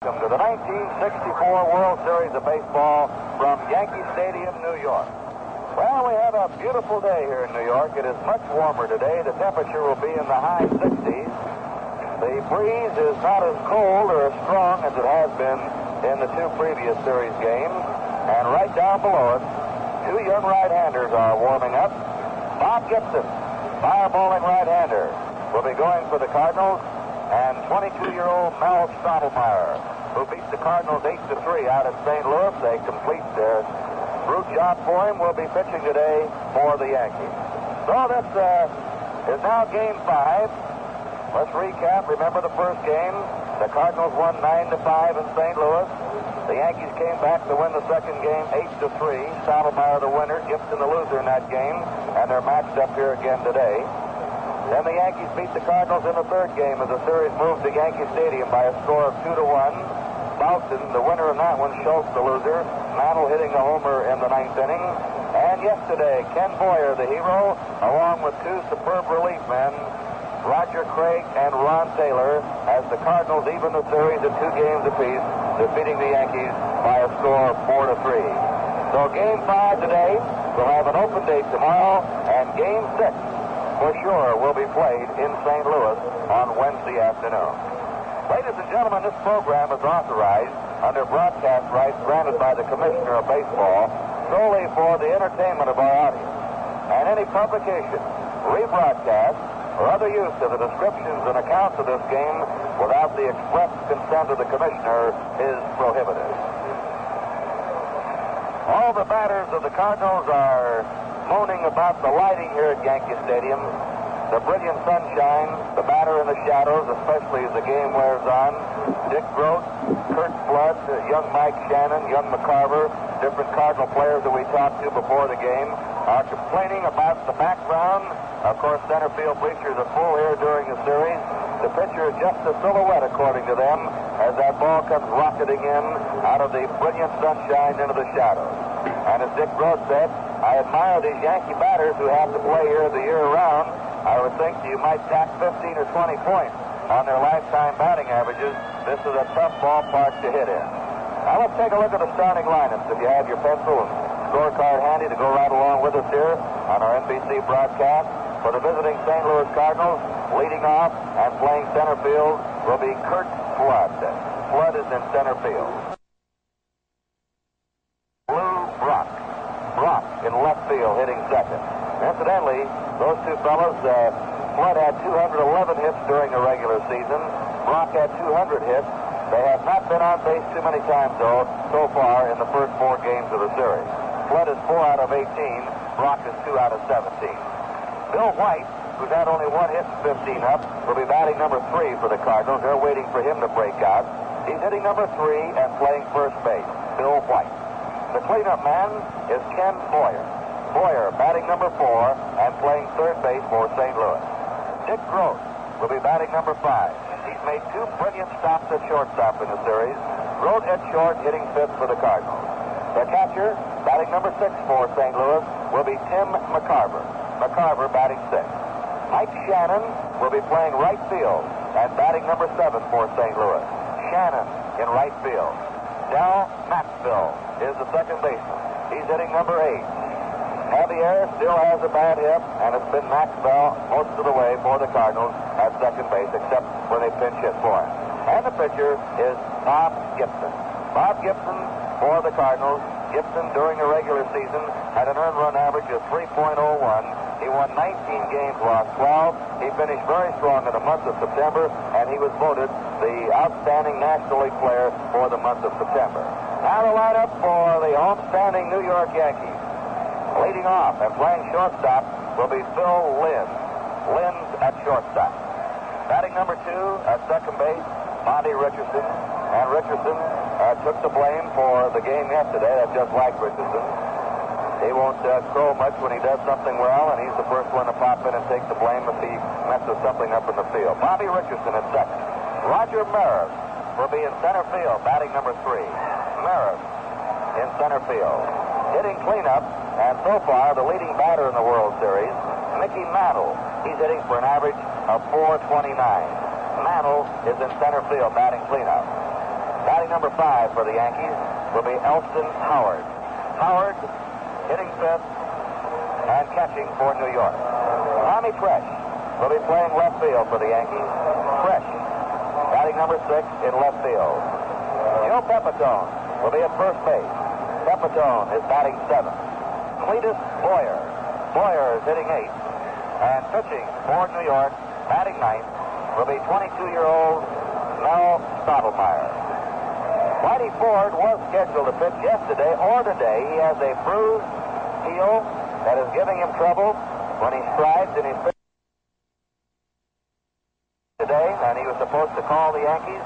Welcome to the 1964 World Series of Baseball from Yankee Stadium, New York. Well, we have a beautiful day here in New York. It is much warmer today. The temperature will be in the high 60s. The breeze is not as cold or as strong as it has been in the two previous series games. And right down below us, two young right-handers are warming up. Bob Gibson, fireballing right-hander, will be going for the Cardinals. And 22-year-old Mel Stottlemyre, who beat the Cardinals 8-3 out at St. Louis. They complete their root job for him, will be pitching today for the Yankees. So this is now Game 5. Let's recap. Remember the first game. The Cardinals won 9-5 in St. Louis. The Yankees came back to win the second game 8-3. Stottlemyre the winner, Gibson the loser in that game. And they're matched up here again today. Then the Yankees beat the Cardinals in the third game as the series moved to Yankee Stadium by a score of 2-1. Boughton, the winner in that one, Schultz, the loser. Mantle hitting a homer in the ninth inning. And yesterday, Ken Boyer, the hero, along with two superb relief men, Roger Craig and Ron Taylor, as the Cardinals even the series at 2 games apiece, defeating the Yankees by a score of 4-3. So Game 5 today. We'll have an open date tomorrow, and Game 6 for sure will be played in St. Louis on Wednesday afternoon. Ladies and gentlemen, this program is authorized under broadcast rights granted by the Commissioner of Baseball solely for the entertainment of our audience. And any publication, rebroadcast, or other use of the descriptions and accounts of this game without the express consent of the Commissioner is prohibited. All the batters of the Cardinals are moaning about the lighting here at Yankee Stadium, the brilliant sunshine, the batter in the shadows, especially as the game wears on. Dick Groat, Kurt Flood, young Mike Shannon, young McCarver, different Cardinal players that we talked to before the game are complaining about the background. Of course, center field bleachers are full here during the series. The pitcher is just a silhouette, according to them, as that ball comes rocketing in out of the brilliant sunshine into the shadows. And as Dick Groat said, I admire these Yankee batters who have to play here the year round. I would think you might tack 15 or 20 points on their lifetime batting averages. This is a tough ballpark to hit in. Now let's take a look at the starting lineups. If you have your pencil and scorecard handy to go right along with us here on our NBC broadcast. For the visiting St. Louis Cardinals, leading off and playing center field will be Kurt Flood. Flood is in center field. Brock in left field, hitting second. Incidentally, those two fellows, Flood had 211 hits during the regular season. Brock had 200 hits. They have not been on base too many times, though, so far in the first 4 games of the series. Flood is 4 out of 18. Brock is 2 out of 17. Bill White, who's had only 1 hit and 15 up, will be batting number 3 for the Cardinals. They're waiting for him to break out. He's hitting number 3 and playing first base. Bill White. The cleanup man is Ken Boyer. Boyer batting number 4 and playing third base for St. Louis. Dick Groat will be batting number 5. He's made 2 brilliant stops at shortstop in the series. Groat at short, hitting fifth for the Cardinals. The catcher, batting number 6 for St. Louis, will be Tim McCarver. McCarver batting 6th. Mike Shannon will be playing right field and batting number 7 for St. Louis. Shannon in right field. Del Maxville is the second baseman. He's hitting number 8. Javier still has a bad hip, and it's been Maxville most of the way for the Cardinals at second base, except when they pinch hit for him. And the pitcher is Bob Gibson. Bob Gibson for the Cardinals. Gibson, during the regular season, had an earned run average of 3.01. He won 19 games, lost 12. He finished very strong in the month of September, and he was voted the outstanding National League player for the month of September. Now the lineup for the homestanding New York Yankees. Leading off and playing shortstop will be Phil Linz. Linz at shortstop. Batting number 2 at second base, Monty Richardson. And Richardson took the blame for the game yesterday. That's just like Richardson. He won't crow much when he does something well, and he's the first one to pop in and take the blame if he messes something up in the field. Bobby Richardson at second. Roger Maris will be in center field, batting number 3. Maris in center field. Hitting cleanup, and so far the leading batter in the World Series, Mickey Mantle. He's hitting for an average of .429. Mantle is in center field, batting cleanup. number 5 for the Yankees will be Elston Howard. Howard hitting fifth and catching for New York. Tommy Fresh will be playing left field for the Yankees. Fresh, batting number 6 in left field. Joe Pepitone will be at first base. Pepitone is batting 7th. Cletus Boyer. Boyer is hitting 8th. And pitching for New York, batting 9th, will be 22-year-old Mel Stottlemyre. Whitey Ford was scheduled to pitch yesterday or today. He has a bruised heel that is giving him trouble when he strides in his pitch today, and he was supposed to call the Yankees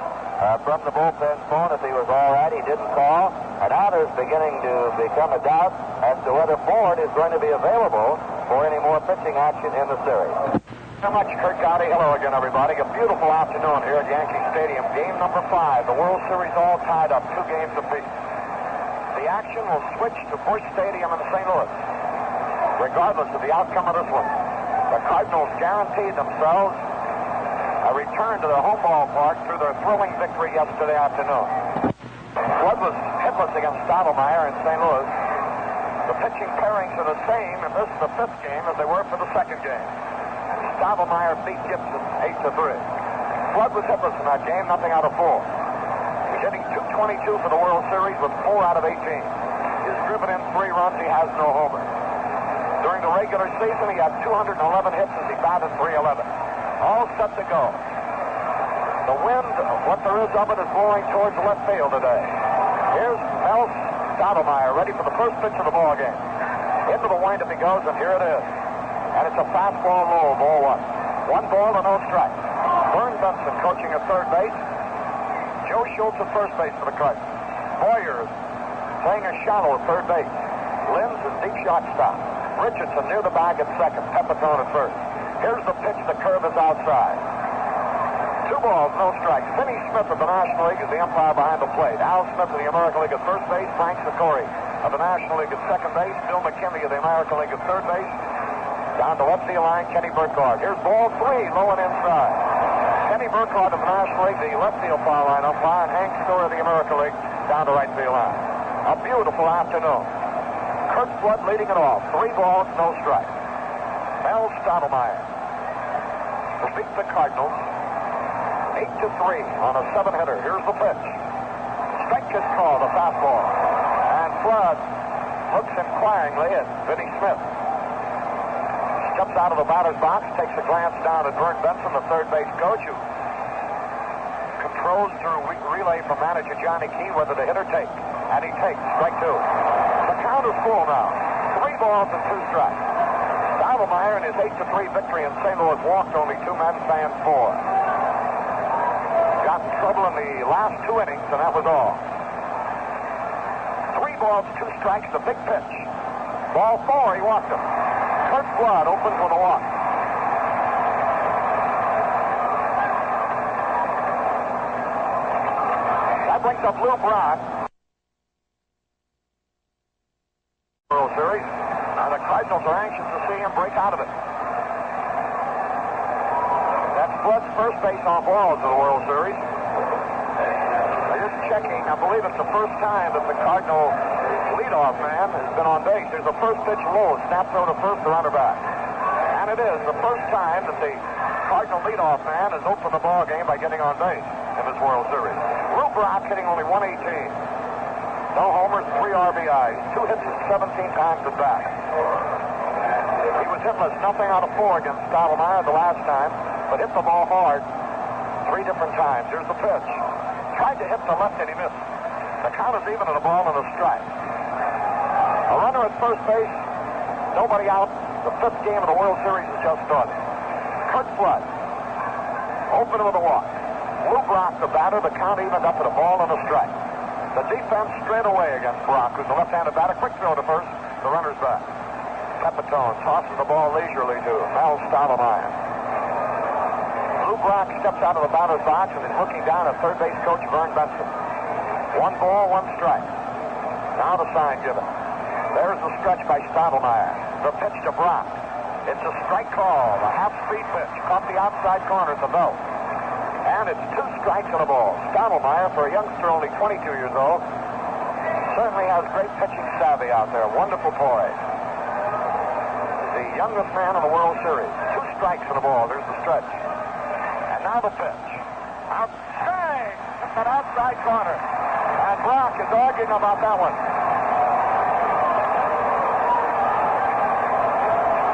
from the bullpen phone if he was all right. He didn't call, and now there's beginning to become a doubt as to whether Ford is going to be available for any more pitching action in the series. So much, Kurt Gowdy. Hello again, everybody. A beautiful afternoon here at Yankee Stadium. Game number 5. The World Series all tied up, 2 games apiece. The action will switch to Busch Stadium in St. Louis, regardless of the outcome of this one. The Cardinals guaranteed themselves a return to their home ballpark through their thrilling victory yesterday afternoon. Flood was hitless against Stottlemyre in St. Louis. The pitching pairings are the same in this, the 5th game, as they were for the 2nd game. Stottlemyre beat Gibson 8-3. Flood was hitless in that game, nothing out of 4. He's hitting .222 for the World Series with 4 out of 18. He's driven in 3 runs. He has no homers. During the regular season, he had 211 hits as he batted .311. All set to go. The wind, what there is of it, is blowing towards left field today. Here's Mel Stottlemyre ready for the first pitch of the ball game. Into the windup he goes, and here it is. And it's a fastball low, ball 1. 1 ball and no strike. Vern Benson coaching at third base. Joe Schultz at first base for the Cardinals. Boyer playing a shallow at third base. Lynn's in deep shortstop. Richardson near the bag at second. Pepitone at first. Here's the pitch. The curve is outside. 2 balls, no strikes. Finney Smith of the National League is the umpire behind the plate. Al Smith of the American League at first base. Frank Sikori of the National League at second base. Bill McKinley of the American League at third base. Down to left field line, Kenny Burkhardt. Here's ball 3, low and inside. Kenny Burkhardt of the National League, the left field foul line umpire, and Hank Stewart of the American League down to right field line. A beautiful afternoon. Kurt Flood leading it off. 3 balls, no strikes. Mel Stottlemyre will beat the Cardinals 8-3 on a 7-hitter. Here's the pitch. Strike is called, a fastball. And Flood looks inquiringly at Vinnie Smith. Steps out of the batter's box, takes a glance down at Vern Benson, the third base coach, who controls through relay from manager Johnny Keane whether to hit or take. And he takes strike 2. The count is full now. 3 balls and 2 strikes. Stottlemyre in his 8-3 victory in St. Louis walked only 2 men, fanned 4. Got in trouble in the last 2 innings, and that was all. 3 balls, 2 strikes, the big pitch. Ball 4, he walked him. Kurt Flood opens with a walk. That brings up Lou Brock. World Series. Now the Cardinals are anxious to see him break out of it. That's Flood's first base on balls in the World Series. They're just checking. I believe it's the first time that the Cardinal leadoff man has been on base. There's a first pitch low, snap throw to first, the runner back. And it is the first time that the Cardinal leadoff man has opened the ball game by getting on base in this World Series. Lou Brock hitting only 118. No homers, 3 RBIs, 2 hits and 17 times at bat. He was hitless, nothing out of 4 against Stottlemyre the last time, but hit the ball hard 3 different times. Here's the pitch. Tried to hit the left and he missed. The count is even at a ball and a strike. A runner at first base, nobody out. The 5th game of the World Series has just started. Kurt Flood, open with a walk. Lou Brock, the batter, the count evened up at a ball and a strike. The defense straight away against Brock, who's a left-handed batter. Quick throw to first, the runner's back. Pepitone tosses the ball leisurely to Mel Stottlemyre. Lou Brock steps out of the batter's box and is looking down at third base coach Vern Benson. 1 ball, 1 strike. Now the sign given. There's the stretch by Stottlemyre. The pitch to Brock. It's a strike call. A half-speed pitch. Caught the outside corner at the belt. And it's 2 strikes and a ball. Stottlemyre, for a youngster only 22 years old, certainly has great pitching savvy out there. Wonderful poise. The youngest man in the World Series. 2 strikes and a ball. There's the stretch. And now the pitch. Outside. It's an outside corner. And Brock is arguing about that one.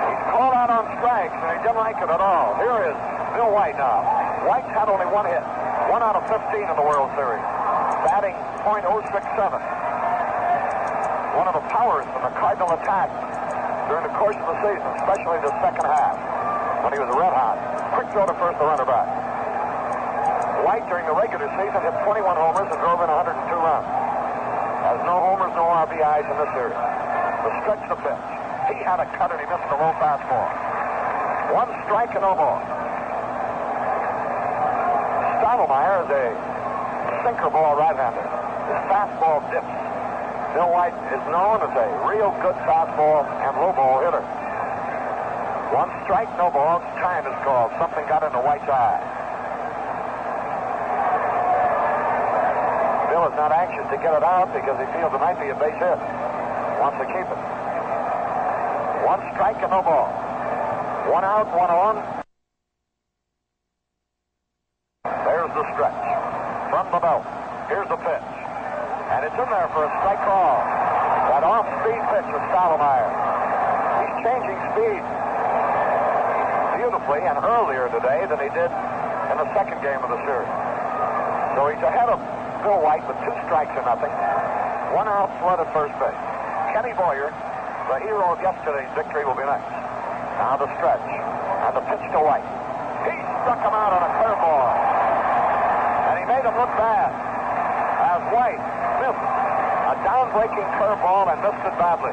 He's called out on strikes, and he didn't like it at all. Here is Bill White now. White's had only 1 hit. 1 out of 15 in the World Series. Batting .067. One of the powers in the Cardinal attack during the course of the season, especially the second half, when he was red hot. Quick throw to first, the runner back. White, during the regular season, hit 21 homers and drove in 102 runs. Has no homers, no RBIs in this series. The stretch the pitch. He had a cut and he missed the low fastball. 1 strike and no more. Stottlemyre is a sinker ball right-hander. His fastball dips. Bill White is known as a real good fastball and low ball hitter. 1 strike, no balls. Time is called. Something got into White's eye. Bill is not anxious to get it out because he feels it might be a base hit. Wants to keep it. 1 strike and no ball. 1 out, 1 on. There's the stretch. From the belt. Here's the pitch. And it's in there for a strike call. That off-speed pitch of Stottlemyre. He's changing speed beautifully and earlier today than he did in the second game of the series. So he's ahead of Bill White with 2 strikes and nothing. 1 out, flood at first base. Kenny Boyer, the hero of yesterday's victory, will be next. Now the stretch. And the pitch to White. He struck him out on a curveball. And he made him look bad. As White missed a down-breaking curveball and missed it badly.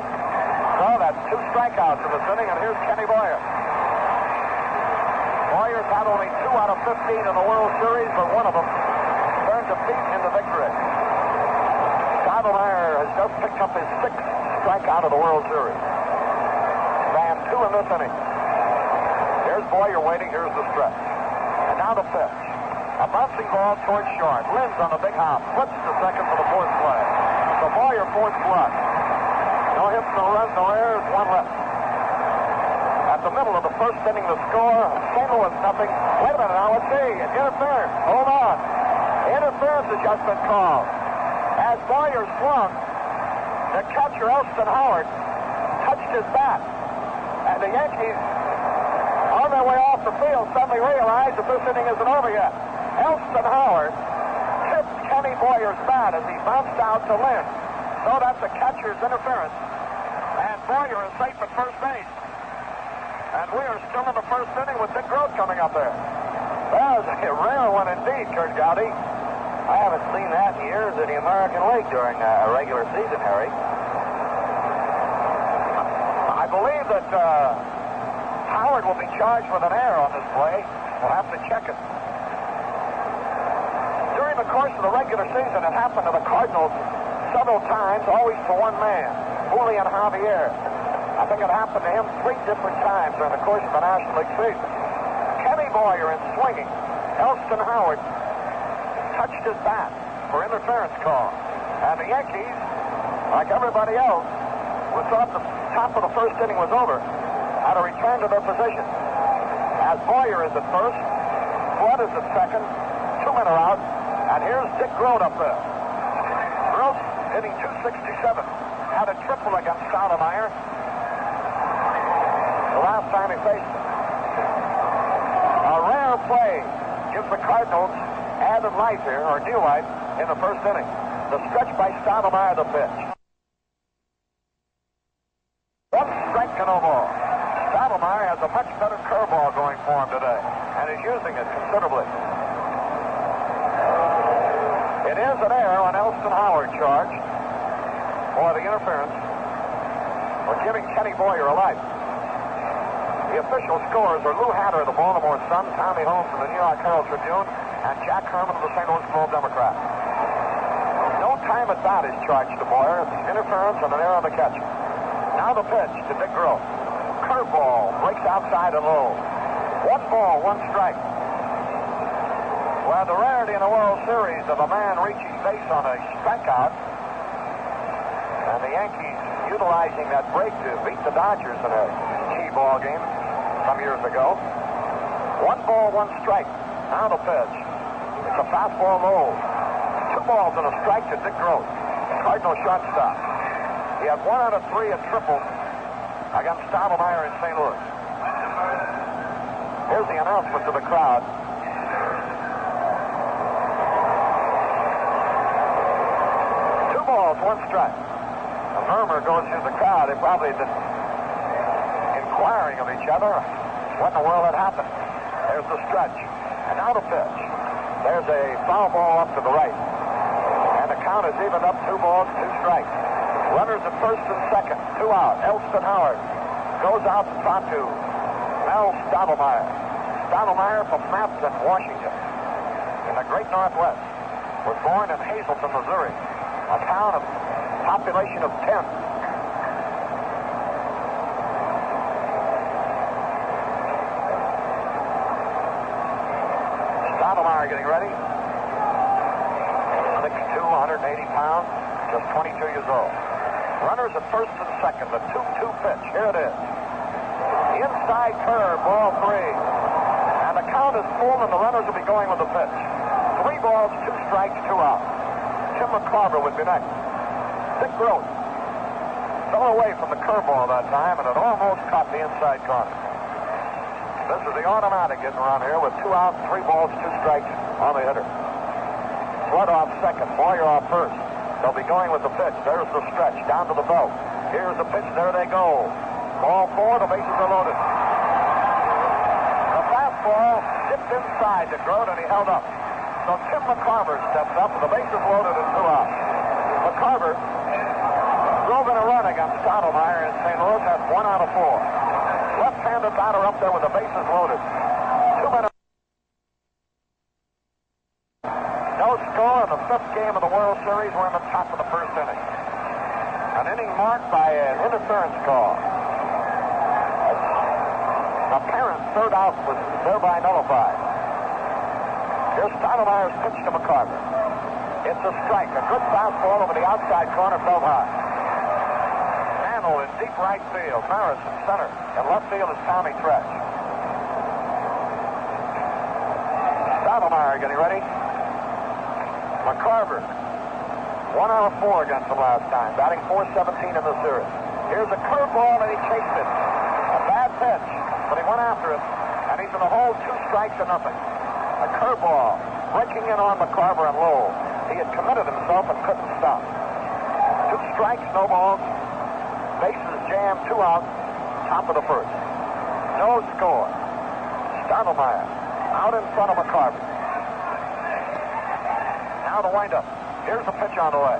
So that's 2 strikeouts in this inning, and here's Kenny Boyer. Boyer's had only 2 out of 15 in the World Series, but one of them turned defeat into victory. Stottlemyre has just picked up his 6th strikeout of the World Series. And 2 in this inning. Here's Boyer waiting. Here's the stretch. And now the pitch. A bouncing ball towards short. Lynn's on the big hop. Flips to second for the 4th play. So Boyer, 4th slot. No hits, no runs, no errors. 1 left. At the middle of the first inning, the score, St. Louis nothing. Wait a minute now. Let's see. Interference. Hold on. Interference has just been called. As Boyer swung, the catcher, Elston Howard, touched his bat. And the Yankees, on their way off the field, suddenly realized that this inning isn't over yet. Elston Howard tipped Kenny Boyer's bat as he bounced out to Lynn. So that's a catcher's interference. And Boyer is safe at first base. And we are still in the first inning with Dick Groat coming up there. That was a rare one indeed, Kurt Gowdy. I haven't seen that in years in the American League during a regular season, Harry. I believe that Howard will be charged with an error on this play. We'll have to check it. During the course of the regular season, it happened to the Cardinals several times, always to one man, Julian Javier. I think it happened to him 3 different times during the course of the National League season. Kenny Boyer, in swinging, Elston Howard touched his bat for interference call. And the Yankees, like everybody else, who thought the top of the first inning was over, had to return to their position. As Boyer is at first, Flood is at second, 2 men are out, and here's Dick Groat up there. Groat hitting .267, had a triple against Stottlemyre the last time he faced him. A rare play gives the Cardinals added life here, or new life, in the first inning. The stretch by Stottlemyre, the pitch. 1 strike and no ball. Stottlemyre has a much better curveball going for him today, and is using it considerably. It is an error on Elston Howard charged for the interference. We're giving Kenny Boyer a life. The official scores are Lou Hatter of the Baltimore Sun, Tommy Holmes of the New York Herald Tribune, and Jack Herman of the St. Louis Globe-Democrat. No time at bat is charged to Boyer. Interference and an error on the catcher. Now the pitch to Dick Groat. Curveball breaks outside and low. 1 ball, 1 strike. Well, the rarity in the World Series of a man reaching base on a strikeout, and the Yankees utilizing that break to beat the Dodgers in a key ball game some years ago. 1 ball, 1 strike. Now the pitch. It's a fastball low. 2 balls and a strike to Dick Gross, Cardinal shortstop. He had 1 out of 3 at triple against Stottlemyre in St. Louis. Here's the announcement to the crowd. 2 balls, 1 strike. A murmur goes through the crowd. They probably been inquiring of each other what in the world had happened. There's the stretch. And now the pitch. There's a foul ball up to the right. And the count is evened up, 2 balls, 2 strikes. Runners at first and second, 2 out. Elston Howard goes out to talk to Mel Stottlemyre. Stottlemyre from Matson, Washington, in the great Northwest. Was born in Hazleton, Missouri, a town of population of 10. Stottlemyre getting ready. 6'2", 180 pounds, just 22 years old. Runners at first and second, the 2-2 pitch. Here it is. Inside curve, ball 3. And the count is full, and the runners will be going with the pitch. 3 balls, 2 strikes, 2 out. Tim McCarver would be next. Dick Gross fell away from the curveball that time, and it almost caught the inside corner. This is the automatic getting around here with 2 out, 3 balls, 2 strikes on the hitter. Flood off second, Boyer off first. They'll be going with the pitch. There's the stretch down to the belt. Here's the pitch. There they go. Ball 4. The bases are loaded. The fastball dipped inside to Grote, and he held up. So Tim McCarver steps up, and the bases loaded and 2 out. McCarver drove in a run against Stottlemyre in St. Louis. That's 1 out of 4. Left-handed batter up there with the bases loaded. 2 minutes. No score in the 5th game of the World Series. We're in the top of the 1st inning. An inning marked by an interference call. A parent third out was thereby nullified. Here's Stottlemyre's pitch to McCarver. It's a strike. A good fastball over the outside corner, fell high. Mantle in deep right field. Maris in center. In left field is Tommy Tresh. Stottlemyre getting ready. McCarver, 1 out of 4 against him last time, batting .417 in the series. Here's a curveball, and he chased it. A bad pitch, but he went after it, and he's in the hole, 2 strikes to nothing. A curveball, breaking in on McCarver and low. He had committed himself and couldn't stop. 2 strikes, no balls. Bases jammed, 2 out, top of the 1st. No score. Stottlemyre out in front of McCarver. Now the windup. Here's the pitch on the way.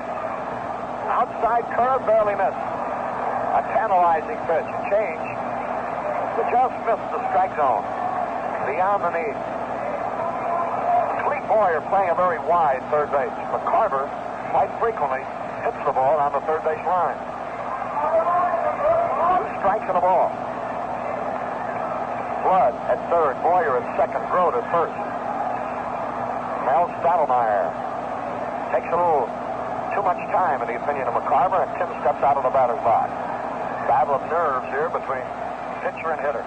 Outside curve, barely missed. A tantalizing pitch. A change. But just missed the strike zone. Beyond the knee. Clete Boyer playing a very wide third base. McCarver quite frequently hits the ball on the third base line. 2 strikes and a ball. Flood at third. Boyer at second. Grote at first. Mel Stottlemyre takes a little too much time, in the opinion of McCarver, and Tim steps out of the batter's box. Battle of nerves here between pitcher and hitter.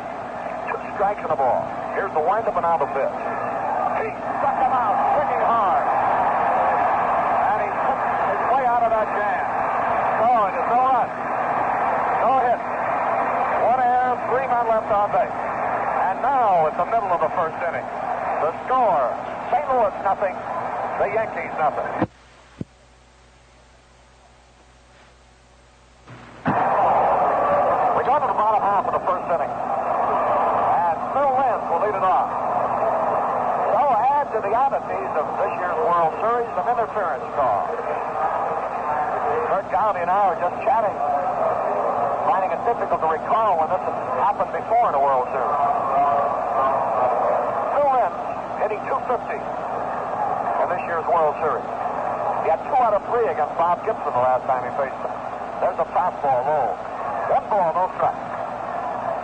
2 strikes and a ball. Here's the windup and now the pitch. He struck him out, swinging hard. And he took his way out of that jam. So it is no run. No hit. 1 error, 3 men left on base. And now it's the middle of the 1st inning. The score, St. Louis nothing, the Yankees nothing. We go to the bottom half of the 1st inning. And Phil Lynn will lead it off. So add to the oddities of this year's World Series an interference call. Kurt Gowdy and I were just chatting, finding it difficult to recall when this has happened before in a World Series. Phil Lynn hitting .250 in this year's World Series. He had 2 out of 3 against Bob Gibson the last time he faced him. There's a fastball low. 1 ball, no strike.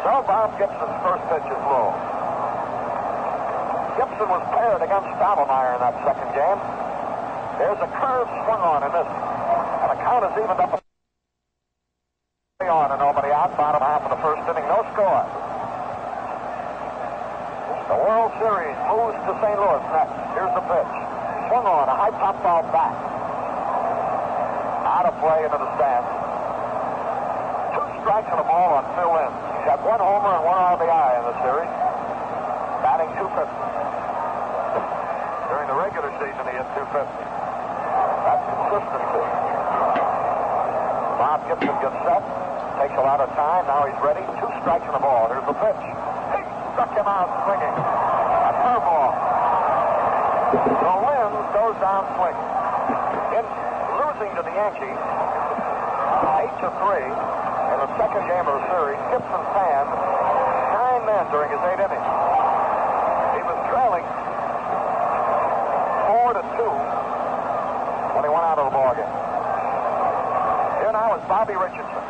So Bob Gibson's first pitch is low. Gibson was paired against Stottlemyre in that second game. There's a curve swung on in this. And the count is evened up on and nobody out. Bottom half of the first inning, no score. The World Series moves to St. Louis next. Here's the pitch. Swung on, a high pop ball back. Out of play into the stands. 2 strikes and a ball on Phil Lind. He's had 1 homer and 1 RBI in the series. Batting .250. During the regular season, he hit .250. That's consistency. Bob Gibson gets set. Takes a lot of time. Now he's ready. 2 strikes and a ball. Here's the pitch. He struck him out swinging. A curveball. So Lind goes down swinging. In losing to the Yankees, 8-3 in the second game of the series, Gibson fanned 9 men during his 8 innings. He was trailing 4-2 when he went out of the ballgame. Here now is Bobby Richardson.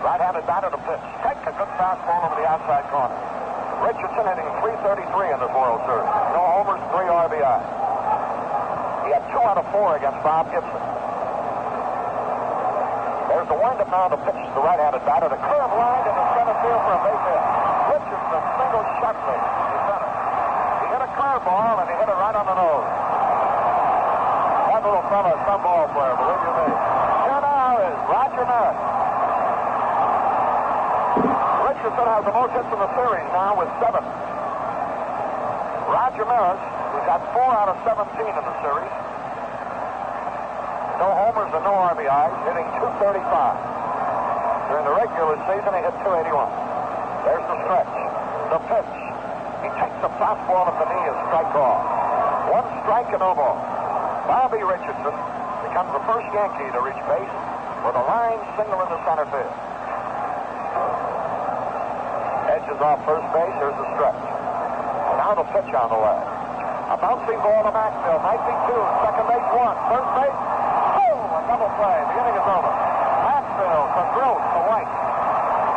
Right-handed batter to pitch. Take a good fastball over the outside corner. Richardson hitting .333 in this World Series. No homers, 3 RBI. He had 2 out of 4 against Bob Gibson. There's the wind-up now to pitch the right-handed batter. The curve line into center field for a base hit. Richardson singles sharply to center. He hit a curveball and he hit it right on the nose. That little fella is some ball player, believe you me. Here now is Roger Maris. Richardson has the most hits in the series now with 7. Roger Maris, who's had 4 out of 17 in the series. No homers and no RBIs, hitting .235. During the regular season, he hit .281. There's the stretch. The pitch. He takes the fastball at the knee as strike call. 1 strike and no ball. Bobby Richardson becomes the first Yankee to reach base with a line single in the center field. Edges off first base. Here's the stretch. Now the pitch on the way. A bouncing ball to Maxfield. Might be 2. Second base 1. First base. Oh, a double play. The inning is over. Maxfield from Gross to White.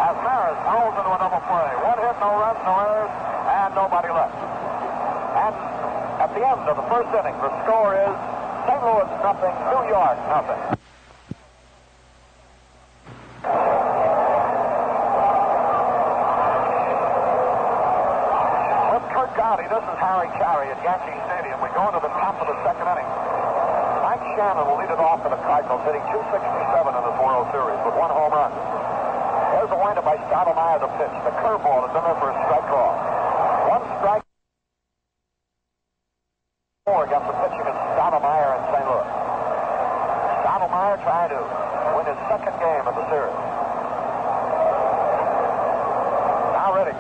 As Maris rolls into a double play. 1 hit, no runs, no errors, and nobody left. And at the end of the first inning, the score is St. Louis nothing, New York nothing. This is Harry Carey at Yankee Stadium. We go into the top of the second inning. Mike Shannon will lead it off for the Cardinals, hitting .267 in this World Series with 1 home run. There's a windup by Stottlemyre to pitch. The curveball is in there for a strike call. 1 strike. 4 against the pitching of Stottlemyre in St. Louis. Stottlemyre trying to win his second game of the series. Now ready.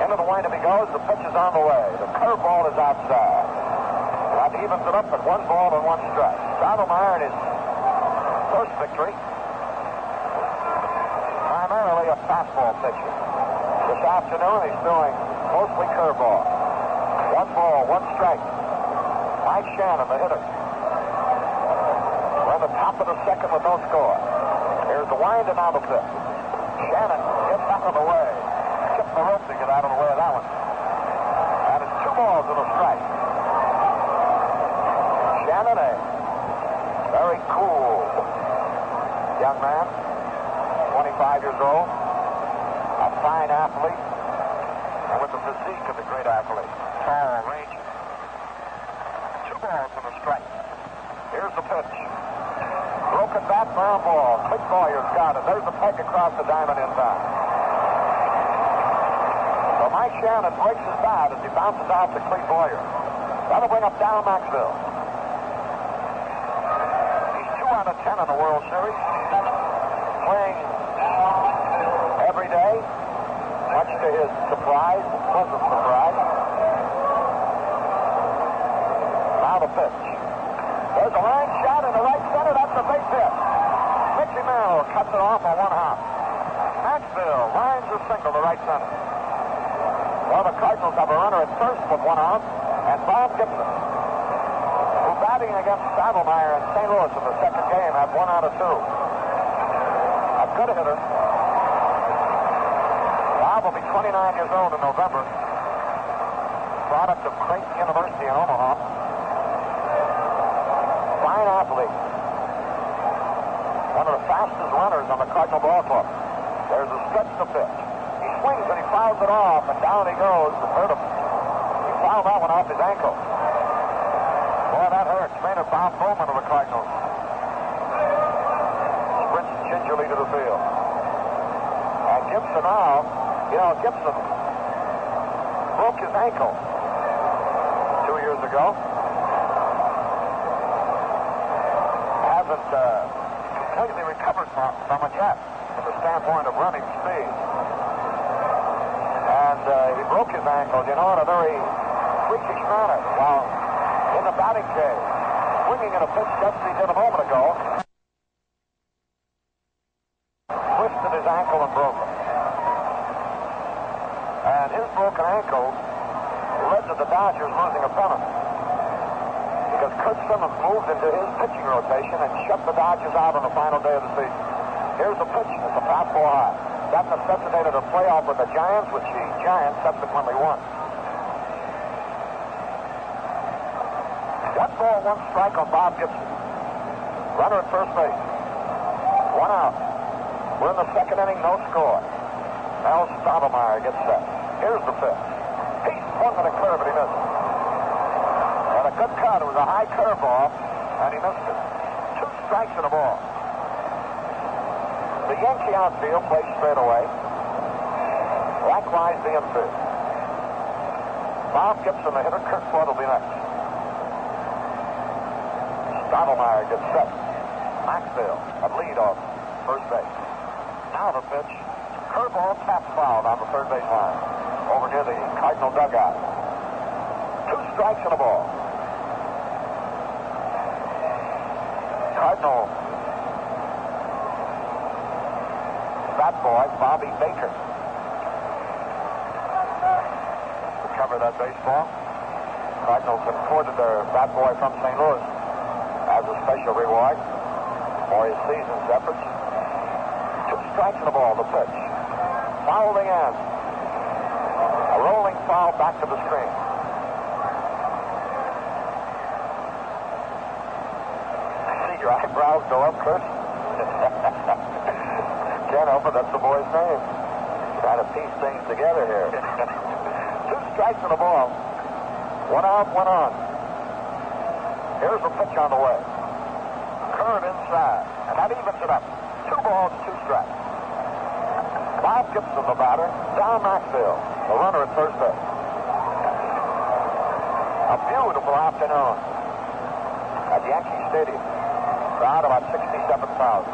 Into the windup he goes. The pitch is on the way. The curveball is outside. That evens it up at 1 ball and 1 strike. Stottlemyre in his first victory. Primarily a fastball pitcher. This afternoon he's doing mostly curveball. 1 ball, 1 strike. Mike Shannon, the hitter. We're on the top of the second with no score. Here's the wind and now the pitch. Shannon gets out of the way. The rope to get out of the way of that one. And it's 2 balls and a strike. Shannon, a very cool young man, 25 years old, a fine athlete, and with the physique of a great athlete. Tall, rangy. 2 balls and a strike. Here's the pitch. Broken bat, ground ball. Click Boyer's got it. There's the peg across the diamond in time. Mike Shannon breaks his bat as he bounces out to Clete Boyer. That'll bring up Dal Maxfield. He's 2 out of 10 in the World Series. Playing every day, much to his surprise, pleasant surprise. Now the pitch. There's a line shot in the right center. That's the base hit. Mickey Mantle cuts it off on 1 hop. Maxfield lines a single to right center. Well, the Cardinals have a runner at first with 1 out, and Bob Gibson, who batting against Stottlemyre in St. Louis in the second game, had 1 out of 2. A good hitter. Bob will be 29 years old in November. product of Creighton University in Omaha. Fine athlete. One of the fastest runners on the Cardinal ball club. There's a stretch to pitch. He swings and he fouls it off, and down he goes. It hurt him. He fouled that one off his ankle. Boy, that hurt. Trainer Bob Bowman of the Cardinals sprints gingerly to the field. And Gibson now, Gibson broke his ankle 2 years ago. Hasn't completely recovered from it yet from the standpoint of running speed. And he broke his ankle, in a very freakish manner while in the batting cage, swinging at a pitch just as he did a moment ago. Twisted his ankle and broke it. And his broken ankle led to the Dodgers losing a pennant. Because Kurt Simmons moved into his pitching rotation and shut the Dodgers out on the final day of the season. Here's a pitch. It's a fastball high. That necessitated a playoff with the Giants, which the Giants subsequently won. One ball, one strike on Bob Gibson. Runner at first base. 1 out. We're in the second inning, no score. Al Stottlemyre gets set. Here's the pitch. He swung at a curve and he missed it. And a good cut. It was a high curveball, and he missed it. 2 strikes and a ball. The Yankee outfield plays straight away. Likewise, the infield. Bob Gibson, the hitter. Kurt Flood will be next. Stottlemyre gets set. Maxfield at leadoff, first base. Now the pitch. Curveball tap fouled on the third base line. Over near the Cardinal dugout. 2 strikes and a ball. Cardinal bat boy, Bobby Baker. To cover that baseball. Cardinals imported their bat boy from St. Louis as a special reward for his season's efforts. 2 strikes and a ball, the pitch. Foul the end. A rolling foul back to the screen. I see your eyebrows go up, Kurt. Can't help it, that's the boy's name. Trying to piece things together here. 2 strikes and a ball. 1 out, 1 on. Here's a pitch on the way. Curve inside, and that evens it up. 2 balls, 2 strikes. Bob Gibson, the batter. Don Maxfield, the runner at first base. A beautiful afternoon at Yankee Stadium. Crowd about 67,000.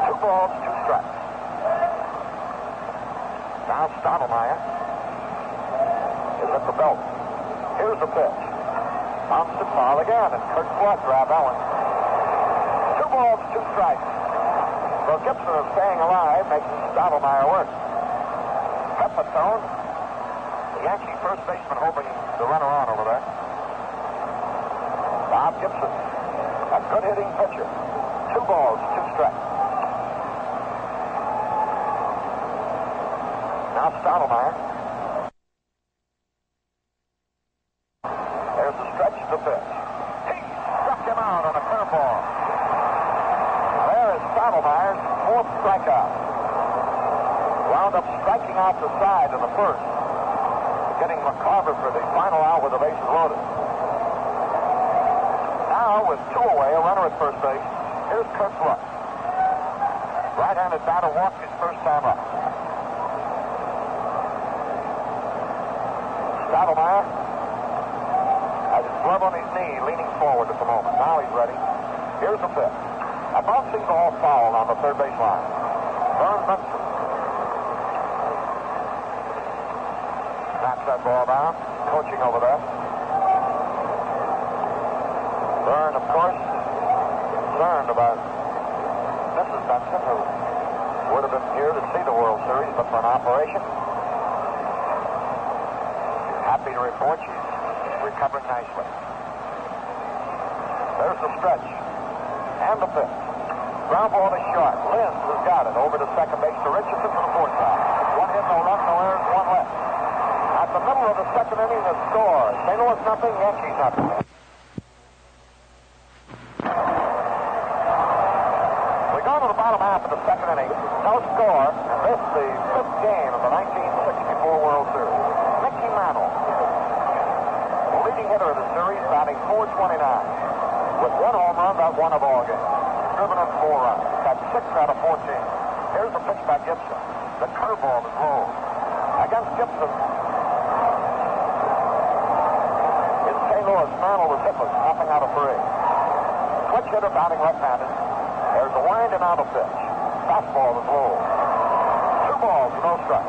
2 balls, 2 strikes. Now Stottlemyre is at the belt. Here's the pitch. Bounce it foul again, and Kurt Flood grabbed that one. 2 balls, 2 strikes. So Gibson is staying alive, making Stottlemyre work. Pepitone, the Yankee first baseman, hoping the runner on over there. Bob Gibson, a good hitting pitcher. 2 balls, 2 strikes. Now Stottlemyre. There's the stretch to pitch. He struck him out on a curveball. There is Stottlemyre's 4th strikeout. Wound up striking out the side in the first, getting McCarver for the final out with the bases loaded. Now, with 2 away, a runner at first base. Here's Kurt Flood. Right-handed batter walked his first time up. Stottlemyre has his glove on his knee, leaning forward at the moment. Now he's ready. Here's the pitch. A bouncing ball foul on the third base line. Vern Benson snaps that ball down, coaching over there. Vern, of course, concerned about Mrs. Benson, who would have been here to see the World Series, but for an operation. Happy to report she's recovering nicely. There's the stretch. And the pitch. Ground ball to short. Linz has got it over to second base to Richardson for the 4th out. 1 hit, no run, no errors, 1 left. That's at the middle of the second inning, the score. St. Louis nothing, Yankees nothing. We go to the bottom half of the second inning. No score. And this is the fifth game of the 1964 World Series. Mickey Mantle, the leading hitter of the series, batting .429. With one home run, that won a ball game. Driven in 4 runs. Got 6 out of 14. Here's the pitch by Gibson. The curveball is low. Against Gibson, in St. Louis, Mantle was hitless, nothing out of 3. Switch hitter batting left-handed. There's a wind and out of pitch. Fastball is low. 2 balls, no strike.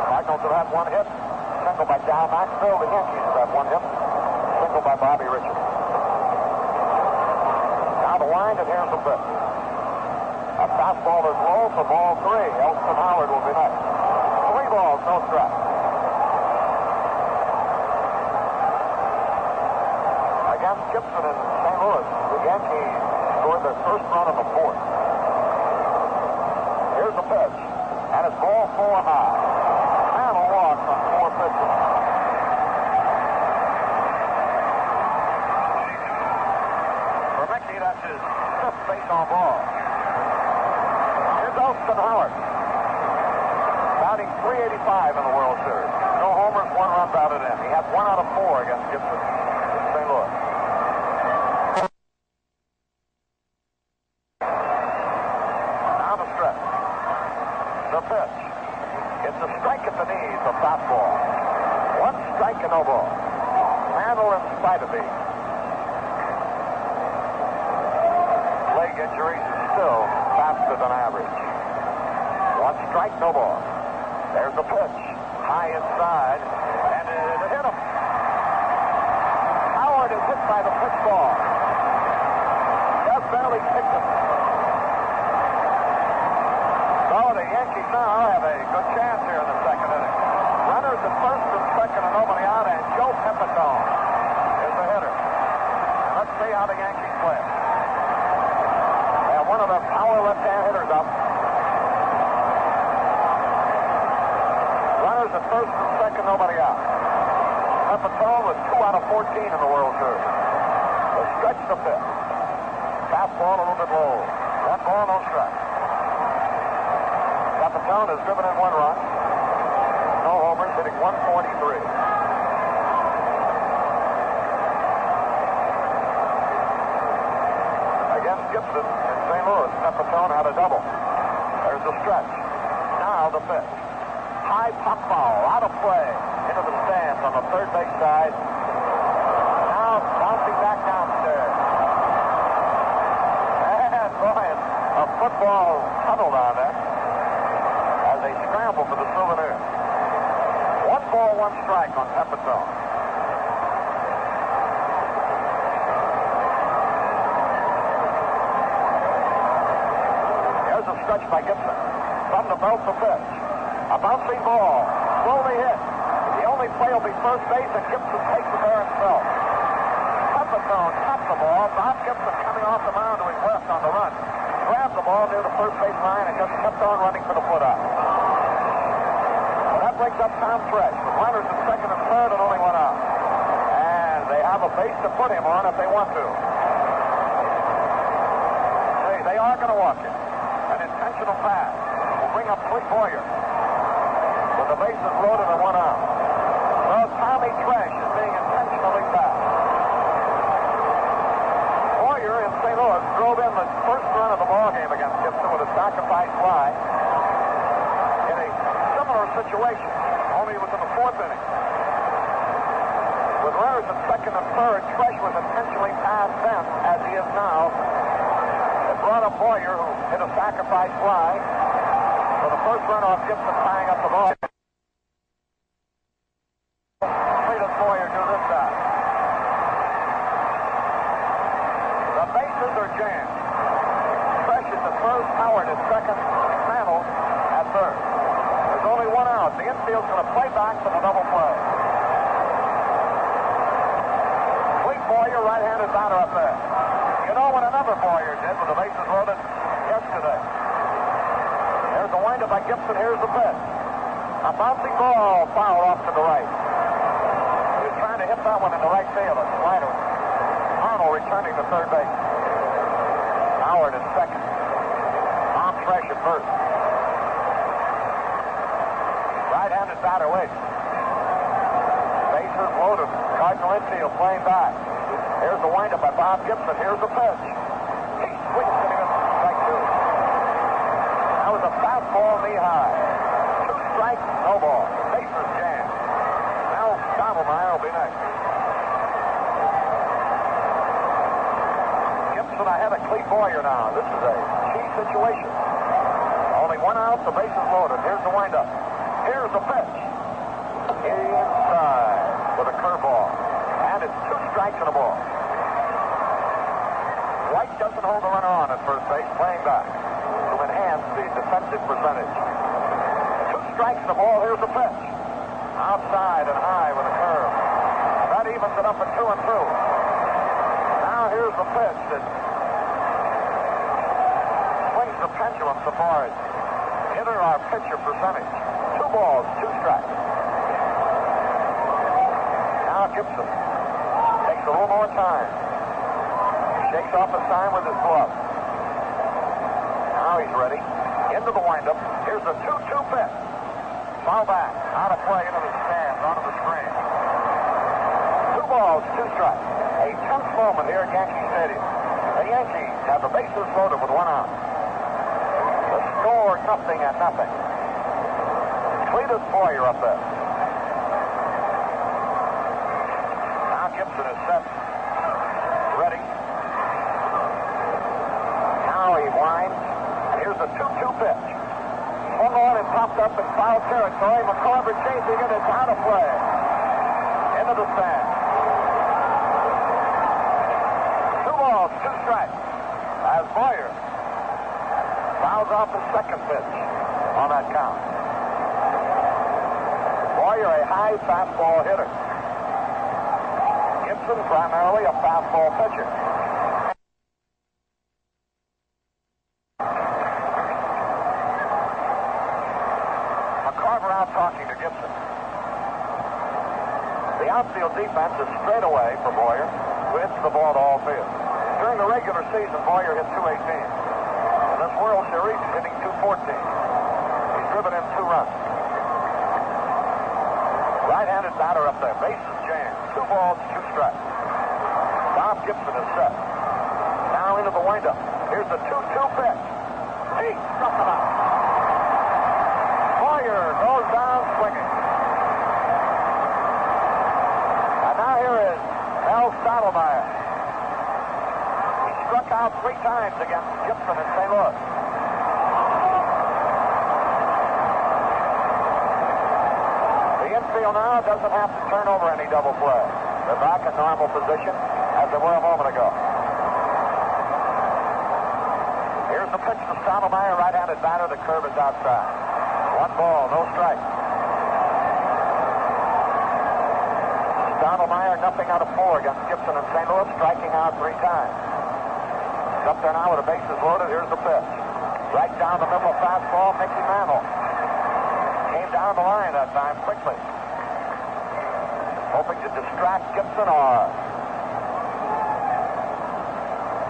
Cardinals have had 1 hit. Single by John Maxwell. The Yankees have had 1 hit. Single by Bobby Richards. Now the wind, and here's the pitch. A fastball is low for ball 3. Elston Howard will be next. 3 balls, no strike. Against Gibson in St. Louis, the Yankees scored their first run in the 4th. Here's the pitch, and it's ball 4 high. Mantle walks on 4 pitches. For Mickey, that's his 5th base on ball. Here's Elston Howard, batting .385 in the World Series. No homers, 1 run batted in. He had 1 out of 4 against Gibson in St. Louis. The pitch. It's a strike at the knees, a fastball. 1 strike and no ball. Mantle in spite of these leg injuries is still faster than average. 1 strike, no ball. There's the pitch. High inside, and it hit him. Howard is hit by the pitch ball. Just barely picked him. The Yankees now have a good chance here in the second inning. Runners at first and second and nobody out, and Joe Pepitone is the hitter. Let's see how the Yankees play. They have one of their power left-hand hitters up. Runners at first and second, nobody out. Pepitone was 2 out of 14 in the World Series. They stretch the pitch. Fastball a little bit low. 1 ball, no strike. Pepitone has driven in 1 run. No homers, hitting .143. Against Gibson in St. Louis, Pepitone had a double. There's the stretch. Now the pitch. High pop foul, out of play, into the stands on the third base side. Now bouncing back downstairs. And boy, a football tunnel down there. They scramble for the souvenir. 1 ball, 1 strike on Pepitone. There's a stretch by Gibson. From the belt to pitch. A bouncing ball. Slowly hit. The only play will be first base, and Gibson takes it there himself. Pepitone tapped the ball. Bob Gibson coming off the mound to his left on the run. Grabbed the ball near the first base line and just kept on running for the put-out. That breaks up Tom Fresh with runners at second and third and only 1 out. And they have a base to put him on if they want to. They are going to walk him. An intentional pass will bring up Click Boyer with the bases loaded and 1 out. Well, Tommy Fresh is being intentionally passed. Boyer in St. Louis drove in the first run of the ball game against Gibson with a sacrifice fly in a similar situation, only it was in the 4th inning. With runners at second and third, Fresh was intentionally passed then, as he is now. It brought up Boyer, who hit a sacrifice fly for the first run off Gibson tying up the ball. Wait does Boyer do this time? The bases are jammed. Fresh is at first, Howard at second, Mantle at third. There's only 1 out. The infield's going to play back for the double play. Cleek Boyer, right-handed batter up there. You know what another Boyer did with the bases loaded yesterday. There's the windup by Gibson. Here's the pitch. A A bouncing ball fouled off to the right. He was trying to hit that one in the right field. A slider. Arnold returning to third base. Howard at second. Tom Fresh at first. Right-handed batter waits. Bases loaded. Cardinal infield playing back. Here's the windup by Bob Gibson. Here's the pitch. He swings and he misses strike two. That was a fastball knee high. 2 strikes, no ball. Bases jammed. Now Stottlemyre will be next. Gibson ahead of Clete Boyer now. This is a key situation. Only 1 out, the bases loaded. Here's the windup. Here's the pitch. Inside with a curveball. And it's 2 strikes and a ball. White doesn't hold the runner on at first base, playing back to enhance the defensive percentage. 2 strikes and a ball. Here's the pitch. Outside and high with a curve. That evens it up at 2 and 2. Now here's the pitch that swings the pendulum so far as hitter or pitcher percentage. 2 balls, 2 strikes. Now Gibson takes a little more time. Shakes off the sign with his glove. Now he's ready. Into the windup. Here's the 2-2 pitch. Foul back. Out of play into the stands, onto the screen. 2 balls, 2 strikes. A tense moment here at Yankee Stadium. The Yankees have the bases loaded with 1 out. The score 0-0. Cletus Boyer up there. Now Gibson is set. Ready. Now he winds. And here's the 2-2 pitch. Swung on and popped up in foul territory. McCarver chasing it. It's out of play. Into the stand. 2 balls, 2 strikes. As Boyer fouls off the second pitch on that count. Boyer, a high fastball hitter. Gibson, primarily a fastball pitcher. McCarver out talking to Gibson. The outfield defense is straight away for Boyer, who hits the ball to all field. During the regular season, Boyer hit .218. In this World Series, he's hitting .214. He's driven in 2 runs. Right-handed batter up there. Bases jammed. 2 balls, 2 strikes. Bob Gibson is set. Now into the windup. Here's the 2-2 pitch. He struck him out. Boyer goes down swinging. And now here is Al Stottlemyre. He struck out 3 times against Gibson in St. Louis. Infield now doesn't have to turn over any double play. They're back in normal position as they were a moment ago. Here's the pitch to Stottlemyre, right-handed batter. The curve is outside. 1 ball, no strike. Stottlemyre, nothing out of 4 against Gibson and St. Louis, striking out 3 times. He's up there now with the bases loaded. Here's the pitch. Right down the middle of fastball, Mickey Mantle. Came down the line that time quickly. Hoping to distract Gibson or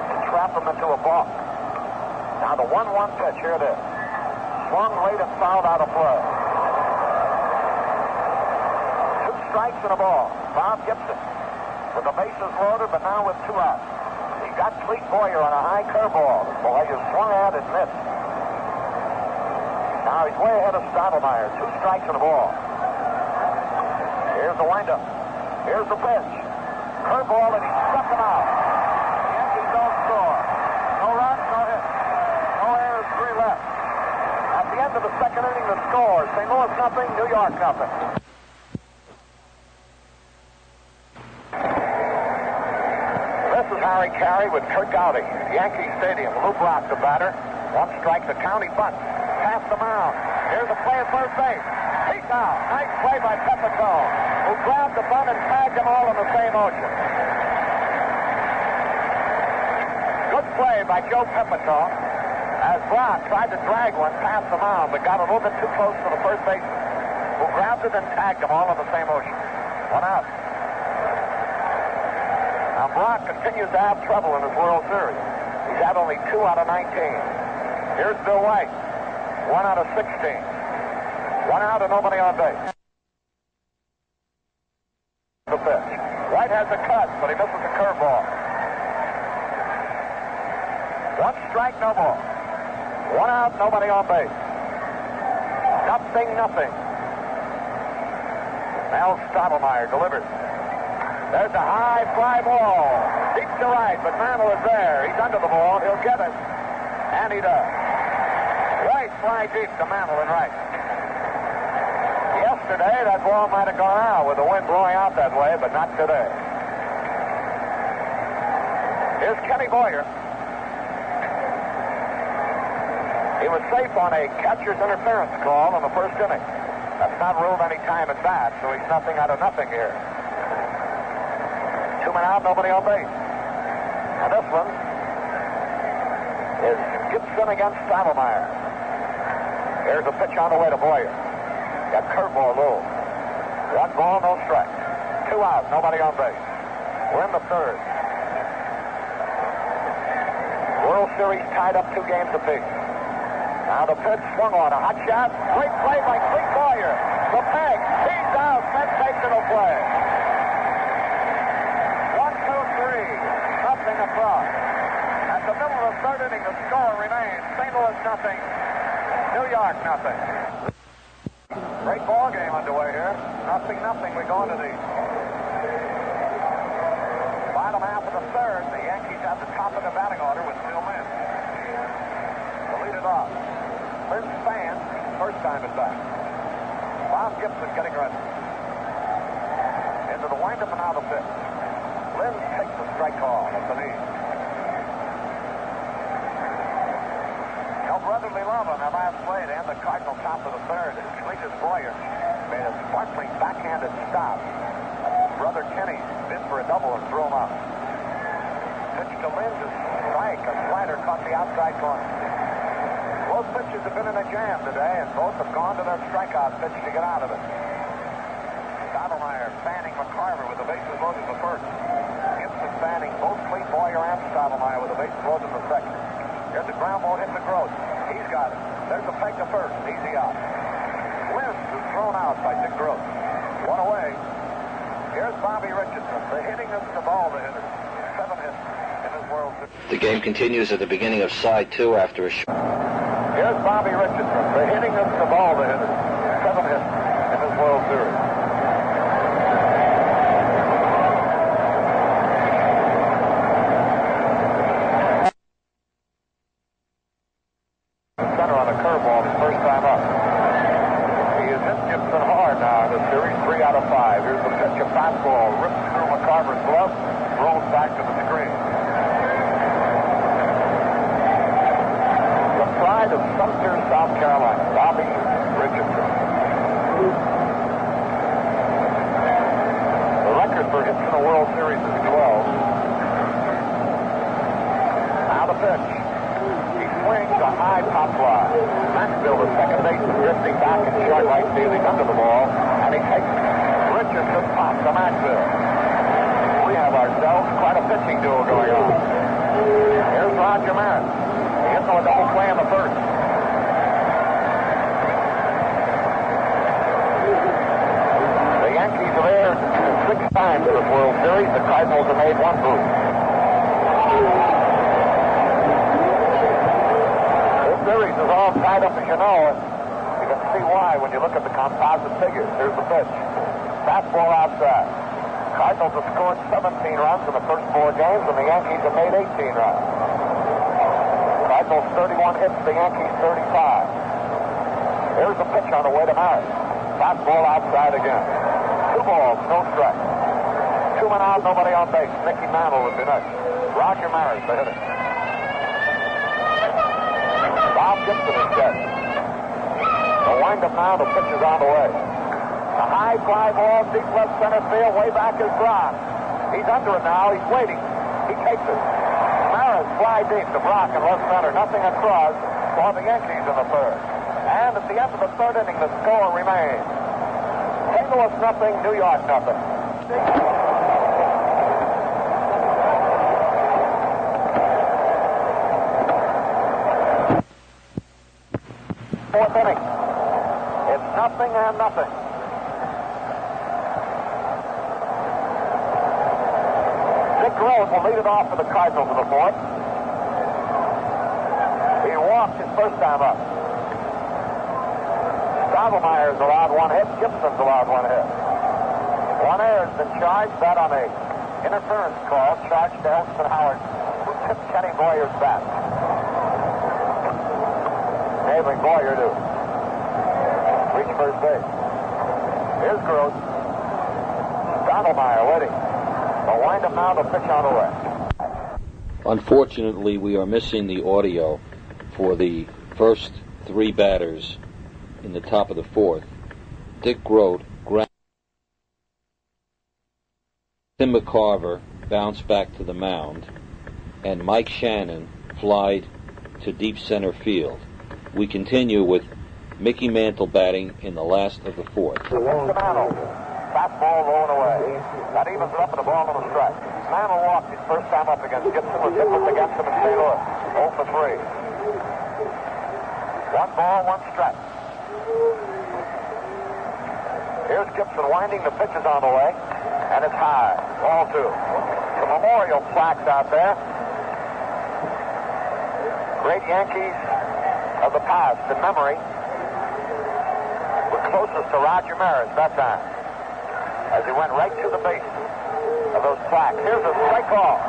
to trap him into a balk. Now the 1-1 pitch. Here it is. Swung late and fouled out of play. 2 strikes and a ball. Bob Gibson with the bases loaded, but now with 2 outs. He got Clete Boyer on a high curveball. Boy, he swung at and missed. Now he's way ahead of Stottlemyre. 2 strikes and a ball. Here's the windup. Here's the pitch. Curveball, and he struck him out. The Yankees don't score. No runs, no hits. No errors, 3 left. At the end of the second inning, the score: St. Louis nothing, New York nothing. This is Harry Carey with Kurt Gowdy. Yankee Stadium. Lou Brock, the batter. 1 strike, the county bunt. Past the mound. Here's a play at first base. He's out. Nice play by Pepitone, who grabbed the bunt and tagged them all in the same motion. Good play by Joe Pepitone as Brock tried to drag one past the mound, but got a little bit too close to the first baseman. who grabbed it and tagged them all in the same motion. One out. Now Brock continues to have trouble in his World Series. He's had only 2 out of 19. Here's Bill White. 1 out of 16. 1 out and nobody on base. The pitch. White has a cut, but he misses a curveball. 1 strike, no ball. 1 out, nobody on base. 0-0. Now Stottlemyre delivers. There's a high fly ball. Deep to right, but Mantle is there. He's under the ball. He'll get it. And he does. White fly deep to Mantle in right. Yesterday, that ball might have gone out with the wind blowing out that way, but not today. Here's Kenny Boyer. He was safe on a catcher's interference call in the first inning. That's not ruled any time at bat, so he's nothing out of nothing here. 2 men out, nobody on base. And this one is Gibson against Stottlemyre. Here's a pitch on the way to Boyer. Got curveball low. 1 ball, no strike. 2 out, nobody on base. We're in the third. World Series tied up 2 games apiece. Now the pitch swung on. A hot shot. Great play by Clete Boyer. The peg. He's out. Sensational play. 1, 2, 3. Nothing across. At the middle of the third inning, the score remains St. Louis nothing. New York nothing. Great ball game underway here. 0-0. We go into the bottom half of the third. The Yankees have the top of the batting order with 2 men. To lead it off. Lynn Span, first time at bat. Bob Gibson getting ready. Into the windup and out of the pitch. Lynn takes the strike call at the knee. No brotherly love on that last play to end the Cardinal top of the third. Cletus Boyer made a sparkling backhanded stop. Brother Kenny bid for a double and threw him out. Pitch to Lynn to strike. A slider caught the outside corner. Both pitchers have been in a jam today, and both have gone to their strikeout pitch to get out of it. Stottlemyre fanning McCarver with the bases loaded in the first. Gibson fanning both Clete Boyer and Stottlemyre with the bases loaded in the second. Here's a ground ball hit to Gross. He's got it. There's a peg to first. Easy out. Wins is thrown out by Dick Gross. 1 away. Here's Bobby Richardson, the hittingest of all the hitters. 7 hits in his World Series. The game continues at the beginning of side 2 after a shot. Here's Bobby Richardson, the hittingest of all the hitters. 7 hits in his World Series. Center on a curveball his first time up. He has hit Gibson hard now in the series, 3 out of 5. Here's the pitch, a fastball, rips through McCarver's glove, rolls back to the screen. Pride of Sumter, South Carolina, Bobby Richardson. The record for hits in the World Series is 12. Now the pitch. He swings a high pop fly. Maxfield, the second baseman, drifting back in short right field. He's under the ball, and he takes Richardson pop to Maxfield. We have ourselves quite a pitching duel going on. Here's Roger Maris. He hits a double play in the first. The Yankees have aired 6 times in this World Series. The Cardinals have made 1 booth. This series is all tied up, as you know, and you can see why when you look at the composite figures. Here's the pitch. Fastball outside. Cardinals have scored 17 runs in the first 4 games, and the Yankees have made 18 runs. Cardinals 31 hits, the Yankees 35. Here's the pitch on the way to Maris. Fastball outside again. 2 balls, no strike. 2 men out, nobody on base. Mickey Mantle would be next. Roger Maris, the hitter. Bob Gibson is dead. The windup now, the pitch is on the way. A high fly ball, deep left center field, way back is Brock. He's under it now, he's waiting. He takes it. Maris fly deep to Brock in left center. Nothing across for the Yankees in the third. And at the end of the third inning, the score remains St. Louis nothing, New York nothing. Fourth inning. It's nothing and nothing. Dick Rose will lead it off for the Cardinals in the fourth. He walked his first time up. Stottlemyer's allowed one hit. Gibson's allowed one hit. One error has been charged, that on a interference call, charged to Elston Howard, who tipped Kenny Boyer's bat. Enabling Boyer to reach first base. Here's Gross. Stottlemeyer waiting. The wind-up now, the pitch on the way. Unfortunately, we are missing the audio for the first three batters in the top of the fourth. Dick Grote grabbed. Tim McCarver bounced back to the mound, and Mike Shannon flied to deep center field. We continue with Mickey Mantle batting in the last of the fourth. Fastball rolling away. That evens it up and the ball on the strike. Mantle walked his first time up against Gibson. Was hit with against him in St. Louis. 0 for 3. One ball, one strike. Here's Gibson winding. The pitch is on the way. And it's high. Ball 2. The memorial plaques out there. Great Yankees of the past in memory. We're closest to Roger Maris that time, as he went right to the base of those plaques. Here's a strike call.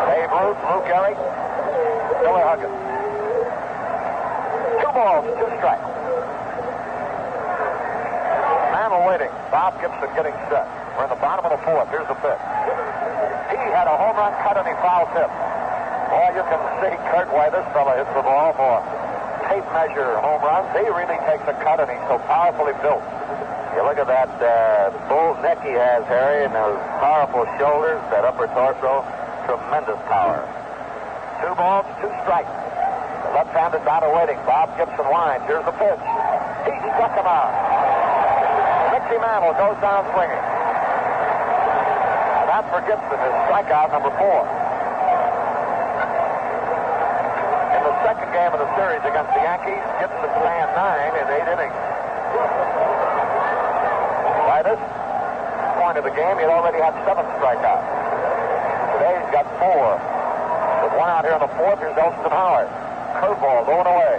Babe Ruth, Lou Gehrig, Billy Huggins. 2 balls, 2 strikes. Mantle waiting. Bob Gibson getting set. We're in the bottom of the fourth. Here's the pitch. He had a home run cut and he fouled tip. Boy, you can see, Kurt, why this fella hits the ball for tape measure home runs. He really takes a cut, and he's so powerfully built. You look at that bull neck he has, Harry, and those powerful shoulders, that upper torso, tremendous power. 2 balls, 2 strikes. The left-handed batter waiting. Bob Gibson winds. Here's the pitch. He struck him out. Mickey Mantle goes down swinging. That's for Gibson, his strikeout number 4. In the second game of the series against the Yankees, Gibson ran 9 in 8 innings. By this point of the game, he had already had 7 strikeouts. Today he's got 4. With 1 out here in the fourth, here's Elston Howard. Curveball going away.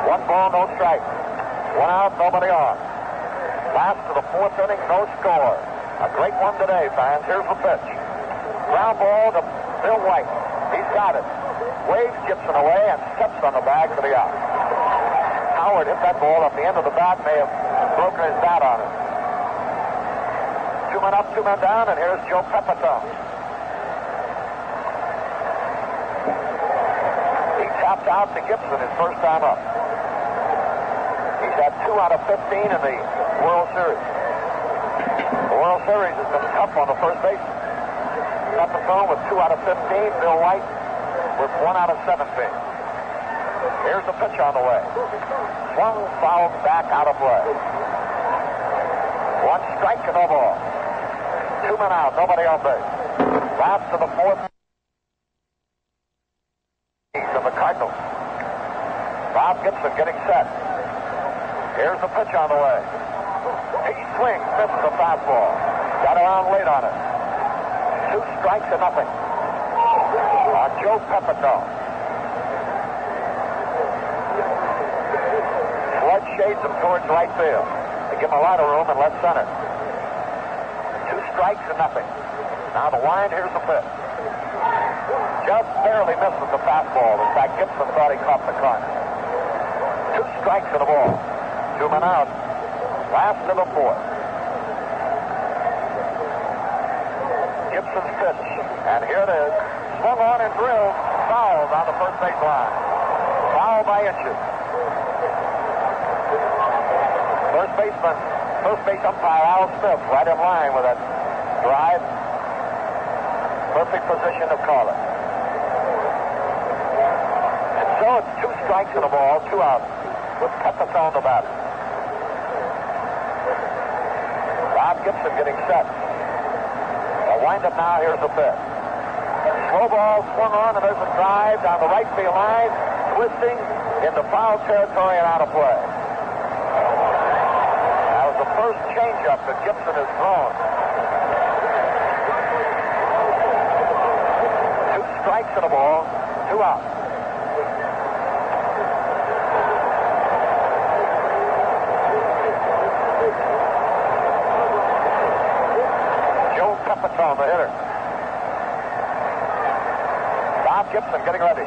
1 ball, no strike. 1 out, nobody on. Last of the fourth inning, no score. A great one today, fans. Here's the pitch. Ground ball to Bill White. He's got it. Waves Gibson away and steps on the bag for the out. Howard hit that ball at the end of the bat, may have broken his bat on it. 2 men up, 2 men down, and here's Joe Pepitone. He tapped out to Gibson his first time up. He's had 2 out of 15 in the World Series. The World Series has been tough on the first base. Pepitone with 2 out of 15. Bill White with 1 out of 17. Here's the pitch on the way. Swung, fouled back, out of play. 1 strike and no ball. 2 men out, nobody on base. Last of the fourth of the Cardinals. Bob Gibson getting set. Here's the pitch on the way. He swings, misses the fastball. Got around late on it. 2 strikes and nothing. On Joe Pepitone. Flood shades him towards right field. They give him a lot of room in left center. 2 strikes and nothing. Now the wind, here's the pitch. Just barely misses the fastball. In fact, Gibson thought he caught the corner. 2 strikes and a ball. 2 men out. Last of the fourth. Gibson's pitch. And here it is. Swung on and drilled. Fouled on the first base line. Foul by inches. First base umpire Al Smith right in line with that drive. Perfect position to call it. And so it's 2 strikes and a ball, 2 outs. with Pepitone the batter. Bob Gibson getting set. A wind-up now. Here's the pitch. Slow ball swung on, and there's a drive down the right field line, twisting into foul territory and out of play. That was the first changeup that Gibson has thrown. 2 strikes and a ball, 2 outs. Joe Pepitone, the hitter. Bob Gibson getting ready.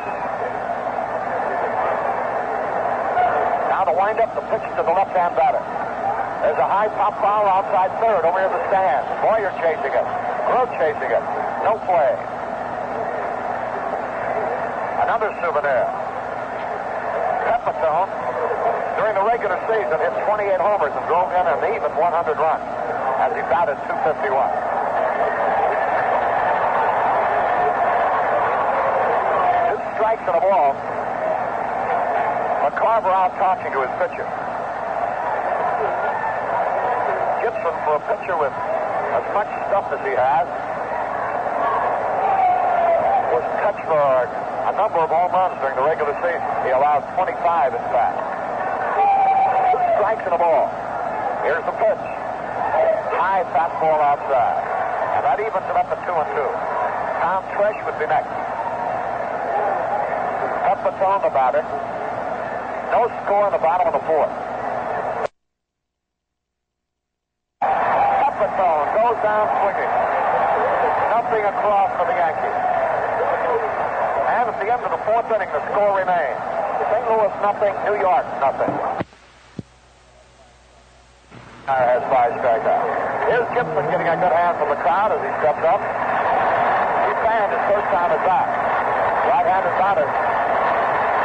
Now to wind up the pitch to the left-hand batter. There's a high pop foul outside third over near the stand. Boyer chasing it. Groh chasing it. No play. Another souvenir. Pepitone, during the regular season, hit 28 homers and drove in an even 100 runs as he batted .251. 2 strikes and a ball. McCarver out talking to his pitcher. Gibson, for a pitcher with as much stuff as he has, was touched for a number of home runs during the regular season. He allowed 25, in fact. 2 strikes and a ball. Here's the pitch. High fastball outside. And that evens it up to 2-2. Tom Tresh would be next. Pepitone the batter. No score in the bottom of the 4th. Pepitone goes down swinging. Nothing across for the Yankees. And at the end of the 4th inning, the score remains. St. Louis nothing, New York nothing. Has 5 strikeouts. Here's Gibson getting a good hand from the crowd as he steps up. He fanned his first time at bat. Right-handed batter.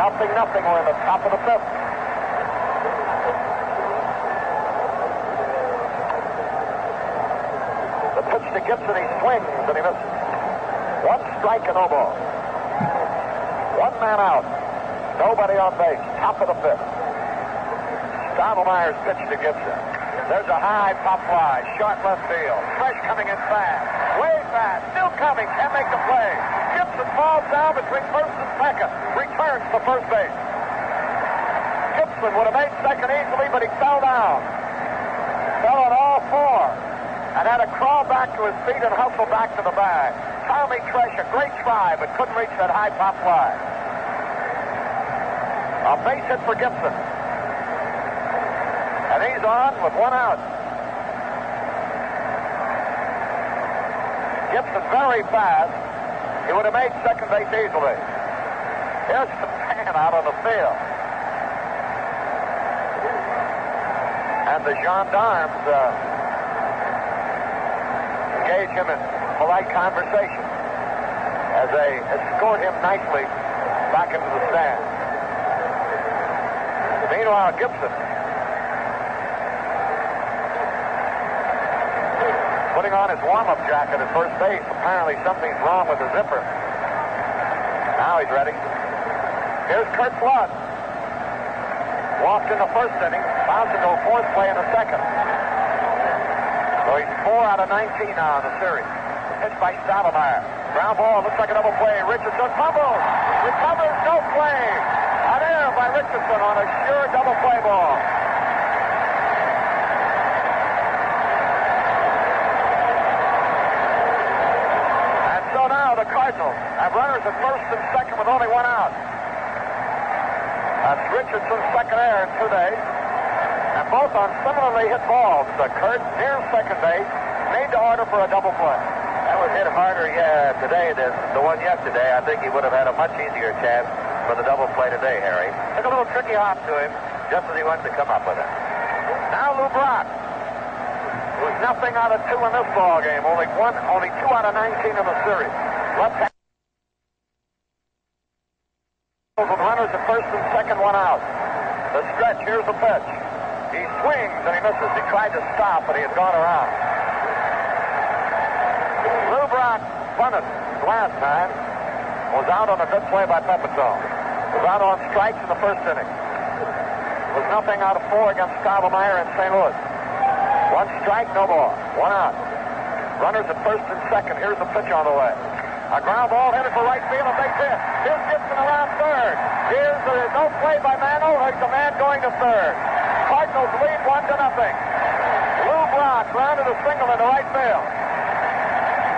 Nothing. We're in the top of the 5th. The pitch to Gibson, he swings and he misses. 1 strike and no ball. 1 man out. Nobody on base. Top of the 5th. Stottlemyre's pitch to Gibson. There's a high pop fly. Short left field. Fresh coming in fast. Way fast. Still coming. Can't make the play. Gibson falls down between first and second. Returns to first base. Gibson would have made second easily, but he fell down. Fell on all 4. And had to crawl back to his feet and hustle back to the bag. Tommy Tresh, a great try, but couldn't reach that high pop fly. A base hit for Gibson. And he's on with 1 out. Gibson very fast. He would have made second base easily. Here's the man out on the field. And the gendarmes engage him in polite conversation as they escort him nicely back into the stand. Meanwhile, Gibson putting on his warm-up jacket at first base. Apparently something's wrong with the zipper. Now he's ready. Here's Kurt Flood. Walked in the first inning, bounced into a 4th play in the 2nd. So he's 4 out of 19 now in the series. Pitched by Stottlemyre. Ground ball, looks like a double play. Richardson fumbles. Recovers, no play. An error by Richardson on a sure double play ball. The Cardinals have runners at first and second with only 1 out. That's Richardson's second error in 2 days. And both on similarly hit balls. Kurt near second base, made to order for a double play. That was hit harder, today than the one yesterday. I think he would have had a much easier chance for the double play today, Harry. Took a little tricky hop to him just as he went to come up with it. Now Lou Brock, who's nothing out of 2 in this ball game. Only 2 out of 19 in the series. Left hand. With runners at first and second, 1 out. The stretch, here's the pitch. He swings and he misses. He tried to stop, but he had gone around. Lou Brock bunted last time. Was out on a good play by Pepitone. Was out on strikes in the first inning. was nothing out of 4 against Stottlemyre in St. Louis. 1 strike, no ball. 1 out. Runners at first and second. Here's the pitch on the way. A ground ball headed for right field, a base hit. Here's Gibson around third. Here's no play by Mano. There's a man going to third. Cardinals lead 1-0. Lou Brock grounded a single into right field.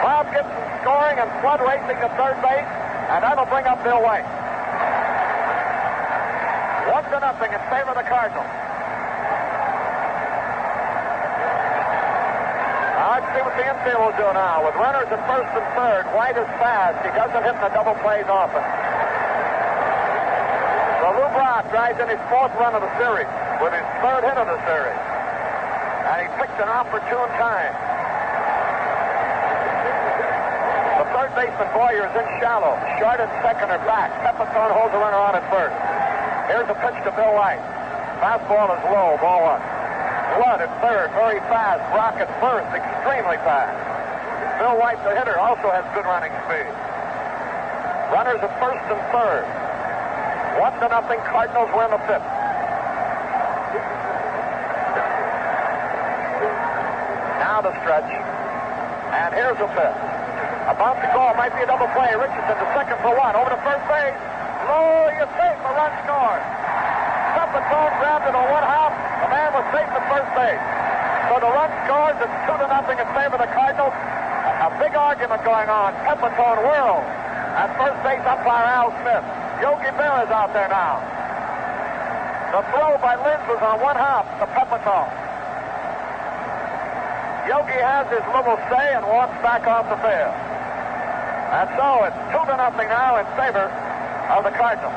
Bob Gibson scoring and Flood racing to third base, and that'll bring up Bill White. 1-0 in favor of the Cardinals. Now let's see what the infield will do now. With runners at first and third, White is fast. He doesn't hit in the double plays often. So Lou Brock drives in his 4th run of the series with his 3rd hit of the series. And he picked an opportune time. The third baseman Boyer is in shallow. Short at second or back. Pepitone holds the runner on at first. Here's a pitch to Bill White. Fastball is low, ball 1. Flood at third, very fast. Brock at first, extremely fast. Bill White, the hitter, also has good running speed. Runners at first and third. 1-0, Cardinals win the 5th. Now the stretch. And here's a pitch. A bouncy ball, might be a double play. Richardson to second for 1. Over to first base. Low, you're safe. A run scored. Pepitone grabbed it on 1 hop. The man was safe at first base. So the run scores. It's 2-0 in favor of the Cardinals. A big argument going on. Pepitone whirled. At first base, umpire Al Smith. Yogi Berra is out there now. The throw by Linz was on 1 hop to Pepitone. Yogi has his little say and walks back off the field. And so it's 2-0 now in favor of the Cardinals.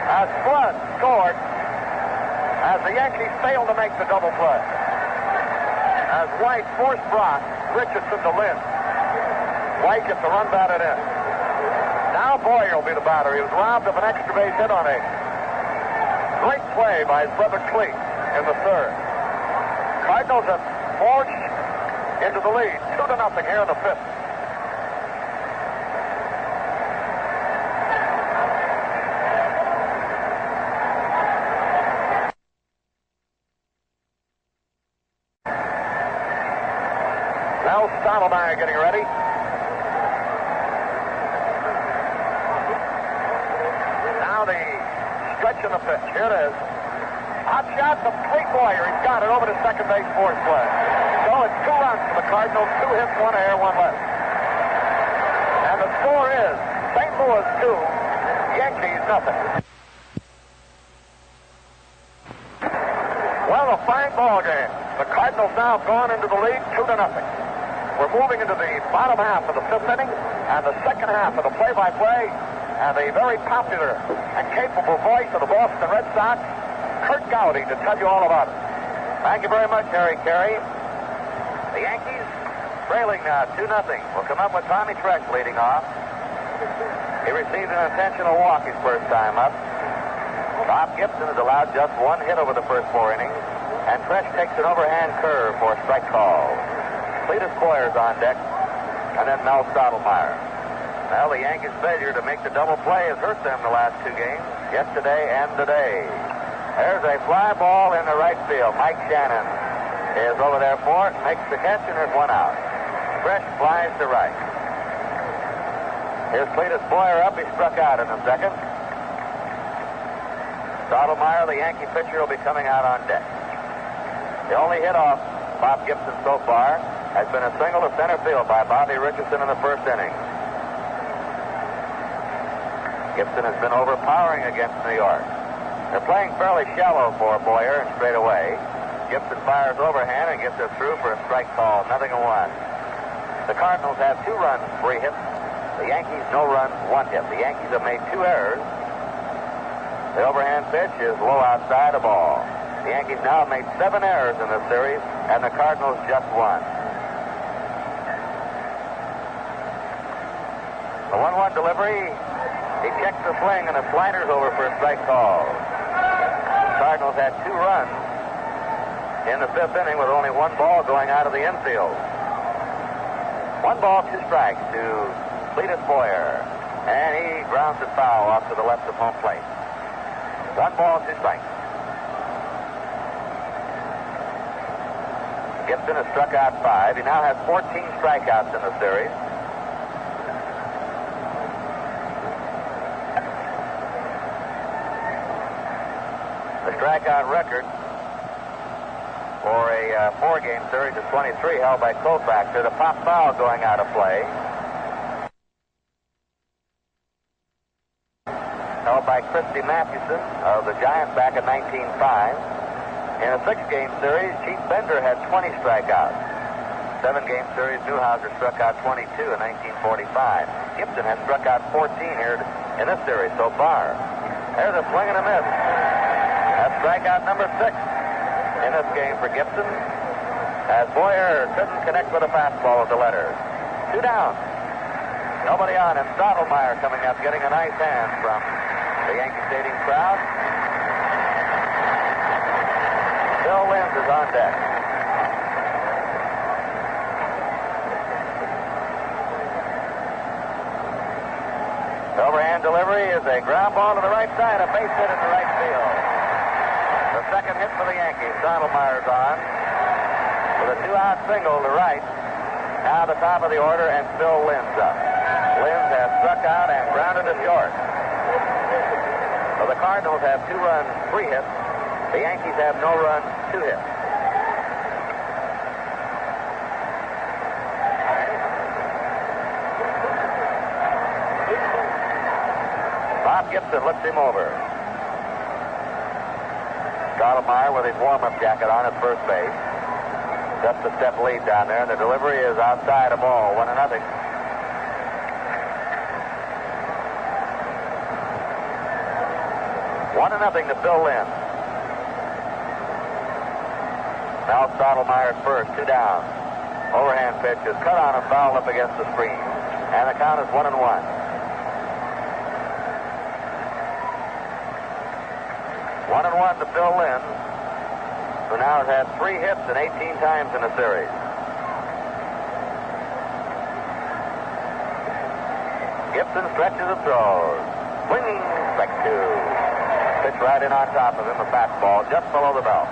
As Flood scored, as the Yankees failed to make the double play. As White forced Brock, Richardson to Lynn. White gets the run batted in. Now Boyer will be the batter. He was robbed of an extra base hit on a great play by his brother Cleat in the 3rd. Cardinals have forged into the lead. 2-0 here in the 5th. Now Stottlemyre getting ready. Now the stretch in the pitch. Here it is. Hot shot from Cleat Boyer. He's got it over to second base, fourth play. So it's 2 runs for the Cardinals. 2 hits, 1 error, 1 left. And the score is St. Louis 2, Yankees nothing. Well, a fine ball game. The Cardinals now have gone into the lead 2-0. We're moving into the bottom half of the 5th inning and the second half of the play-by-play, and the very popular and capable voice of the Boston Red Sox, Kurt Gowdy, to tell you all about it. Thank you very much, Harry Carey. The Yankees trailing now 2-0. We'll come up with Tommy Tresh leading off. He received an intentional walk his first time up. Bob Gibson has allowed just 1 hit over the first 4 innings, and Tresh takes an overhand curve for a strike call. Cletus Boyer's on deck, and then Mel Stottlemyre. Well, the Yankees' failure to make the double play has hurt them the last 2 games, yesterday and today. There's a fly ball in the right field. Mike Shannon is over there for it, makes the catch, and there's 1 out. Fresh flies to right. Here's Cletus Boyer up. He struck out in the second. Stottlemyre, the Yankee pitcher, will be coming out on deck. The only hit off Bob Gibson so far has been a single to center field by Bobby Richardson in the first inning. Gibson has been overpowering against New York. They're playing fairly shallow for Boyer and straight away. Gibson fires overhand and gets it through for a strike call. 0-1. The Cardinals have 2 runs, 3 hits. The Yankees, no runs, 1 hit. The Yankees have made 2 errors. The overhand pitch is low outside a ball. The Yankees now have made 7 errors in this series, and the Cardinals just 1. The 1-1 delivery. He checks the swing, and the slider's over for a strike call. The Cardinals had 2 runs in the 5th inning with only 1 ball going out of the infield. 1 ball, 2 strikes to Cletus Boyer, and he grounds it foul off to the left of home plate. 1 ball, 2 strikes. Gibson has struck out 5. He now has 14 strikeouts in the series. The strikeout record for a 4-game series is 23, held by Koufax. There's a pop foul going out of play. Held by Christy Mathewson of the Giants back in 1905. In a 6-game series, Chief Bender had 20 strikeouts. 7-game series, Newhouser struck out 22 in 1945. Gibson has struck out 14 here in this series so far. There's a swing and a miss. That's strikeout number 6 in this game for Gibson, as Boyer couldn't connect with a fastball with the letters. 2 down. Nobody on, and Stottlemyre coming up, getting a nice hand from the Yankee Stadium crowd. Bill Linz is on deck. The overhand delivery is a ground ball to the right side, a base hit in the right field. The second hit for the Yankees. Stottlemyre's on with a 2-out single to right. Now the top of the order, and Bill Linz up. Linz has struck out and grounded to short. So the Cardinals have 2 runs, 3 hits. The Yankees have no runs, 2 hits. Bob Gibson looks him over. Stottlemyre with his warm-up jacket on at first base. Just a step lead down there, and the delivery is outside a ball, 1-0. One to nothing to Bill Linz. Now Stottlemyre at first, 2 down. Overhand pitch is cut on and fouled up against the screen. And the count is 1-1. 1-1 to Bill Linz, who now has had 3 hits and 18 times in the series. Gibson stretches and throws. Swinging, strike 2. Pitch right in on top of him, a fastball just below the belt.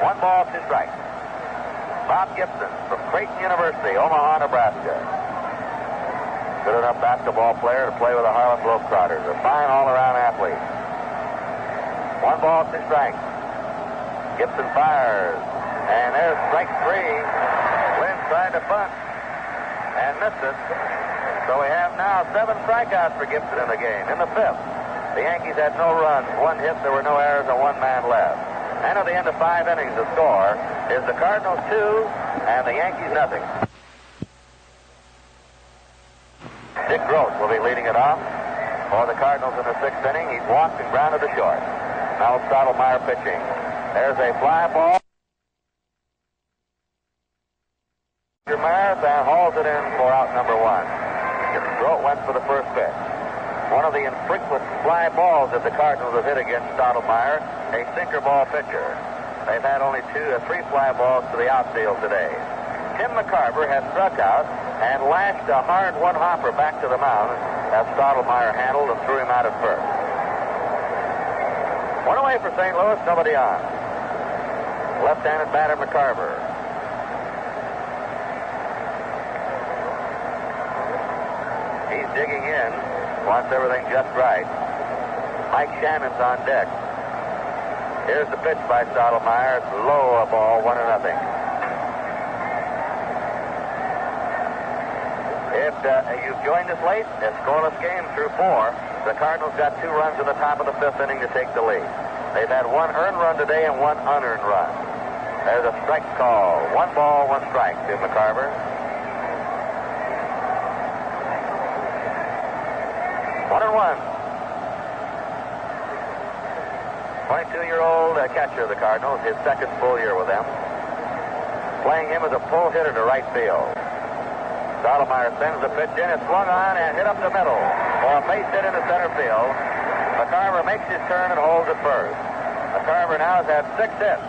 1 ball, 2 strikes. Bob Gibson from Creighton University, Omaha, Nebraska. Good enough basketball player to play with the Harlem Globetrotters. A fine all-around athlete. 1 ball, 2 strikes. Gibson fires. And there's strike 3. Lynn tried to bunt and missed it. So we have now 7 strikeouts for Gibson in the game. In the 5th, the Yankees had no runs, 1 hit, there were no errors, and 1 man left. And at the end of 5 innings, the score is the Cardinals 2 and the Yankees nothing. Dick Gross will be leading it off for the Cardinals in the 6th inning. He's walked and grounded to short. Now Stottlemyre pitching. There's a fly ball. Marathon hauls it in for out number 1. Gross went for the first pitch. One of the infrequent fly balls that the Cardinals have hit against Stottlemyre, a sinker ball pitcher. They've had only 3 fly balls to the outfield today. Tim McCarver had struck out and lashed a hard 1-hopper back to the mound as Stottlemyre handled and threw him out at first. 1 away for St. Louis, nobody on. Left-handed batter McCarver. He's digging in, wants everything just right. Mike Shannon's on deck. Here's the pitch by Stottlemyre. It's low, a ball, 1-0. If you've joined us late, a scoreless game through 4. The Cardinals got 2 runs in the top of the 5th inning to take the lead. They've had 1 earned run today and 1 unearned run. There's a strike call. 1 ball, 1 strike to McCarver. 1-1. 22-year-old catcher of the Cardinals, his 2nd full year with them. Playing him as a pull hitter to right field. Stottlemyre sends the pitch in. It's swung on and hit up the middle for a base hit into center field. McCarver makes his turn and holds at first. McCarver now has had 6 hits.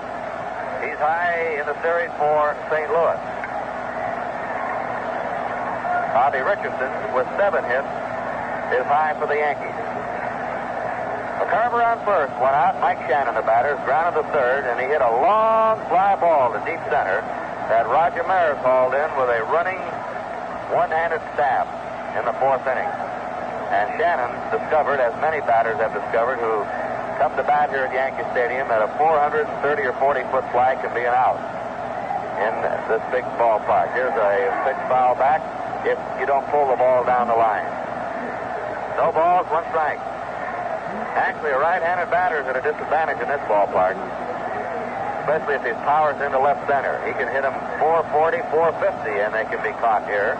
He's high in the series for St. Louis. Bobby Richardson with 7 hits is high for the Yankees. McCarver on first, one out. Mike Shannon, the batter, grounded to third, and he hit a long fly ball to deep center that Roger Maris hauled in with a running one-handed stab in the fourth inning. And Shannon discovered, as many batters have discovered, who come to bat here at Yankee Stadium, that a 430 or 40-foot fly can be an out in this big ballpark. Here's a pitch foul back if you don't pull the ball down the line. No balls, one strike. Actually, a right-handed batter is at a disadvantage in this ballpark, especially if his power's into left center. He can hit them 440, 450, and they can be caught here.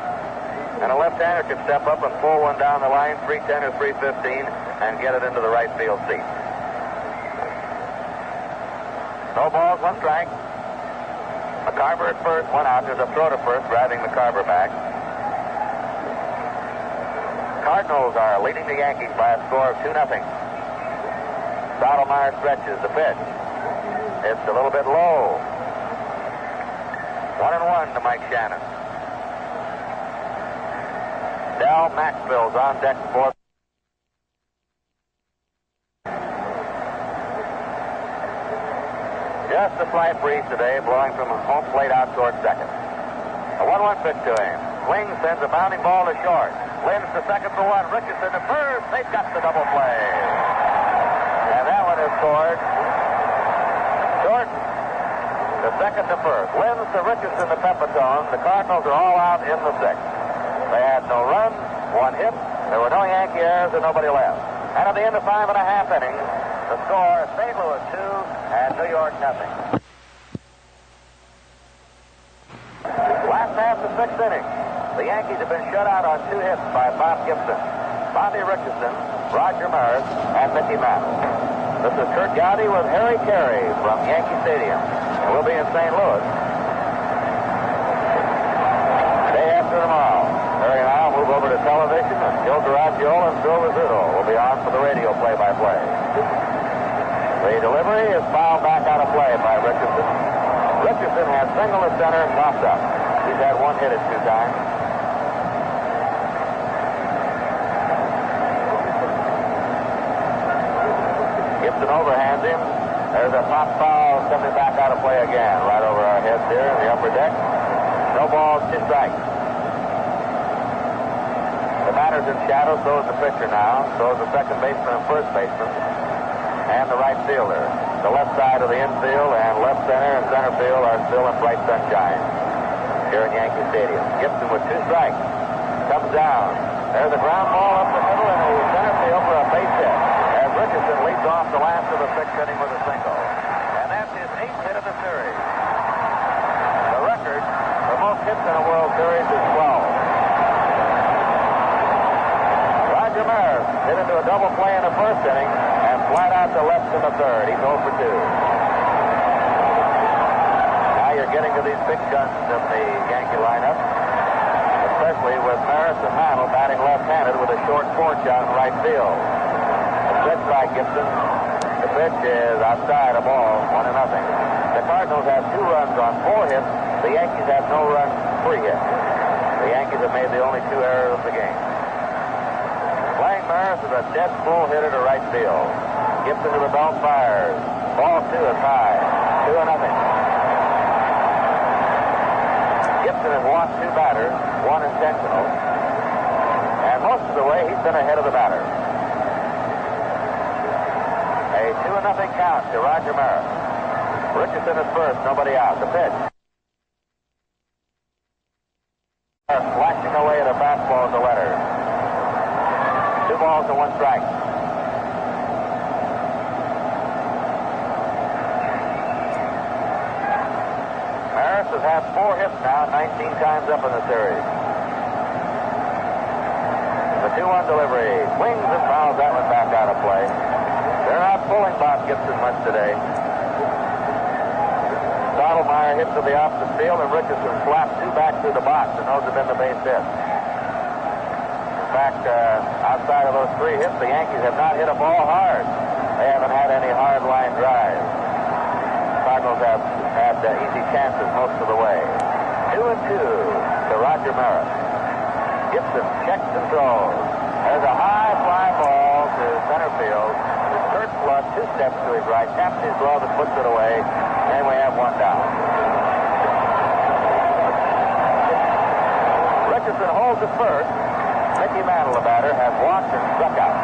And a left-hander can step up and pull one down the line, 310 or 315, and get it into the right field seat. No balls, one strike. McCarver at first, one out. There's a throw to first, driving McCarver back. Cardinals are leading the Yankees by a score of 2-0. Stottlemyre stretches the pitch. It's a little bit low. 1-1 to Mike Shannon. Del Maxville's on deck for. Just a slight breeze today, blowing from home plate out towards second. A 1-1 pitch to him. Swing sends a bounding ball to short. Lynn's to second for one. Richardson to first. They've got the double play. And that one is scored. Jordan to second to first. Lynn's to Richardson to Pepitone. The Cardinals are all out in the sixth. They had no runs, one hit. There were no Yankee errors and nobody left. And at the end of 5.5 innings, the score is St. Louis 2 and New York 0. Last half of the sixth inning, the Yankees have been shut out on 2 hits by Bob Gibson, Bobby Richardson, Roger Maris, and Mickey Mantle. This is Kurt Gowdy with Harry Carey from Yankee Stadium. And we'll be in St. Louis day after tomorrow. Harry and I will move over to television, and Joe Garagiola and Bill Rizzuto will be on for the radio play-by-play. The delivery is fouled back out of play by Richardson. Richardson has single to center, topped up. He's had one hit at 2 times. Gibson overhands him. There's a pop foul coming back out of play again, right over our heads here in the upper deck. No balls, 2 strikes. The batter's in shadow, so is the pitcher now. So is the second baseman and first baseman. And the right fielder. The left side of the infield and left center and center field are still in bright sunshine here in Yankee Stadium. Gibson with 2 strikes. Comes down. There's a ground ball up the middle in the center field for a base hit. As Richardson leads off the last of the sixth inning with a single. And that's his 8th hit of the series. The record for most hits in a World Series is 12. Roger Maris hit into a double play in the first inning and flat out to left in the third. He's 0 for 2. Now you're getting to these big guns of the Yankee lineup, especially with Maris and Mantle batting left-handed with a short porch out in right field. Pitch by Gibson. The pitch is outside a ball, 1-0. The Cardinals have 2 runs on 4 hits. The Yankees have no runs, 3 hits. The Yankees have made the only 2 errors of the game. Playing Maris is a dead full hitter to right field. Gibson to the belt, fires. Ball 2 is high. 2-0. Gibson has walked 2 batters, 1 intentional. And most of the way, he's been ahead of the batter. A 2-0 count to Roger Maris. Richardson is first, nobody out. The pitch. Flashing away at a fastball to letters. 2 balls and 1 strike. Maris has had 4 hits now, 19 times up in the series. The 2-1 delivery. Swings and fouls that one back out of play. They're not pulling Bob Gibson much today. Stottlemyre hits to the opposite field, and Richardson slaps 2 back through the box, and those have been the base hits. In fact, outside of those 3 hits, the Yankees have not hit a ball hard. They haven't had any hard line drives. Cardinals have had easy chances most of the way. 2-2 to Roger Maris. Gibson checks and throws. There's a high fly ball to to center field. Kurt Flood, 2 steps to his right, taps his glove and puts it away, and we have 1 down. Richardson holds at first. Mickey Mantle, the batter, has walked and struck out.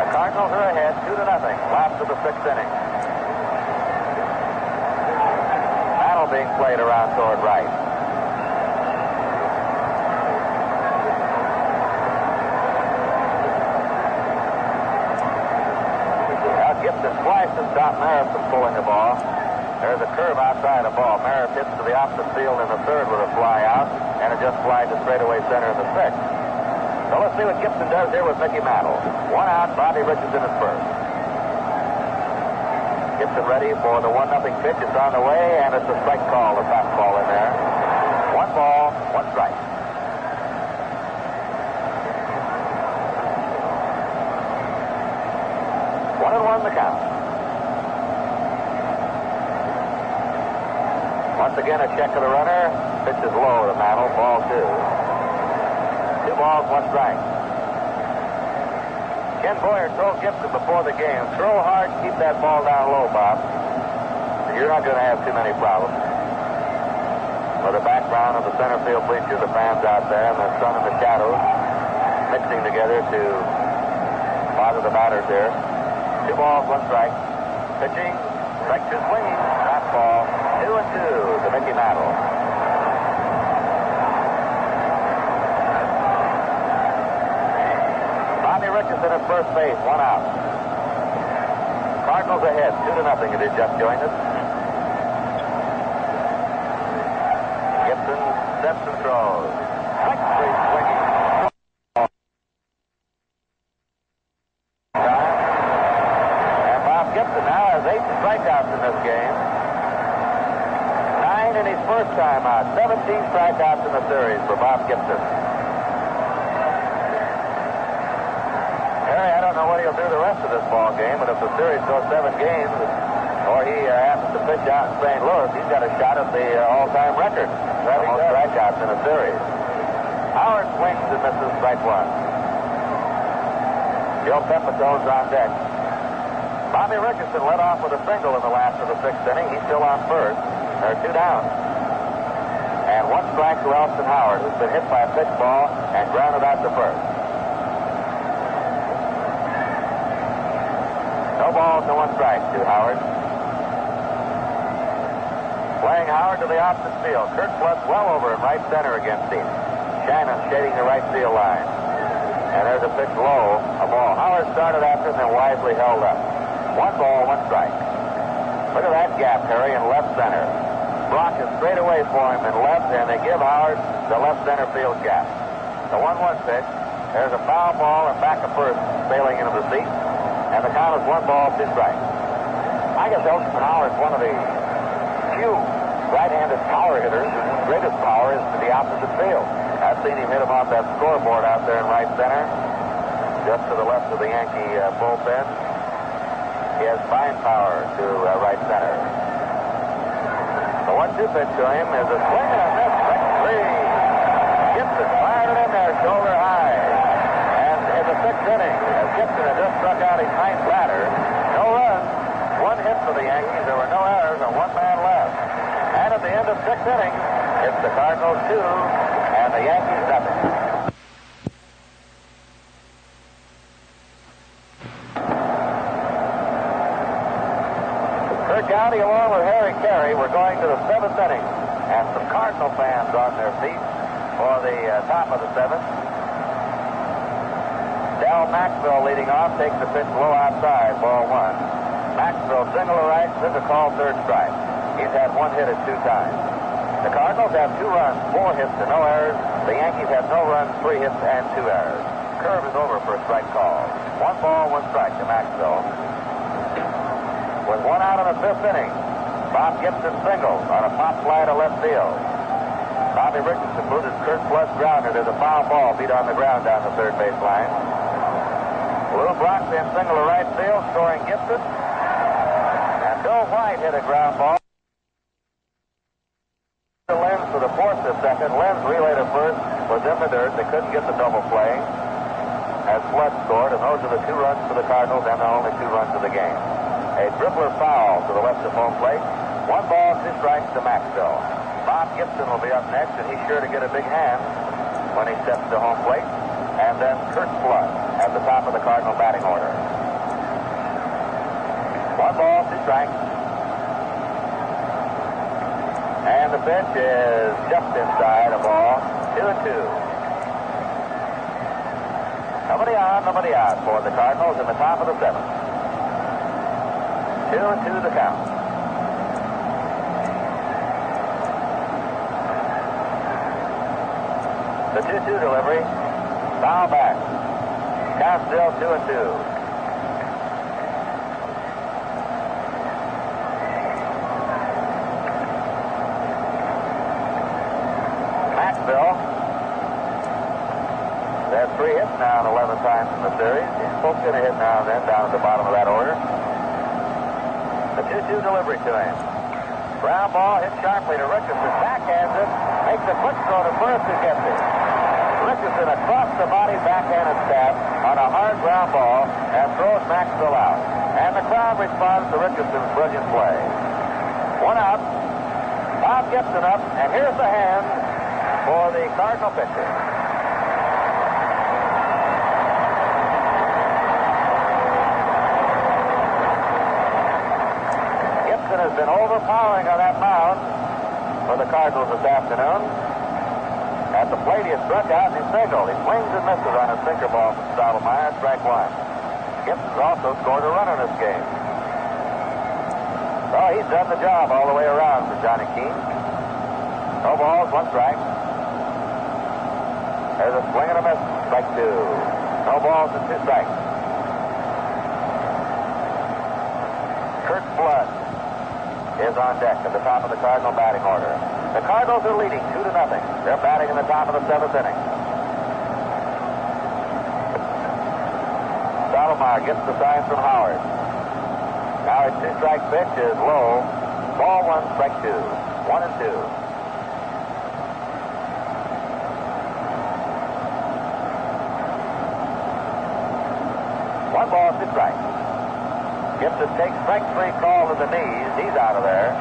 The Cardinals are ahead 2-0, last of the 6th inning. Mantle being played around toward right. Gibson sliced and stopped Maris from pulling the ball. There's a curve outside the ball. Maris hits to the opposite field in the 3rd with a fly out, and it just flies to straightaway center in the 6th. So let's see what Gibson does here with Mickey Mantle. 1 out, Bobby Richardson at first. Gibson ready for the 1-0 pitch. It's on the way, and it's a strike call, the fastball in there. 1 ball, 1 strike. 1-1 the count. Once again, a check of the runner. Pitch is low to Mantle. Ball 2. 2 balls, 1 strike. Ken Boyer told Gibson before the game, throw hard, keep that ball down low, Bob. You're not going to have too many problems. With the background of the center field bleachers, the fans out there, and the sun and the shadows mixing together to bother the batters here. 2 balls, 1 strike. Pitching, strike 2 swinging. Fastball, 2-2 to Mickey Mantle. Bobby Richardson at first base, 1 out. Cardinals ahead, 2-0 if you just joined us. Gibson steps and throws. Strike 3 swinging. Gibson now has 8 strikeouts in this game. 9 in his first time out. 17 strikeouts in the series for Bob Gibson. Harry, I don't know what he'll do the rest of this ball game, but if the series goes 7 games, or he happens to pitch out in St. Louis, he's got a shot at the all-time record for most strikeouts in a series. Howard swings and misses strike 1. Joe Pepitone's on deck. Bobby Richardson led off with a single in the last of the 6th inning. He's still on first. There are 2 down. And 1 strike to Elston Howard, who's been hit by a pitch ball and grounded out to first. No balls, no 1 strike to Howard. Playing Howard to the opposite field. Kurt Flood's well over in right center against him. Shannon shading the right field line. And there's a pitch low, a ball. Howard started after and then wisely held up. 1 ball, 1 strike. Look at that gap, Harry, in left center. Brock is straight away for him in left, and they give Howard the left center field gap. The 1-1 pitch. There's a foul ball and back to first, sailing into the seat. And the count is 1 ball, 2 strikes. I guess Elston Howard's one of the few right-handed power hitters whose greatest power is to the opposite field. I've seen him hit him off that scoreboard out there in right center, just to the left of the Yankee bullpen. He has fine power to right center. The 1-2 pitch to him is a swing and a miss. Strike 3. Gibson fired it in there, shoulder high. And in the 6th inning, as Gibson had just struck out his 9th batter, no runs, 1 hit for the Yankees. There were no errors and 1 man left. And at the end of 6th inning, it's the Cardinals 2 and the Yankees nothing. County, along with Harry Carey, we're going to the 7th inning, and some Cardinal fans on their feet for the top of the 7th. Del Maxwell leading off, takes the pitch low outside, ball 1. Maxwell single to right, took a call, 3rd strike. He's had 1 hit at 2 times. The Cardinals have 2 runs, 4 hits, and no errors. The Yankees have no runs, 3 hits, and 2 errors. Curve is over for a strike call. 1 ball, 1 strike to Maxwell. With 1 out in the 5th inning, Bob Gibson singles on a pop fly to left field. Bobby Richardson moved his Kurt Flood grounder. There's a foul ball beat on the ground down the 3rd base line. Lou Brock then single to right field, scoring Gibson. And Bill White hit a ground ball. Lenz to the 4th to 2nd. Lenz relay to 1st was in the dirt. They couldn't couldn't get the double play as Flood scored, and those are the 2 runs for the Cardinals and the only 2 runs of the game. A dribbler foul to the left of home plate. 1 ball, 2 strikes to Maxwell. Bob Gibson will be up next, and he's sure to get a big hand when he steps to home plate. And then Curt Flood at the top of the Cardinal batting order. 1 ball, 2 strikes. And the pitch is just inside a ball. 2-2. Nobody out for the Cardinals in the top of the 7th. 2-2 the count. The 2-2 delivery. Foul back. Count still 2-2. Maxwell. There's 3 hits now and 11 times in the series. He's supposed to get a hit now and then down at the bottom of that order. The 2-2 delivery to him. Ground ball hit sharply to Richardson. Backhands it. Makes a quick throw to first and gets it. Richardson across the body backhanded stab on a hard ground ball and throws Maxwell out. And the crowd responds to Richardson's brilliant play. 1 out. Bob Gibson up, and here's the hand for the Cardinal pitcher. Has been overpowering on that mound for the Cardinals this afternoon. At the plate, he struck out and he singled. He swings and misses on a sinker ball from Stottlemyre, strike 1. Gibson's also scored a run in this game. So he's done the job all the way around for Johnny Keane. No balls, 1 strike. There's a swing and a miss, strike 2. No balls and 2 strikes. Curt Flood is on deck at the top of the Cardinal batting order. The Cardinals are leading 2-0. They're batting in the top of the 7th inning. Stottlemyre gets the sign from Howard. Now his 2-strike pitch is low. Ball 1, strike 2. 1-2. One ball, 2 strikes. Gibson takes strike 3 call to the knees. He's out of there.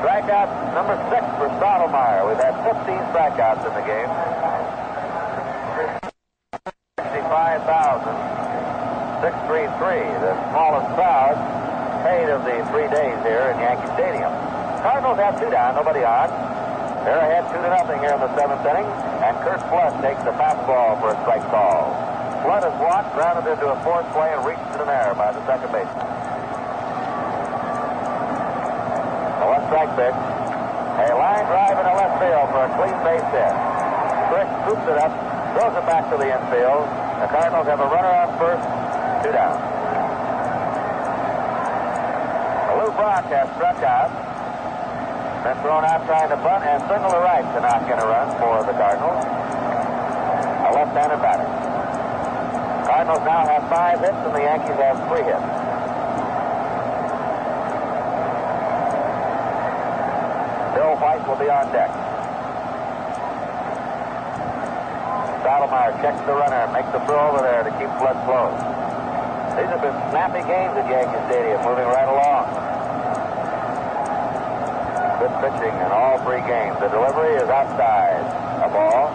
Strikeout number 6 for Stottlemyre. We've had 15 strikeouts in the game. 65,633, the smallest crowd paid of the 3 days here in Yankee Stadium. Cardinals have 2 down, nobody on. They're ahead 2-0 here in the 7th inning, and Curt Flood takes the fastball for a strike call. Flood is walked, grounded into a 4th play, and reached to the air by the second baseman. A 1-strike pitch. A line drive in the left field for a clean base hit. Frick scoops it up, throws it back to the infield. The Cardinals have a runner on first, 2 down. Lou Brock has struck out. Been thrown out trying to bunt and single to right to knock in a run for the Cardinals. A left-handed batter. Cardinals now have 5 hits and the Yankees have 3 hits. Bill White will be on deck. Stottlemyre checks the runner, makes the throw over there to keep Flood close. These have been snappy games at Yankee Stadium, moving right along. Good pitching in all 3 games. The delivery is outside. A ball.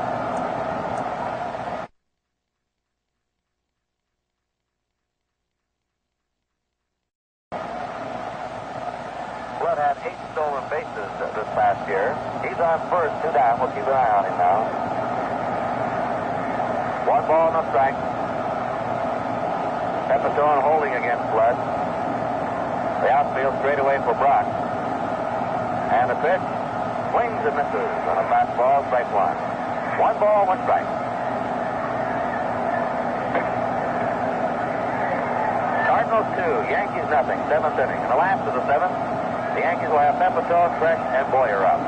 Flood had 8 stolen bases this past year. He's on first, 2 down. We'll keep an eye on him now. 1 ball, no strike. Pepitone holding against Flood. The outfield straight away for Brock. And the pitch swings and misses on a fastball, strike 1. 1 ball, 1 strike. Cardinals 2, Yankees nothing, 7th inning. In the last of the 7th, the Yankees will have Pepitone, Fresh, and Boyer up.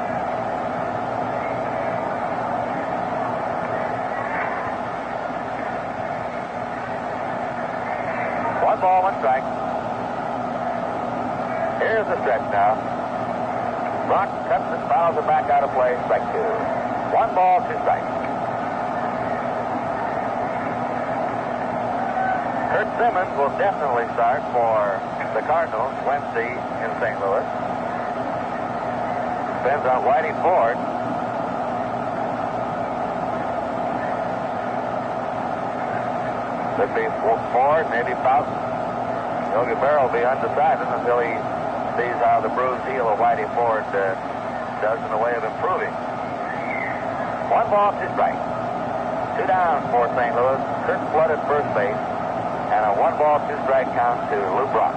Ball, 1 strike. Here's the stretch now. Brock cuts it, fouls it back out of play, strike 2. 1 ball, 2 strikes. Kurt Simmons will definitely start for the Cardinals Wednesday in St. Louis. Depends on Whitey Ford. Could be Ford, maybe Fountain. Yogi Berra will be undecided until he sees how the bruised heel of Whitey Ford does in the way of improving. 1 ball, 2 strikes. 2 down for St. Louis. Kurt Flood at first base. And a 1 ball, 2 strike count to Lou Brock.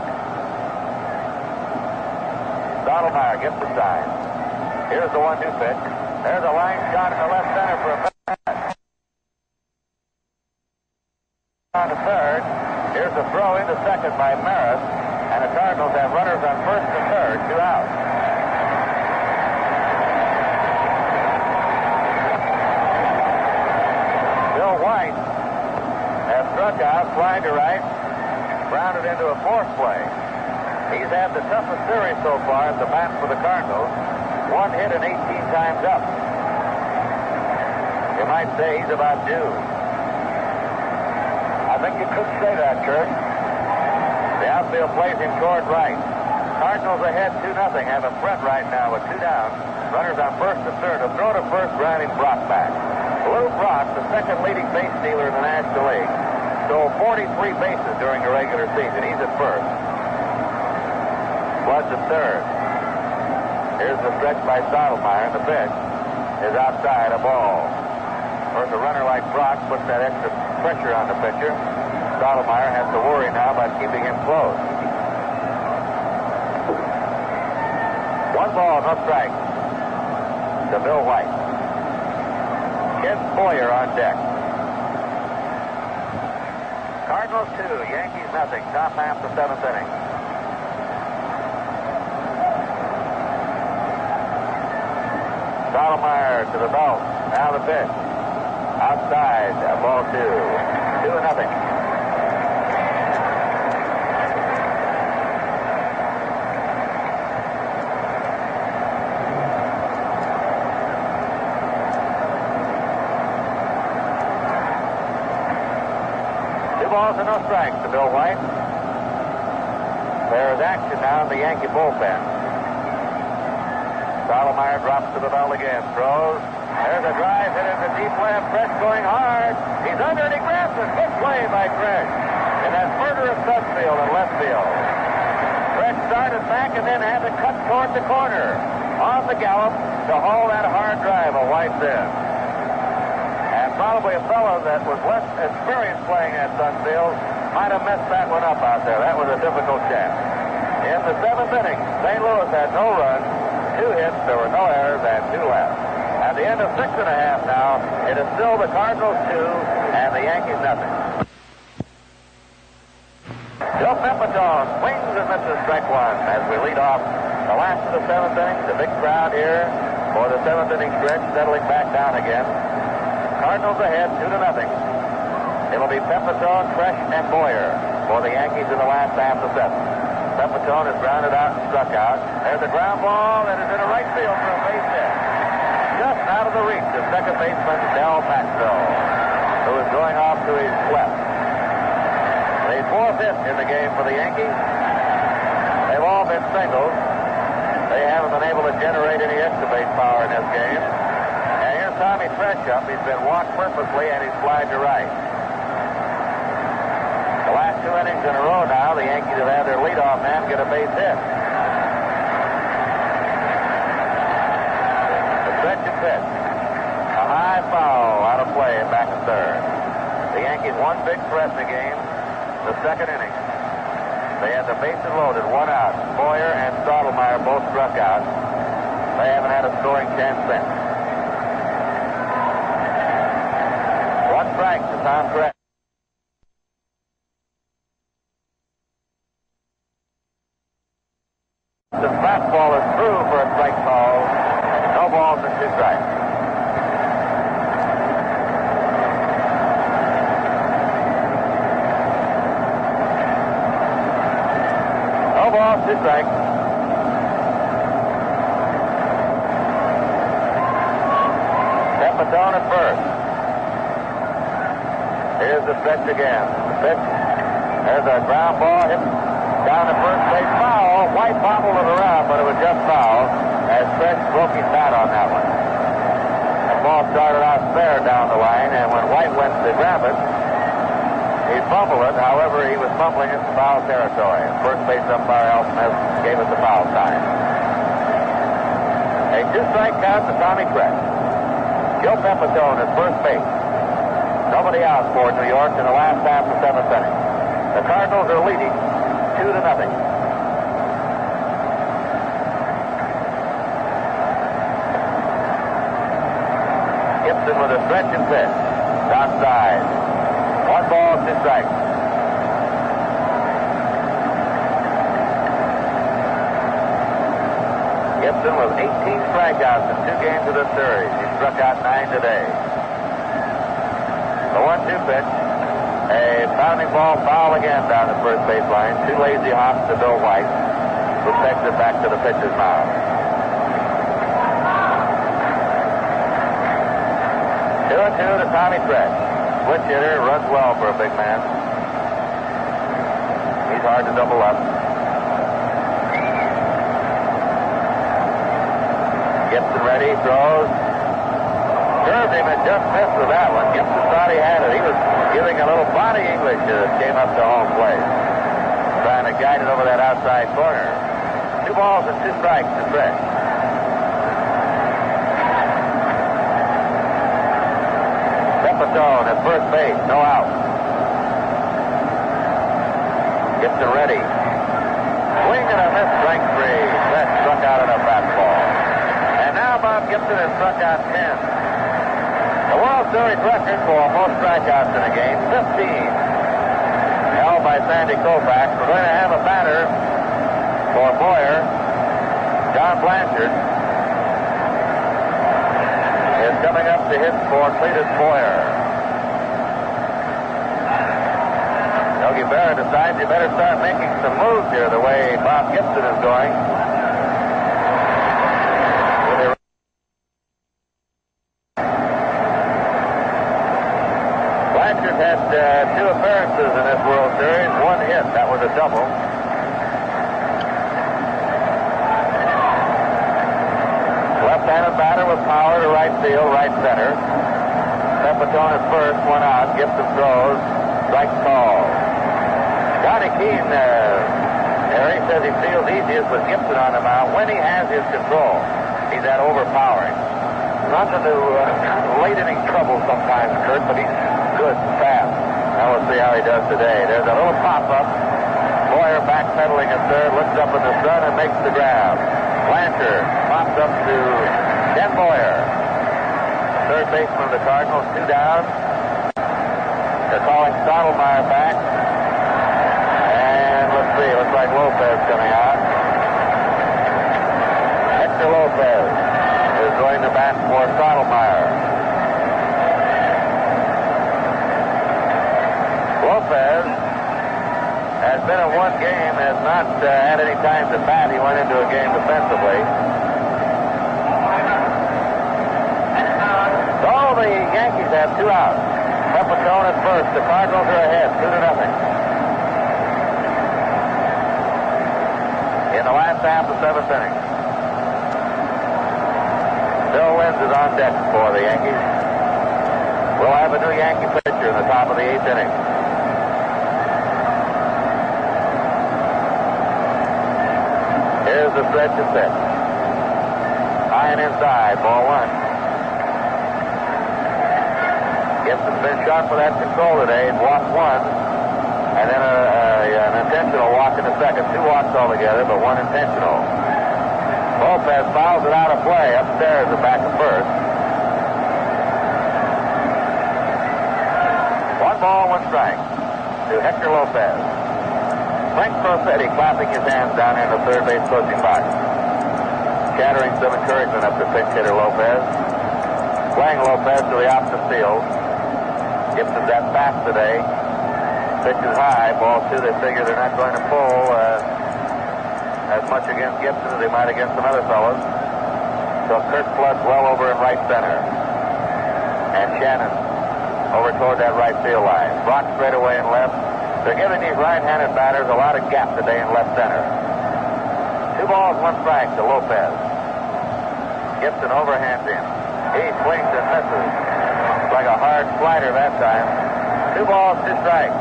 Stottlemyre gets the sign. Here's the 1-2 pitch. There's a line shot in the left center for a pass. On to third. Here's the throw into second by Maris. And the Cardinals have runners on first and third. 2 out. Bill White has struck out, flying to right, grounded into a fourth play. He's had the toughest series so far at the bat for the Cardinals. 1 hit and 18 times up. You might say he's about due. I think you could say that, Kurt. The outfield plays him toward right. Cardinals ahead 2-0. Have a front right now with 2 down. Runners on first and third. A throw to first, grounding Brock back. Lou Brock, the second leading base stealer in the National League, stole 43 bases during the regular season. He's at first. Flood's at third. Here's the stretch by Stottlemyre, and the pitch is outside, a ball. Of course, a runner like Brock puts that extra pressure on the pitcher. Stottlemyre has to worry now about keeping him close. 1 ball, no strike to Bill White. Ken Boyer on deck. Cardinals 2, Yankees nothing. Top half the 7th inning. Stottlemyre to the belt. Now the pitch. Outside, ball 2. 2-0. Balls and no strikes to Bill White. There is action now in the Yankee bullpen. Stottlemyre drops to the belt again. Throws. There's a drive hit into deep left. Fresh going hard. He's under and he grabs it. Good play by Fresh in that murderous subfield and left field. Fresh started back and then had to cut toward the corner on the gallop to haul that hard drive of White's in. Probably a fellow that was less experienced playing at Sunfield might have messed that one up out there. That was a difficult chance. In the 7th inning, St. Louis had no runs, 2 hits, there were no errors, and 2 left. At the end of 6 1/2 now, it is still the Cardinals 2 and the Yankees nothing. Joe Pepitone swings and misses strike 1 as we lead off the last of the 7th inning. The big crowd here for the 7th inning stretch settling back down again. Cardinals ahead 2-0. It'll be Pepitone, Fresh, and Boyer for the Yankees in the last half of the 7th. Pepitone is grounded out and struck out. There's a ground ball that is in a right field for a base hit. Just out of the reach of second baseman Del Maxwell, who is going off to his left. The 4th hit in the game for the Yankees. They've all been singles. They haven't been able to generate any extra base power in this game. Tommy Fresh up. He's been walked purposely and he's flied to right. The last 2 innings in a row now, the Yankees have had their leadoff man get a base hit. The stretch and pitch. A high foul out of play back in third. The Yankees one big threat in the game, the 2nd inning. They had the bases loaded, 1 out. Boyer and Stottlemyre both struck out. They haven't had a scoring chance since. Strike to Tom Gregg. The fastball is through for a strike call. No balls and 2 strikes. No balls, 2 strikes. Pepitone at first. Here's the stretch again. The pitch There's a ground ball hit down the first base. Foul. White bobbled it around, but it was just foul as Stretch broke his bat on that one. The ball started out fair down the line, and when White went to grab it, he fumbled it. However, he was fumbling into foul territory. First base umpire Al Smith gave it the foul sign. A two-strike count to Tommy Trent. Joe Pepitone at first base. Nobody out for New York in the last half of the seventh inning. The Cardinals are leading 2-0. Gibson with a stretch and pitch. Outside. 1 ball, 2 strikes. Gibson with 18 strikeouts in 2 games of the series. He struck out 9 today. The 1-2 pitch. A bounding ball foul again down the first baseline. 2 lazy hops to Bill White, who takes it back to the pitcher's mound. 2-2 to Tommy Trent. Switch hitter, runs well for a big man. He's hard to double up. Gibson ready, throws. Served him and just missed with that one. Gibson thought he had it. He was giving a little body English as it came up to home plate. Trying to guide it over that outside corner. 2 balls and 2 strikes to Trent. Pepitone at first base, no out. Gibson ready. Swing and a miss, strike 3. Trent struck out on a fastball. And now Bob Gibson has struck out 10. The World Series record for most strikeouts in a game, 15. Held by Sandy Koufax. We're going to have a batter for Boyer. John Blanchard is coming up to hit for Cletus Boyer. Yogi Berra decides you better start making some moves here the way Bob Gibson is going. Blanchard had 2 appearances in this World Series, 1 hit. That was a double. Left-handed batter with power to right field, right center. Pepitone at first, 1 out. Gibson throws, strike call. Johnny Keane, Harry says he feels easiest with Gibson on the mound when he has his control. He's that overpowering. Runs into late inning trouble sometimes, Kurt, but he's good and fast. Now we'll see how he does today. There's a little pop-up. Boyer backpedaling at third, looks up in the sun and makes the grab. Blanchard pops up to Ken Boyer. Third baseman of the Cardinals, 2 down. They're calling Stottlemyre back. And let's see, looks like Lopez coming out. Hector Lopez is going to bat for Stottlemyre. Lopez has been in 1 game, has not had any time to bat. He went into a game defensively. So the Yankees have 2 outs. Pepitone at first. The Cardinals are ahead, 2-0. In the last half of 7th inning. Bill Wins is on deck for the Yankees. We'll have a new Yankee pitcher in the top of the 8th inning. Here's the stretch and pitch. High and inside, ball 1. Gibson's been shot for that control today. He walked 1, and then an intentional walk in the second. 2 walks altogether, but 1 intentional. Lopez fouls it out of play upstairs and back to first. 1 ball, 1 strike to Hector Lopez. Frank Crosetti clapping his hands down in the third base coaching box. Shattering some encouragement up to pinch hitter Lopez. Playing Lopez to the opposite field. Gibson's at bat today. Pitch is high. Ball 2, they figure they're not going to pull as much against Gibson as they might against some other fellows. So Kurt Flood's well over in right center. And Shannon over toward that right field line. Brock straight away in left. They're giving these right-handed batters a lot of gap today in left center. 2 balls, 1 strike to Lopez. Gibson overhands him. He swings and misses. It's like a hard slider that time. 2 balls, 2 strikes.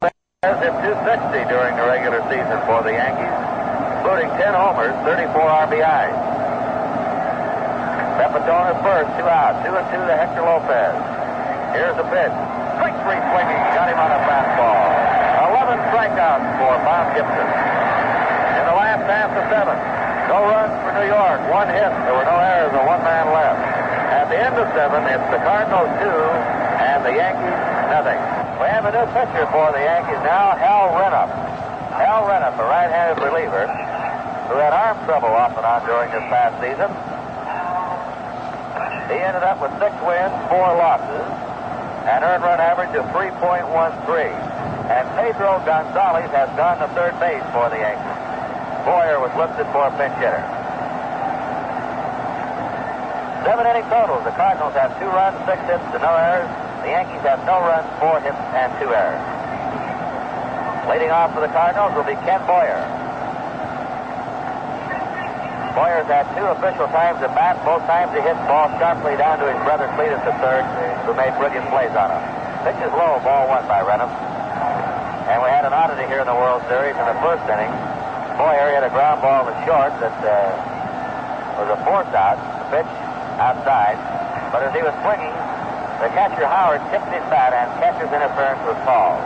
Lopez hit .260 during the regular season for the Yankees, including 10 homers, 34 RBIs. Pepitone at first, 2 out. 2-2 to Hector Lopez. Here's the pitch. Strike 3 swinging. Got him on a fastball. 11 strikeouts for Bob Gibson. In the last half of 7. No runs for New York. 1 hit. There were no errors and 1 man left. At the end of 7, it's the Cardinals 2 and the Yankees nothing. We have a new pitcher for the Yankees now, Hal Rennup. Hal Rennup, a right-handed reliever who had arm trouble off and on during this past season. He ended up with 6 wins, 4 losses, an earned run average of 3.13. And Pedro Gonzalez has gone to third base for the Yankees. Boyer was listed for a pinch hitter. 7 inning totals. The Cardinals have 2 runs, 6 hits, and no errors. The Yankees have no runs, 4 hits, and 2 errors. Leading off for the Cardinals will be Ken Boyer. Boyer's had 2 official times at bat. Both times he hit the ball sharply down to his brother Cletus III, who made brilliant plays on him. Pitch is low, ball 1 by Renham. And we had an oddity here in the World Series in the first inning. Boyer hit a ground ball to short that was a force out. The pitch outside. But as he was swinging, the catcher Howard tipped his bat and catcher's interference was called.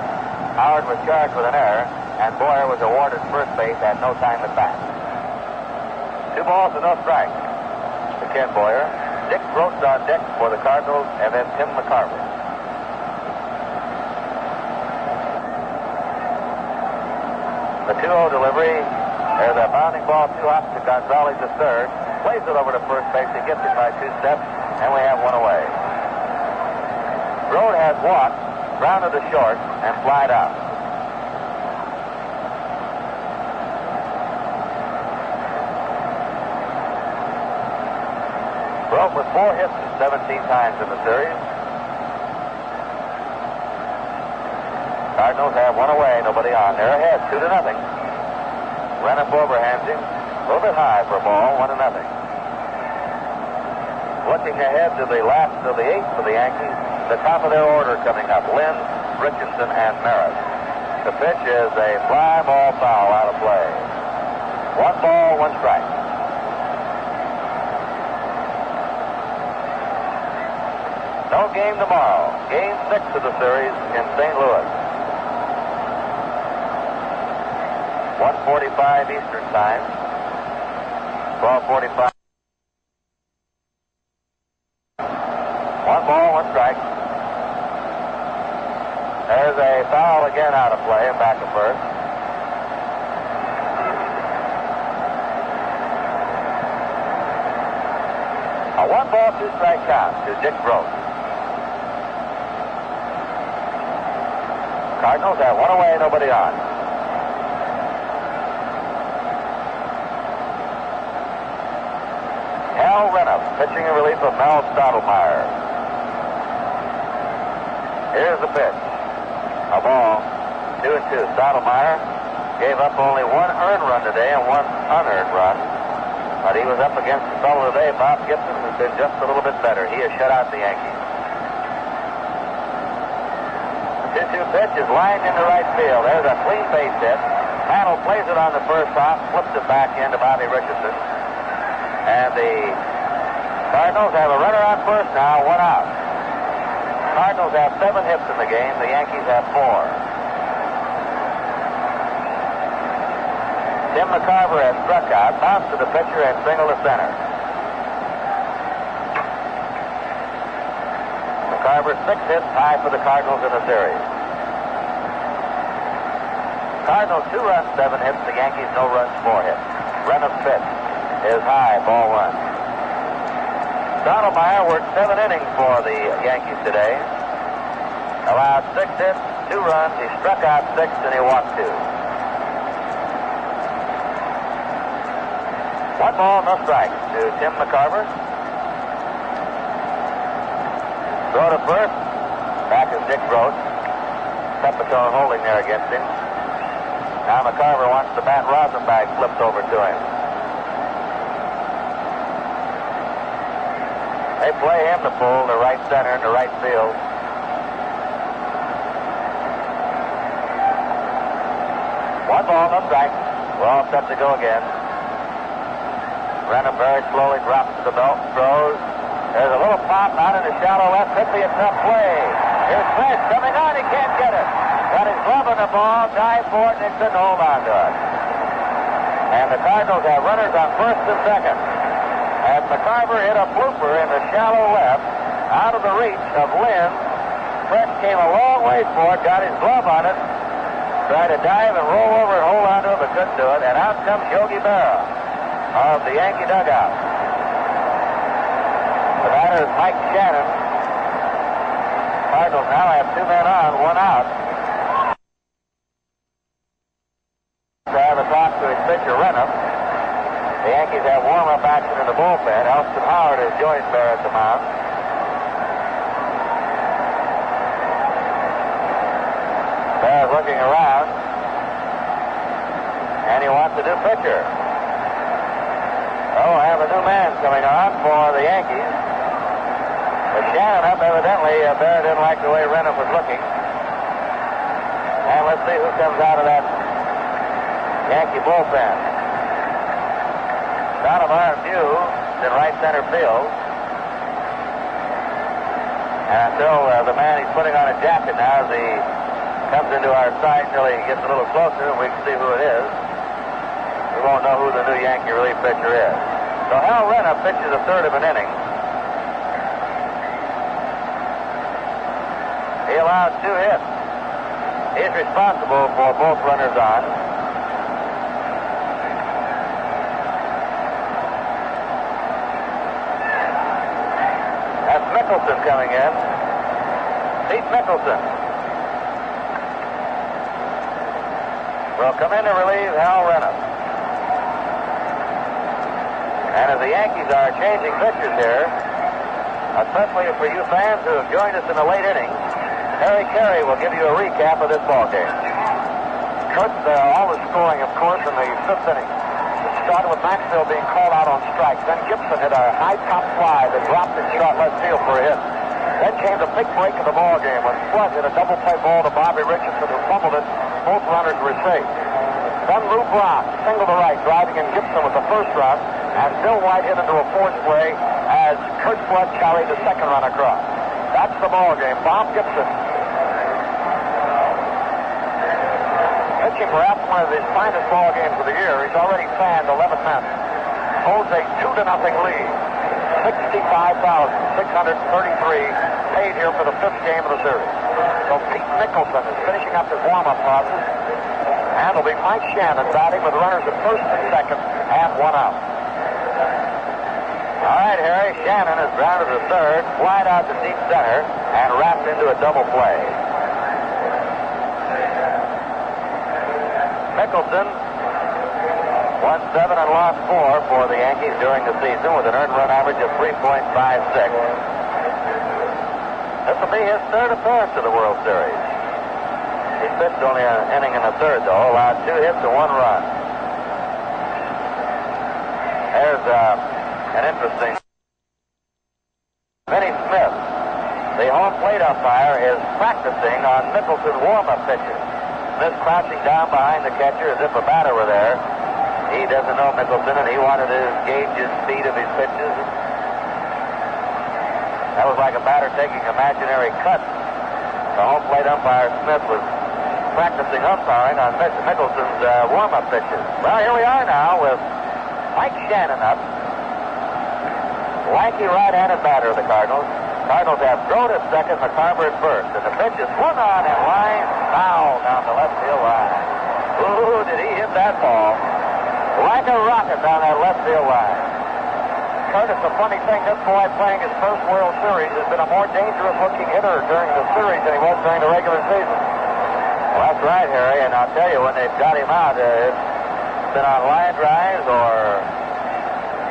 Howard was charged with an error, and Boyer was awarded first base at no time at bat. 2 balls and no strikes to Ken Boyer. Dick Gross on deck for the Cardinals, and then Tim McCarver. The 2-0 delivery. There's a bounding ball 2 hop to Gonzalez to third. Plays it over to first base. He gets it by 2 steps, and we have 1 away. Grote has walked, grounded to short, and flied out. Grote with 4 hits 17 times in the series. Cardinals have 1 away, nobody on. They're ahead, 2-0. Rennup overhands him. A little bit high for a ball, 1-0. Looking ahead to the last of the 8th for the Yankees, the top of their order coming up, Lynn, Richardson, and Merritt. The pitch is a fly ball foul out of play. 1 ball, 1 strike. No game tomorrow. Game 6 of the series in St. Louis. 1:45 Eastern Time. 12:45. 1 ball, 1 strike. There's a foul again out of play and back to first. A 1 ball, 2 strike count to Dick Gross. Cardinals have 1 away, nobody on. Hal Rennup pitching in relief of Mel Stottlemyre. Here's the pitch. A ball. 2-2. Stottlemyre gave up only 1 earned run today and 1 unearned run. But he was up against the fellow today, Bob Gibson, who's been just a little bit better. He has shut out the Yankees. The 2-2 pitch is lined into right field. There's a clean base hit. Mantle plays it on the first hop, flips it back into Bobby Richardson. And the Cardinals have a runner on first now, 1 out. Cardinals have 7 hits in the game. The Yankees have 4. Tim McCarver has struck out, bounced to the pitcher, and singled to center. McCarver 6 hits, tie for the Cardinals in the series. Cardinals 2 runs, 7 hits. The Yankees no runs, 4 hits. Rennup's pitch is high, ball 1. Stottlemyre worked 7 innings for the Yankees today. Allowed 6 hits, 2 runs. He struck out 6 and he walked 2. 1 ball, no strikes to Tim McCarver. Throw to first. Back is Dick Gross. Pepitone holding there against him. Now McCarver wants the bat. Rosenbach flipped over to him. They play him to pull to right center and to right field. One ball, no strike. We're all set to go again. Renham very slowly drops to the belt, throws. There's a little pop out in the shallow left. Could be a tough play. Here's French coming on. He can't get it. Got his glove on the ball. Dive for it, and he couldn't hold on to it. And the Cardinals have runners on first and second. As McCarver hit a blooper in the shallow left, out of the reach of Lynn. French came a long way for it, got his glove on it, tried to dive and roll over and hold on to it, but couldn't do it. And out comes Yogi Berra of the Yankee dugout. The batter is Mike Shannon. Cardinals now have two men on, one out. To have a talk to his pitcher, Renham. The Yankees have warm-up action in the bullpen. Elston Howard has joined Berra at the mound. Berra's looking around, and he wants a new pitcher. Oh, I have a new man coming on for the Yankees. But Shannon up, evidently, Berra didn't like the way Renham was looking. And let's see who comes out of that Yankee bullpen. Donovan Mew in right center field. And until the man he's putting on a jacket now as he comes into our sight until he gets a little closer and we can see who it is, we won't know who the new Yankee relief pitcher is. So Hal Renham pitches a third of an inning. He allows 2 hits. He's responsible for both runners on. That's Mickelson coming in. Pete Mickelson will come in to relieve Hal Renham. And as the Yankees are changing pitchers here, especially for you fans who have joined us in the late innings, Harry Carey will give you a recap of this ball game. Kurt, all the scoring, of course, in the 5th inning. It started with Maxwell being called out on strikes. Then Gibson hit a high top fly that dropped in short left field for a hit. Then came the big break of the ball game when Flood hit a double play ball to Bobby Richardson, who fumbled it. Both runners were safe. Then Lou Brock singled to right, driving in Gibson with the first run, and Bill White hit into a fourth play as Kurt Flood carried the second run across. That's the ball game. Bob Gibson pitching perhaps one of his finest ball games of the year. He's already fanned 11 men. Holds a 2-0 lead. 65,633 paid here for the 5th game of the series. So Pete Mickelson is finishing up his warm-up process. And it'll be Mike Shannon batting with runners at first and second and 1 out. All right, Harry. Shannon is grounded to third, flied out to deep center, and wrapped into a double play. Mickelson won 7 and lost 4 for the Yankees during the season with an earned run average of 3.56. This will be his 3rd appearance of the World Series. He pitched only an inning in the 3rd, though, allowed 2 hits and 1 run. There's an interesting... Vinny Smith, the home plate umpire, is practicing on Mickelson's warm-up pitches. Smith crouching down behind the catcher as if a batter were there. He doesn't know Mickelson, and he wanted to gauge his speed of his pitches. That was like a batter taking imaginary cuts. The home plate umpire, Smith, was practicing umpiring on Mickelson's warm-up pitches. Well, here we are now with Mike Shannon up. Lanky right-handed batter of the Cardinals. Cardinals have Grote at second, McCarver at first. And the pitch is swung on in line, foul down the left field line. Ooh, did he hit that ball? Like a rocket down that left field line. Kurt, it's a funny thing. This boy playing his first World Series has been a more dangerous-looking hitter during the series than he was during the regular season. Well, that's right, Harry. And I'll tell you, when they've got him out, it's been on line drives or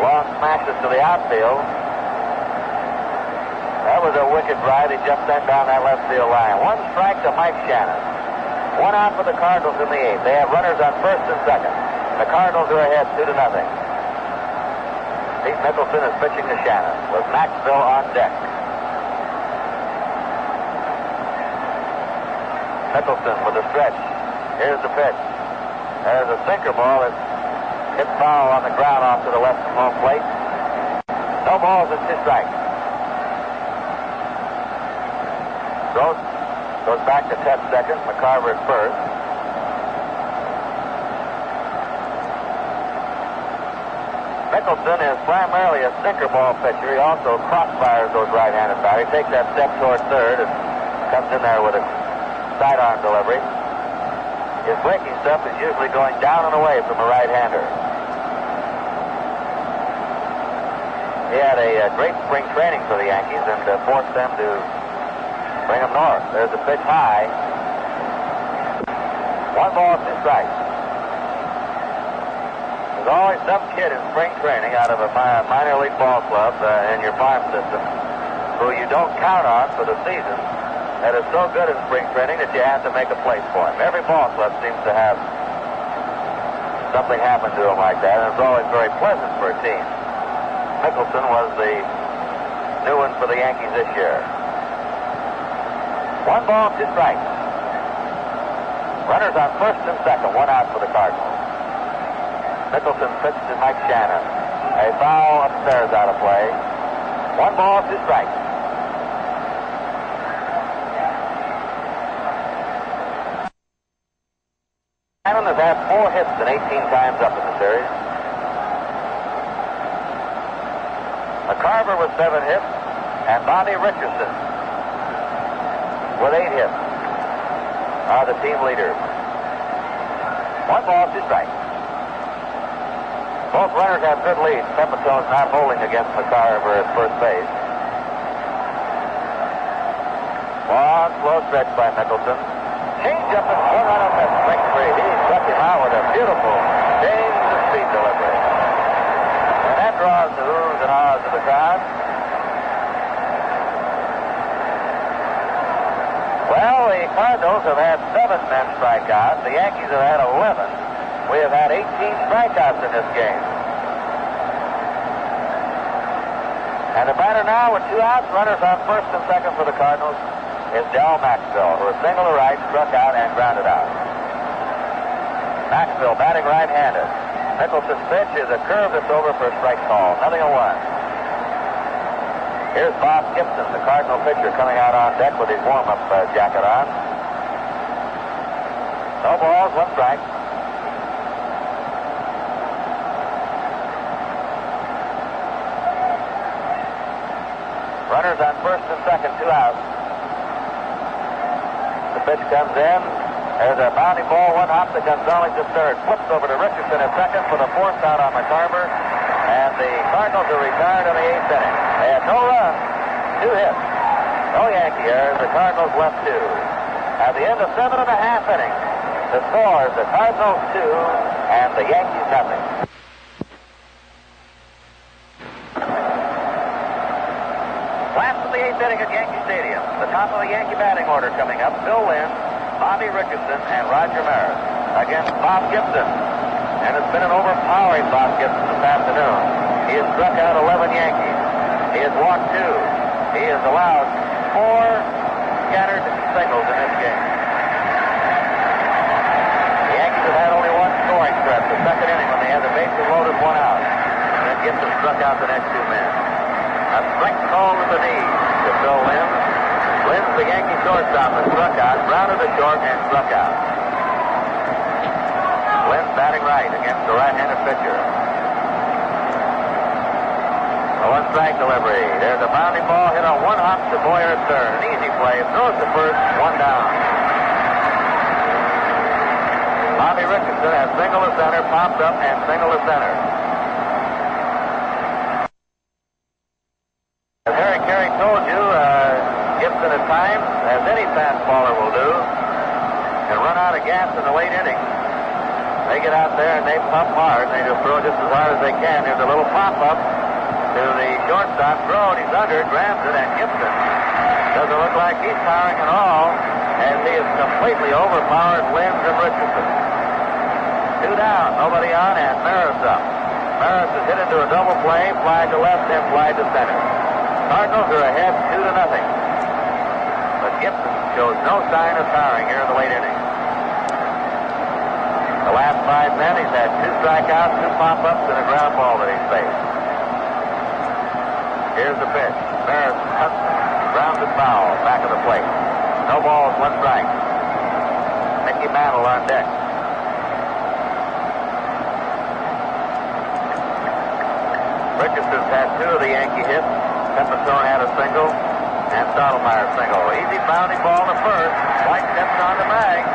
long smashes to the outfield. That was a wicked drive. He just sent down that left field line. 1 strike to Mike Shannon. One out for the Cardinals in the eighth. They have runners on first and second. The Cardinals are ahead 2-0. Pete Mickelson is pitching to Shannon with Maxville on deck. Mickelson with a stretch. Here's the pitch. There's a sinker ball that hits foul on the ground off to the left of home plate. No balls and 2 strikes. Gross goes back to Ted second. McCarver at first. Mickelson is primarily a sinker ball pitcher. He also crossfires those right-handed batters. He takes that step toward third and comes in there with a sidearm delivery. His breaking stuff is usually going down and away from a right-hander. He had a great spring training for the Yankees and forced them to bring him north. There's a pitch high. 1 ball, 2 strikes. There's always some kid in spring training out of a minor league ball club in your farm system who you don't count on for the season that is so good in spring training that you have to make a place for him. Every ball club seems to have something happen to him like that, and it's always very pleasant for a team. Mickelson was the new one for the Yankees this year. 1 ball, 2 strikes. Runners on first and second, 1 out for the Cardinals. Mickelson pitched to Mike Shannon. A foul upstairs out of play. 1 ball, 2 strikes. Shannon has had 4 hits and 18 times up in the series. McCarver with 7 hits, and Bobby Richardson with 8 hits are the team leaders. 1 ball, 2 strikes. Both runners have good leads. Pepitone's not holding against McCarver at first base. Long, slow stretch by Mickelson. Change up and swung on him at strike 3. He struck him out with a beautiful change of speed delivery. And that draws the oohs and ahs of the crowd. Well, the Cardinals have had 7 men strike out. The Yankees have had 11. We have had 18 strikeouts in this game. And the batter now with 2 outs, runners on first and second for the Cardinals, is Del Maxville, who is single to right, struck out, and grounded out. Maxville batting right-handed. Mickelson's pitch is a curve that's over for a strike call. 0-1. Here's Bob Gibson, the Cardinal pitcher, coming out on deck with his warm-up jacket on. No balls, 1 strike. Runners on first and second, 2 outs. The pitch comes in. There's a bounding ball, 1 hop to Gonzalez at third. Flips over to Richardson at second for the 4th out on McCarver. And the Cardinals are retired in the 8th inning. They had no runs, 2 hits. No Yankee errors. The Cardinals left 2. At the end of 7 innings, the score is the Cardinals 2 and the Yankees nothing. Last of the 8th inning at Yankee Stadium. The top of the Yankee batting order coming up. Bill Lynn, Bobby Richardson, and Roger Maris against Bob Gibson. And it's been an overpowering Bob Gibson this afternoon. He has struck out 11 Yankees. He has walked 2. He has allowed 4 scattered singles in this game. The Yankees have had only 1 scoring threat, the 2nd inning when they had the bases loaded, 1 out. And then Gibson struck out the next 2 men. A strike call with the knee to Bill Lynn. Lynn's the Yankee shortstop and struck out, grounded to short and struck out. Lynn batting right against the right-handed pitcher. A 1 strike delivery. There's a bounding ball hit on 1 hop to Boyer at third. An easy play. Throws to first, 1 down. Bobby Richardson has single to center, popped up and single to center. As Harry Carey told you, Gibson at times, as any fastballer will do, can run out of gas in the late innings. They get out there and they pump hard. They just throw just as hard as they can. There's a little pop-up to the shortstop. Throw, and he's under it, grabs it, and Gibson doesn't look like he's firing at all. as he has completely overpowered Linz and Richardson. 2 down, nobody on, and Maris up. Maris is hit into a double play, fly to left, and fly to center. Cardinals are ahead 2-0. But Gibson shows no sign of tiring here in the late innings. The last 5 men, he's had 2 strikeouts, 2 pop-ups, and a ground ball that he's faced. Here's the pitch. Maris hunts, grounds it foul, back of the plate. No balls, 1 strike. Mickey Mantle on deck. Richardson's had 2 of the Yankee hits. Tempestone had a single, and Stottlemyre single. Easy bounding ball to first. White steps on the bag.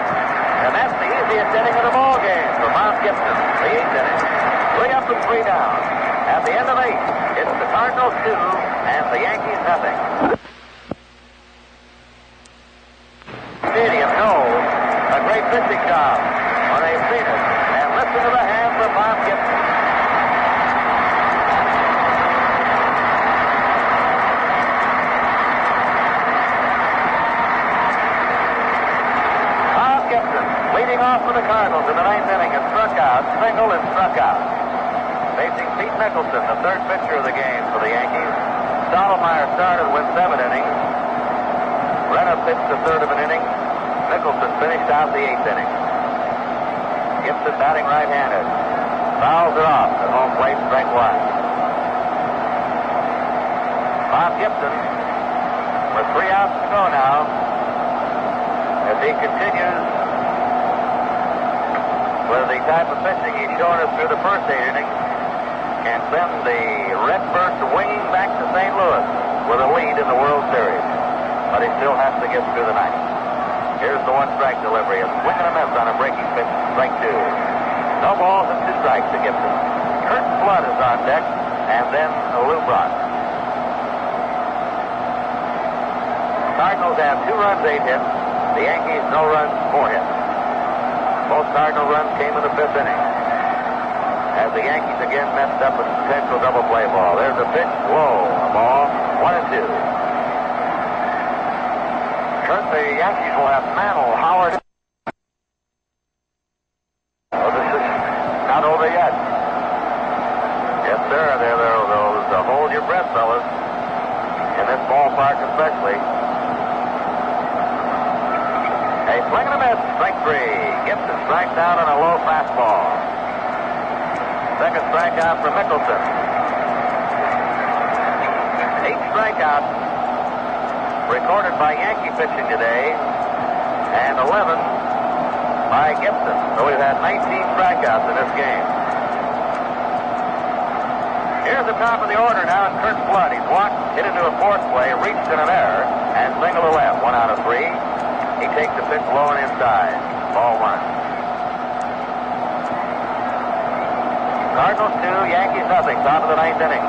And that's the easiest inning of the ball game for Mount Gibson, the 8th inning. 3 up and 3 down. At the end of 8, it's the Cardinals 2 and the Yankees nothing. Stadium knows a great pitching job when they've seen it. And listen to the hand from Mount Gibson. Leading off for the Cardinals in the 9th inning, has struck out, single and struck out. Facing Pete Nicholson, the 3rd pitcher of the game for the Yankees. Stottlemyre started with 7 innings. Renner pitched the 3rd of an inning. Nicholson finished out the 8th inning. Gibson batting right-handed. Fouls are off at home plate, strike 1. Bob Gibson, with 3 outs to go now, as he continues with the type of pitching he's shown us through the first 8 innings, can send the Redbirds winging back to St. Louis with a lead in the World Series. But he still has to get through the 9th. Here's the 1 strike delivery. A swing and a miss on a breaking pitch, strike 2. No balls and 2 strikes to Gibson. Kurt Flood is on deck, and then Lou Brock. Cardinals have 2 runs, 8 hits. The Yankees, no runs, 4 hits. Both Cardinal runs came in the 5th inning, as the Yankees again messed up a potential double play ball. There's a pitch, low, a ball, 1-2. Kurt, the Yankees will have Mantle, Howard. Oh, this is not over yet. Yes, sir, there are those hold your breath, fellas, in this ballpark especially. A swing and a miss, strike 3. Gibson strikes out on a low fastball. 2nd strikeout for Mickelson. 8 strikeouts recorded by Yankee pitching today, and 11 by Gibson. So we've had 19 strikeouts in this game. Here's the top of the order now, and Kurt Flood. He's walked, hit into a 4th play, reached in an error, and single to left. 1 out of 3. He takes the pitch low and inside. Ball 1. Cardinals 2, Yankees nothing. Top of the 9th inning.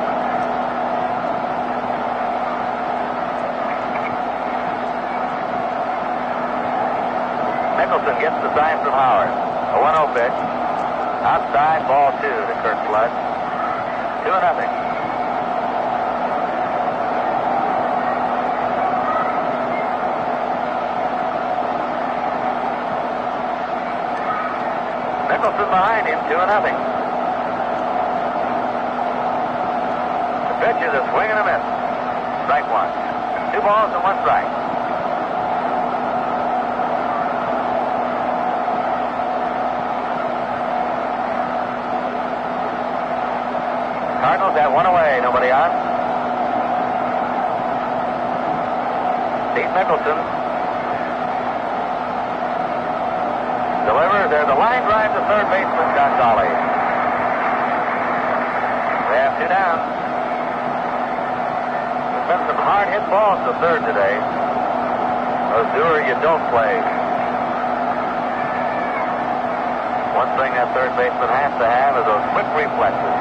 Nicholson gets the sign from Howard. A 1-0 pitch. Outside, ball 2 to Kurt Flood. 2-0. Nicholson behind him, 2-0. The pitch is a swing and a miss. Strike 1. 2 balls and 1 strike. Cardinals have 1 away, nobody on. Steve Nicholson delivers. There's a line drive to third baseman, John Golly. They have 2 down. There's been some hard-hit balls to third today. Those do or you don't play. One thing that third baseman has to have is those quick reflexes.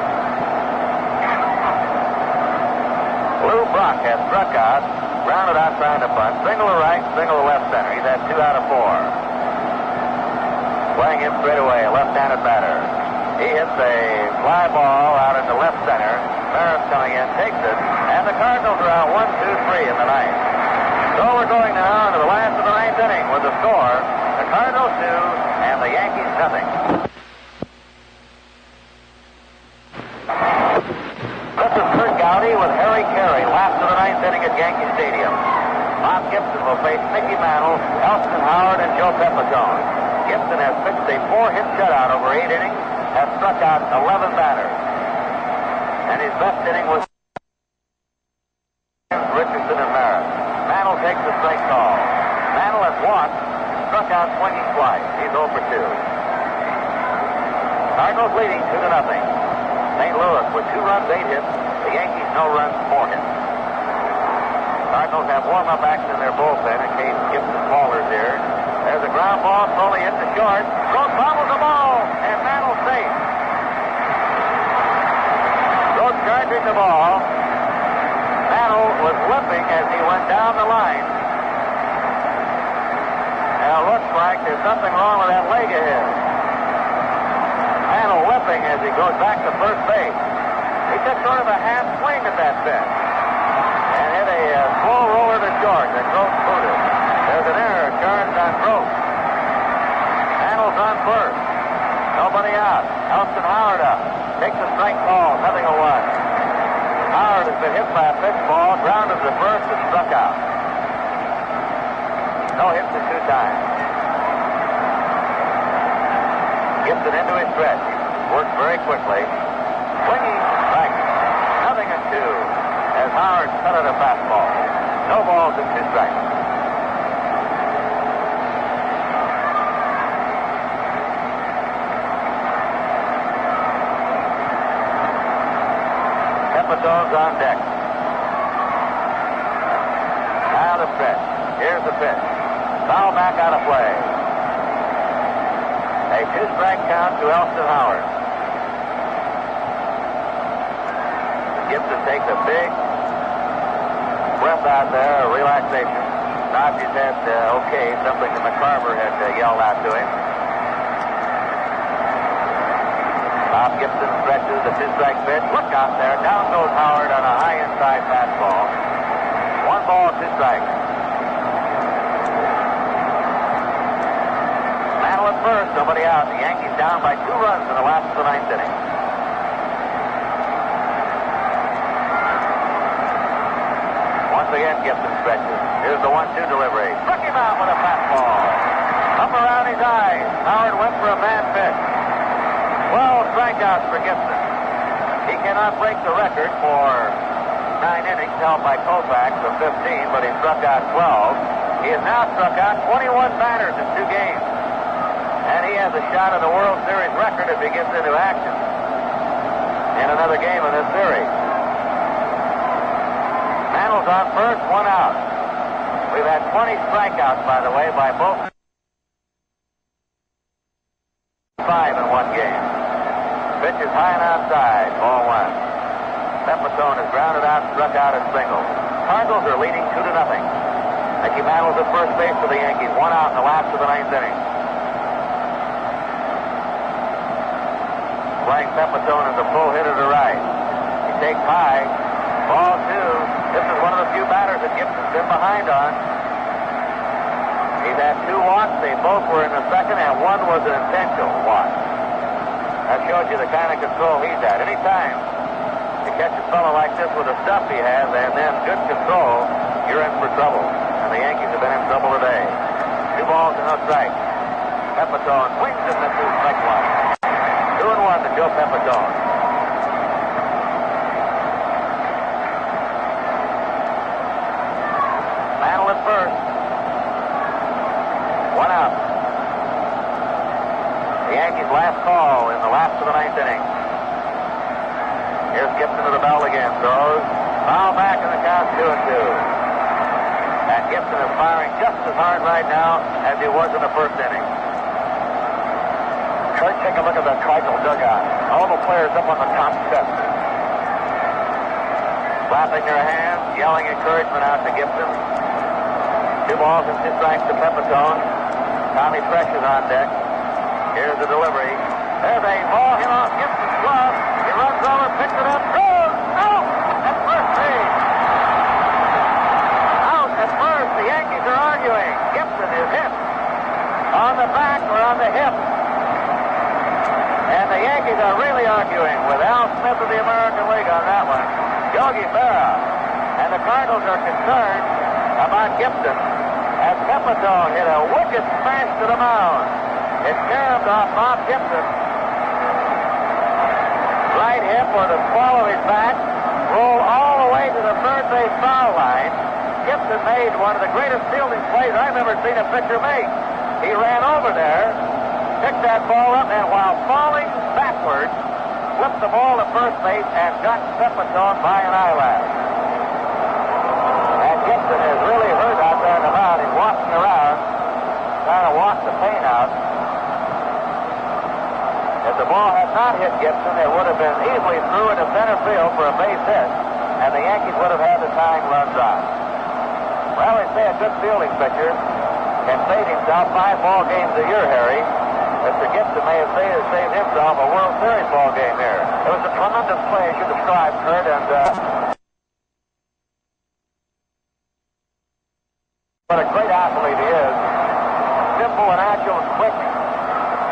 Lou Brock has struck out, grounded out trying to bunt. Single to right, single to left center. He's had 2 out of 4. Playing him straight away, a left-handed batter. He hits a fly ball out into left center. Maris coming in, takes it, and the Cardinals are out 1-2-3 in the 9th. So we're going now into the last of the ninth inning with the score, the Cardinals 2 and the Yankees nothing. This is Kurt Gowdy with Harry Carey, last of the ninth inning at Yankee Stadium. Bob Gibson will face Mickey Mantle, Elston Howard, and Joe Pepitone. Gibson has pitched a 4-hit shutout over 8 innings, has struck out 11 batters. And his best inning was Richardson and Maris. Mantle takes the strike call. Mantle has once struck out swinging twice. He's 0 for 2. Cardinals leading 2-0. St. Louis with 2 runs, 8 hits. The Yankees no runs, 4 hits. Cardinals have warm-up action in their bullpen in case Gibson Faller's here. There's a ground ball slowly into short. Rhodes bobbles the ball, and Mantle safe. Rhodes charging the ball. Mantle was limping as he went down the line. Now it looks like there's something wrong with that leg of his. Mantle limping as he goes back to first base. He took sort of a half swing at that pitch and hit a slow roller to short that Gross booted. There's an error charged on Gross. Mantle's on first. Nobody out. Elston Howard up. Takes a strike call. 0-1. Howard has been hit by a pitch ball, grounded to first, and struck out. No hits in 2 times. Gibson into his stretch. Works very quickly. Swinging strike. 0-2. As Howard cut at a fastball. No balls and 2 strikes. Pepitone's on deck. Now the stretch. Here's the pitch. Foul back out of play. A 2-strike count to Elston Howard. Gibson takes a big breath out there, a relaxation. Nods his head, okay, something that McCarver had yelled out to him. Bob Gibson stretches the 2-strike pitch. Look out there. Down goes Howard on a high inside fastball. 1 ball, 2 strikes. Mantle at first, nobody out. The Yankees down by 2 runs in the last of the 9th inning. Once again, Gibson stretches. Here's the 1-2 delivery. Struck him out with a fastball. Up around his eyes. Howard went for a bad pitch. 12 strikeouts for Gibson. He cannot break the record for 9 innings held by Koufax of 15, but he struck out 12. He has now struck out 21 batters in 2 games. And he has a shot at the World Series record if he gets into action in another game of this series. Mantle's on first, 1 out. We've had 20 strikeouts, by the way, by both 5 in 1 game. Pitch is high and outside, ball 1. Pepitone is grounded out, struck out at single. Cardinals are leading 2-0. Mickey Mantle's at first base for the Yankees, 1 out in the last of the 9th inning. Playing Pepitone as a full hitter to right. He takes high, ball 2. This is one of the few batters that Gibson's been behind on. He's had 2 walks. They both were in the second, and 1 was an intentional walk. That shows you the kind of control he's at. Anytime you catch a fellow like this with the stuff he has and then good control, you're in for trouble. And the Yankees have been in trouble today. 2 balls and no strikes. Pepitone swings and misses, strike 1. 2-1 to Joe Pepitone. Mantle at first. 1 out. The Yankees' last call in the last of the 9th inning. Here's Gibson to the belt again. Throws. Foul back in the count, 2-2. And Gibson is firing just as hard right now as he was in the first inning. Kurt, take a look at the Cardinal dugout. All the players up on the top step. Clapping their hands, yelling encouragement out to Gibson. 2 balls and 2 strikes to Pepitone. Tommy Fresh is on deck. Here's the delivery. There's a ball hit off Gibson's glove. He runs over, picks it up, throws. Out at first base. Out at first. The are really arguing with Al Smith of the American League on that one. Yogi Berra and the Cardinals are concerned about Gibson as Pepitone hit a wicked smash to the mound. It caromed off Bob Gibson. Right hip or the small of his back, rolled all the way to the third base foul line. Gibson made one of the greatest fielding plays I've ever seen a pitcher make. He ran over there, picked that ball up, and while falling backwards, flipped the ball to first base and got Pepitone by an eyelash. And Gibson is really hurt out there in the mound. He's walking around, trying to walk the pain out. If the ball had not hit Gibson, it would have been easily through into center field for a base hit, and the Yankees would have had the tying run drive. Well, they say a good fielding pitcher can save himself 5 ball games a year, Harry. Mr. Gibson may have saved himself a World Series ball game here. It was a tremendous play, as you described, Kurt, and what a great athlete he is. Simple and agile and quick.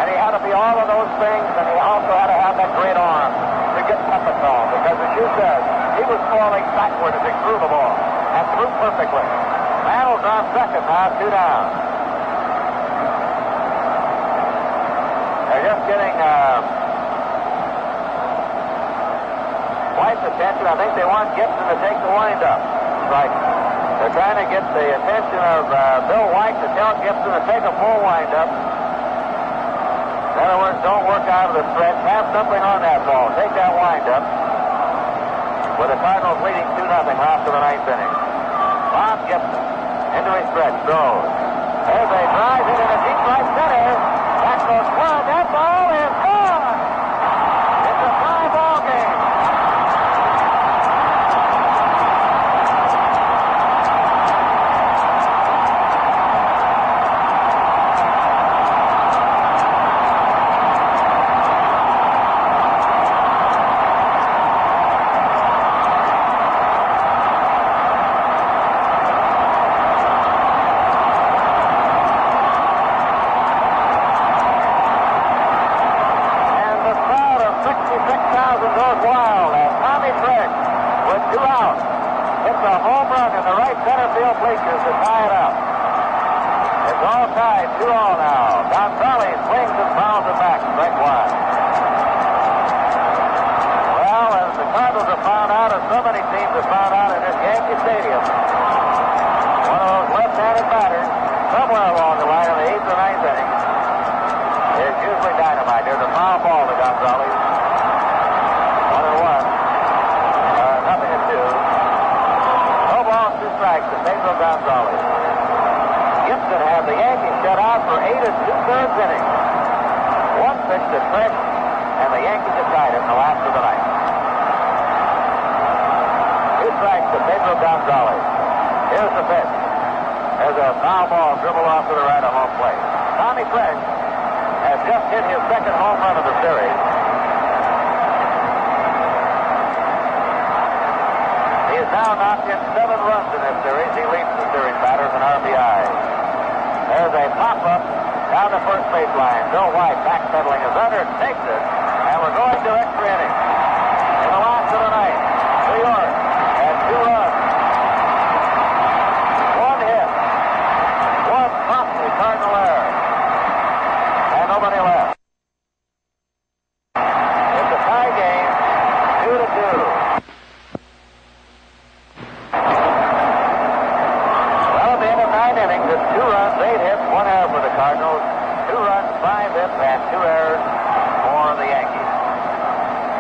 And he had to be all of those things, and he also had to have that great arm to get Pepitone, because as you said, he was falling backward as he threw the ball, and threw perfectly. Mantle's on second now, 2 down. They're just getting White's attention. I think they want Gibson to take the windup. Right. They're trying to get the attention of Bill White to tell Gibson to take a full windup. In other words, don't work out of the stretch. Have something on that ball. Take that windup. With the Cardinals leading 2-0 after the 9th inning. Bob Gibson into his stretch. Throws. There's a drive into the deep right center. That goes one. That ball is gone. It's a 5-ball game. Bleachers to tie it up. It's all tied, 2-2 now. Gonzalez swings and fouls it back, strike one. Well, as the Cardinals have found out, as so many teams have found out in this Yankee Stadium, one of those left-handed batters, somewhere along the line in the 8th or 9th inning, is usually dynamite. There's a foul ball to Gonzalez. 1-1. 2 strikes to Pedro Gonzalez. Gibson had the Yankees shut out for 8 2/3 innings. 1 pitch to Trick, and the Yankees have tied it in the last of the night. 2 strikes to Pedro Gonzalez. Here's the pitch. There's a foul ball dribbled off to the right of home plate. Tommy Fresh has just hit his 2nd home run of the series. He has now knocked in 7 runs in this series. He leads the series batters in RBI. There's a pop-up down the first baseline. Bill White backpedaling is under, takes it, and we're going to extra innings. In the last of the night, New York has 2 runs. 1 hit. 1 costly Cardinal error. And nobody left. It's a tie game, 2-2. Innings, it's 2 runs, 8 hits, 1 error for the Cardinals, 2 runs, 5 hits, and 2 errors for the Yankees.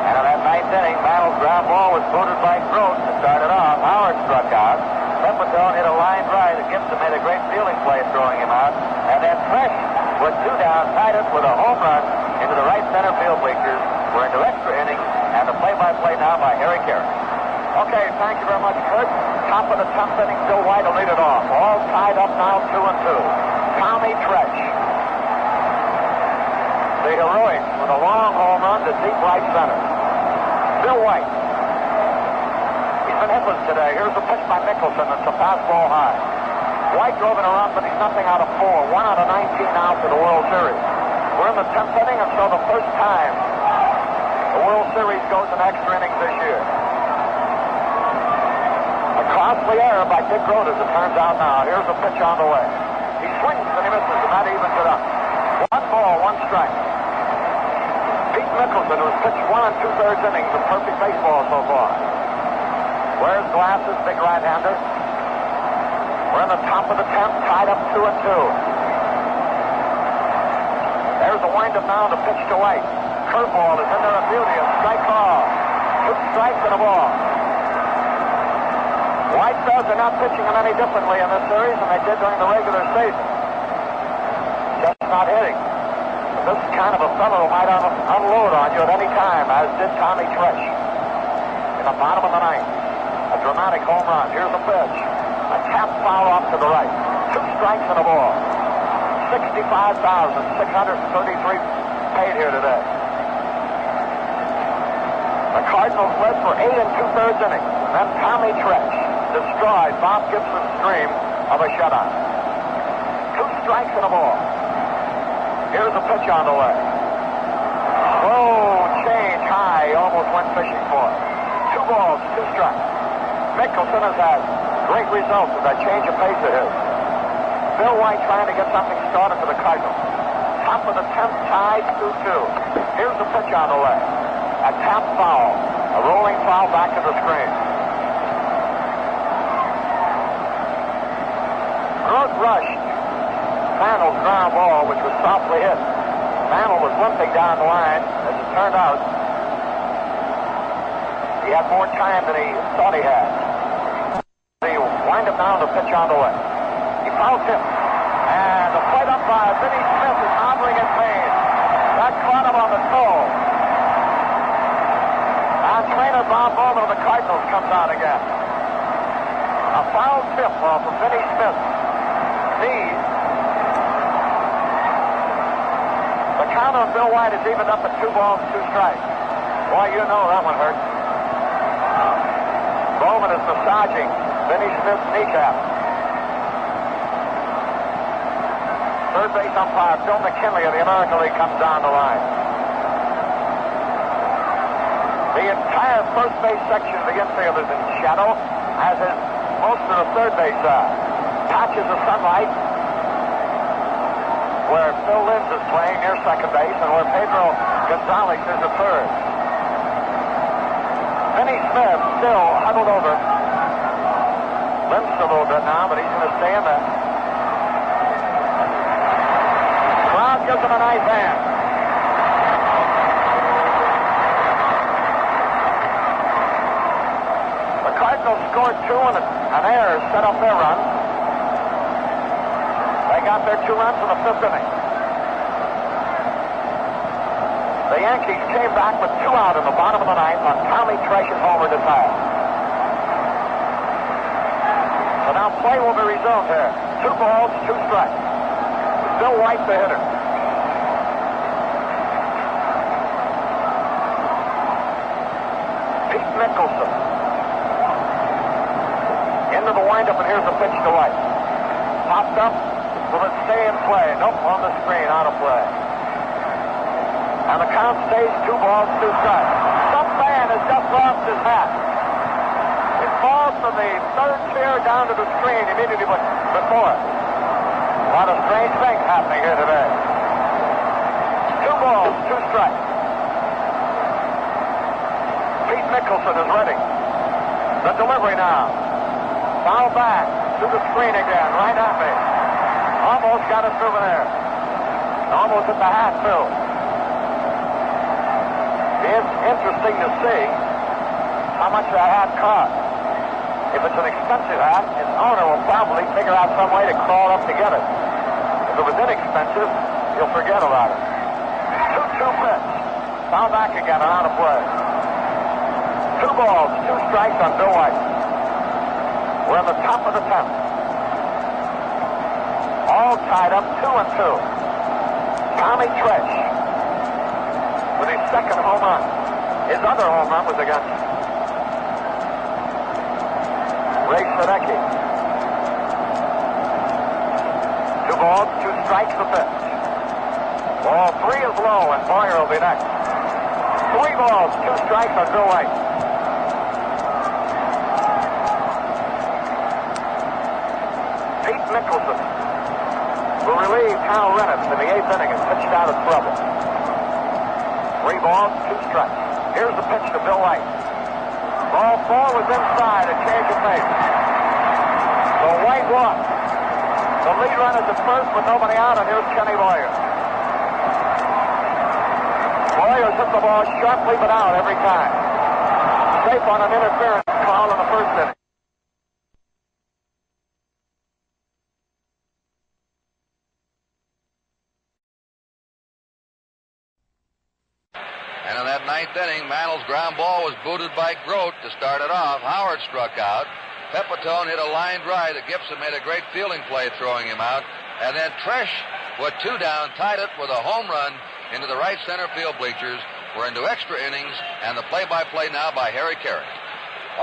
And in that 9th inning, Mantle's ground ball was booted by Gross to start it off. Howard struck out. Pepitone hit a line drive. Gibson made a great fielding play throwing him out. And then Fresh, with 2 down, tied us with a home run into the right center field bleachers. We're into extra innings, and the play-by-play now by Harry Carey. Okay, thank you very much, Kurt. Top of the 10th inning, Bill White will lead it off. All tied up now, 2-2. Tommy Tresh, the heroic with a long home run to deep right center. Bill White. He's been hitless today. Here's a pitch by Nicholson. It's a fastball high. White drove it around, but he's nothing out of 4. 1 out of 19 out for the World Series. We're in the 10th inning, and so the first time The World Series goes in extra innings this year. A costly error by Dick Grote, as it turns out now. Here's a pitch on the way. He swings and he misses, and that evens it up. 1 ball, 1 strike. Pete Mickelson, who's pitched 1 2/3 innings of perfect baseball so far. Wears glasses, big right-hander. We're in the top of the 10th, tied up 2-2. There's a windup now to pitch to White. Curveball is in there a beauty, a strike call. 2 strikes and a ball. White says they're not pitching him any differently in this series than they did during the regular season. Just not hitting. But this is kind of a fellow who might unload on you at any time, as did Tommy Tresh. In the bottom of the 9th, a dramatic home run. Here's a pitch. A tap foul off to the right. 2 strikes and a ball. $65,633 paid here today. The Cardinals led for 8 2/3 innings. And then Tommy Tresh destroyed Bob Gibson's dream of a shutout. 2 strikes and a ball. Here's a pitch on the way. Slow change high, almost went fishing for it. 2 balls, 2 strikes. Mickelson has had great results with that change of pace of his. Bill White trying to get something started for the Cardinals. Top of the 10th, tied 2-2. Here's the pitch on the way. A tap foul. A rolling foul back to the screen. Grote rushed Mantl's ground ball, which was softly hit. Mantle was limping down the line. As it turned out, he had more time than he thought he had. He wind up down the pitch on the way. He fouls him. And the plate umpire, Vinny Smith, is hobbling in pain. That caught him on the toe. And trainer Bob Bowman of the Cardinals comes out again. A foul tip off of Vinny Smith's knees. The count on Bill White is evened up at 2 balls, 2 strikes. Boy, you know that one hurt. Bowman is massaging Vinny Smith's kneecap. Third base umpire Bill McKinley of the American League comes down the line. The entire first base section of the infield is in shadow, as is most of the third base side. Patches of sunlight where Phil Linz is playing near second base and where Pedro Gonzalez is at third. Vinny Smith still huddled over. Limps a little bit now, but he's going to stay in there. Crowd gives him a nice hand. The Cardinals scored 2 and an error set up their run. They got their 2 runs in the 5th inning. The Yankees came back with 2 out in the bottom of the 9th on Tommy Tresh's homer to tie. So now play will be resumed here. 2 balls, 2 strikes. Bill White the hitter. Pete Mickelson. Into the windup, and here's the pitch to White. Popped up. Will it stay in play? Nope, on the screen, out of play. And the count stays 2 balls, 2 strikes. Some fan has just lost his hat. It falls from the 3rd tier down to the screen immediately before it. A lot of strange things happening here today. 2 balls, 2 strikes. Pete Mickelson is ready. The delivery now. Foul back to the screen again, right at me. Almost got it through there. Almost hit the hat, too. It's interesting to see how much that hat costs. If it's an expensive hat, its owner will probably figure out some way to crawl up to get it. If it was inexpensive, you'll forget about it. 2-2 pitch. Foul back again and out of play. 2 balls, 2 strikes on Bill White. We're at the top of the 10th. All tied up 2-2. Tommy Tresh with his 2nd home run. His other home run was against Ray Sadecki. 2 balls, 2 strikes the pitch. Ball 3 is low, and Boyer will be next. 3 balls, 2 strikes on Bill White. Pete Mickelson, who relieved Hal Renniff in the 8th inning and pitched out of trouble. 3 balls, 2 strikes. Here's the pitch to Bill White. Ball 4 was inside, a change of pace. So White walks. The lead runner's at first with nobody out, and here's Kenny Boyer. Boyer's hit the ball sharply but out every time. Safe on an interference call in the 1st inning. And in that 9th inning, Mantle's ground ball was booted by Grote to start it off. Howard struck out. Pepitone hit a line drive that Gibson made a great fielding play throwing him out. And then Tresh, with 2 down, tied it with a home run into the right center field bleachers. We're into extra innings, and the play-by-play now by Harry Carey.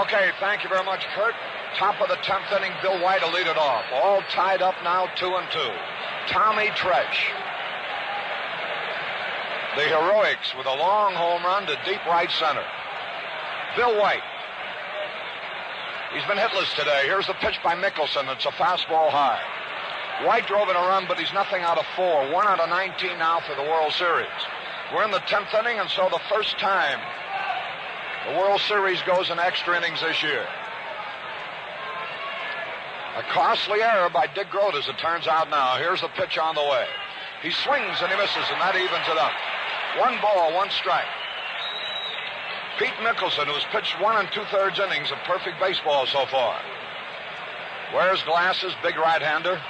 Okay, thank you very much, Kurt. Top of the 10th inning, Bill White will lead it off. All tied up now, 2-2. Tommy Tresh. The Heroics with a long home run to deep right center. Bill White. He's been hitless today. Here's the pitch by Mickelson. It's a fastball high. White drove in a run, but he's nothing out of 4. 1 out of 19 now for the World Series. We're in the 10th inning, and so the first time the World Series goes in extra innings this year. A costly error by Dick Grote, as it turns out now. Here's the pitch on the way. He swings and he misses, and that evens it up. 1 ball, 1 strike. Pete Mickelson, who's pitched 1 2/3 innings of perfect baseball so far. Wears glasses, big right-hander.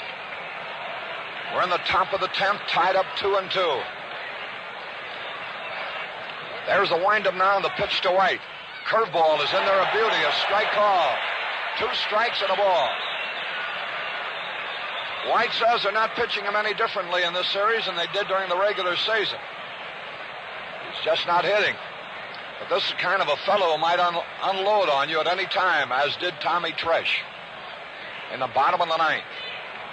We're in the top of the 10th, tied up 2-2. There's the windup now, and the pitch to White. Curveball is in there, a beauty, a strike call. 2 strikes and a ball. White says they're not pitching him any differently in this series than they did during the regular season. He's just not hitting. But this is kind of a fellow who might unload on you at any time, as did Tommy Tresh. In the bottom of the 9th,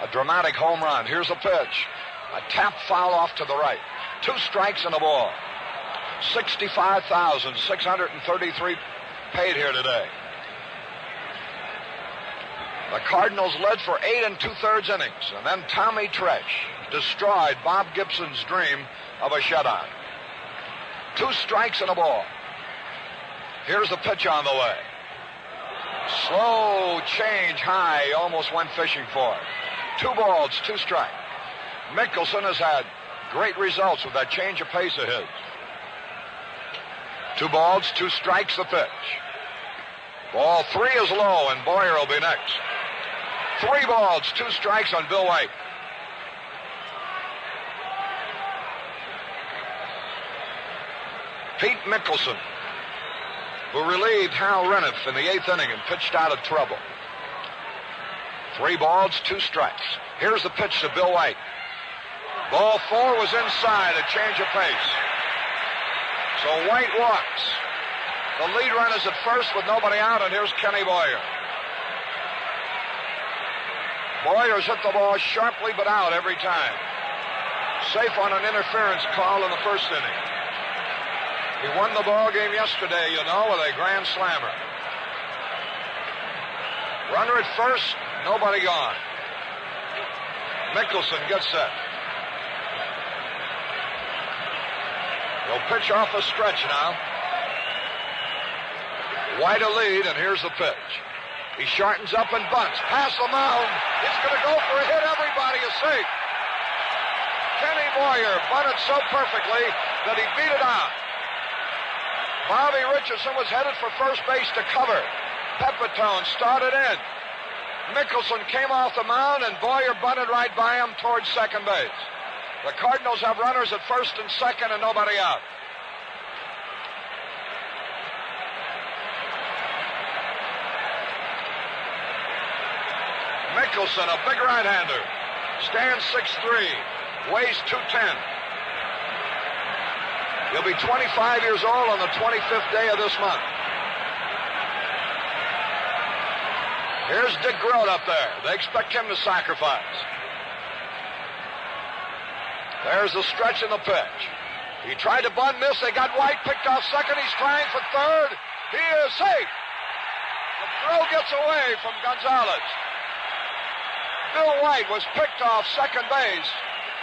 a dramatic home run. Here's the pitch. A tap foul off to the right. 2 strikes and a ball. 65,633 paid here today. The Cardinals led for 8 2/3 innings, and then Tommy Tresh destroyed Bob Gibson's dream of a shutout. 2 strikes and a ball. Here's the pitch on the way. Slow change high. He almost went fishing for it. 2 balls, 2 strikes. Mickelson has had great results with that change of pace of his. 2 balls, 2 strikes, the pitch. Ball 3 is low, and Boyer will be next. 3 balls, 2 strikes on Bill White. Pete Mickelson, who relieved Hal Renniff in the 8th inning and pitched out of trouble. 3 balls, 2 strikes. Here's the pitch to Bill White. Ball 4 was inside, a change of pace. So White walks. The lead runner's at first with nobody out, and here's Kenny Boyer. Boyer's hit the ball sharply but out every time. Safe on an interference call in the 1st inning. He won the ball game yesterday, you know, with a grand slammer. Runner at first, nobody gone. Mickelson gets set. He'll pitch off a stretch now. White a lead, and here's the pitch. He shortens up and bunts. Past the mound. He's going to go for a hit. Everybody is safe. Kenny Boyer bunted so perfectly that he beat it out. Bobby Richardson was headed for first base to cover. Pepitone started in. Mickelson came off the mound, and Boyer bunted right by him towards second base. The Cardinals have runners at first and second and nobody out. Mickelson, a big right-hander, stands 6'3", weighs 210. He'll be 25 years old on the 25th day of this month. Here's Dick Grote up there. They expect him to sacrifice. There's the stretch and the pitch. He tried to bunt, miss. They got White picked off second. He's trying for third. He is safe. The throw gets away from Gonzalez. Bill White was picked off second base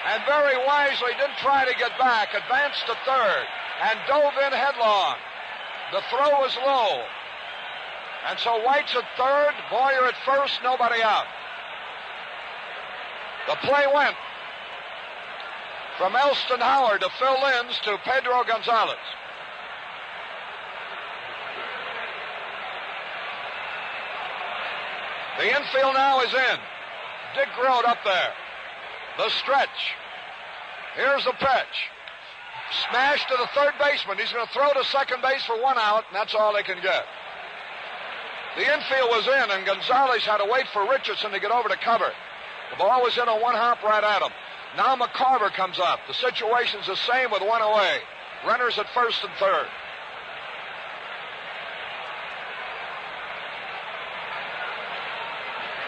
and very wisely didn't try to get back. Advanced to third and dove in headlong. The throw was low. And so White's at third, Boyer at first, nobody out. The play went from Elston Howard to Phil Linz to Pedro Gonzalez. The infield now is in. Dick Grote up there. The stretch. Here's the pitch. Smash to the third baseman. He's going to throw to second base for one out, and that's all they can get. The infield was in, and Gonzalez had to wait for Richardson to get over to cover. The ball was in on one hop right at him. Now McCarver comes up. The situation's the same with one away. Runners at first and third.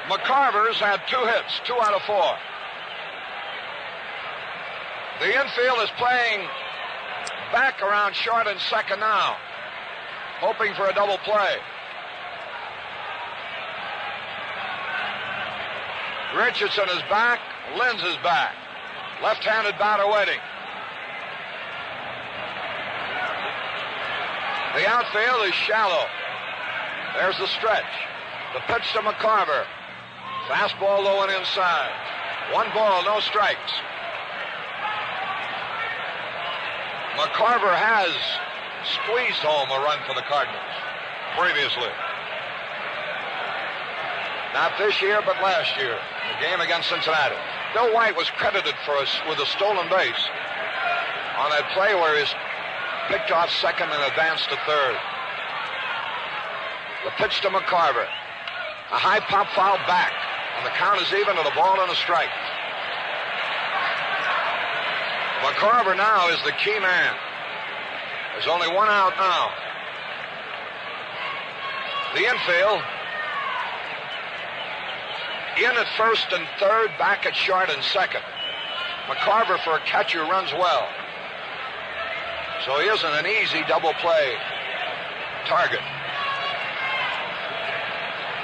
McCarver's had 2 hits, 2 out of 4. The infield is playing back around short and second now, hoping for a double play. Richardson is back. Linz is back. Left-handed batter waiting. The outfield is shallow. There's the stretch. The pitch to McCarver. Fastball low and inside. 1 ball, no strikes. McCarver has squeezed home a run for the Cardinals previously. Not this year, but last year. The game against Cincinnati. Bill White was credited for us with a stolen base on that play where he's picked off second and advanced to third. The pitch to McCarver. A high pop foul back. And the count is even to the ball and a strike. McCarver now is the key man. There's only 1 out now. The infield. In at first and third, back at short and second. McCarver for a catcher runs well. So he isn't an easy double play target.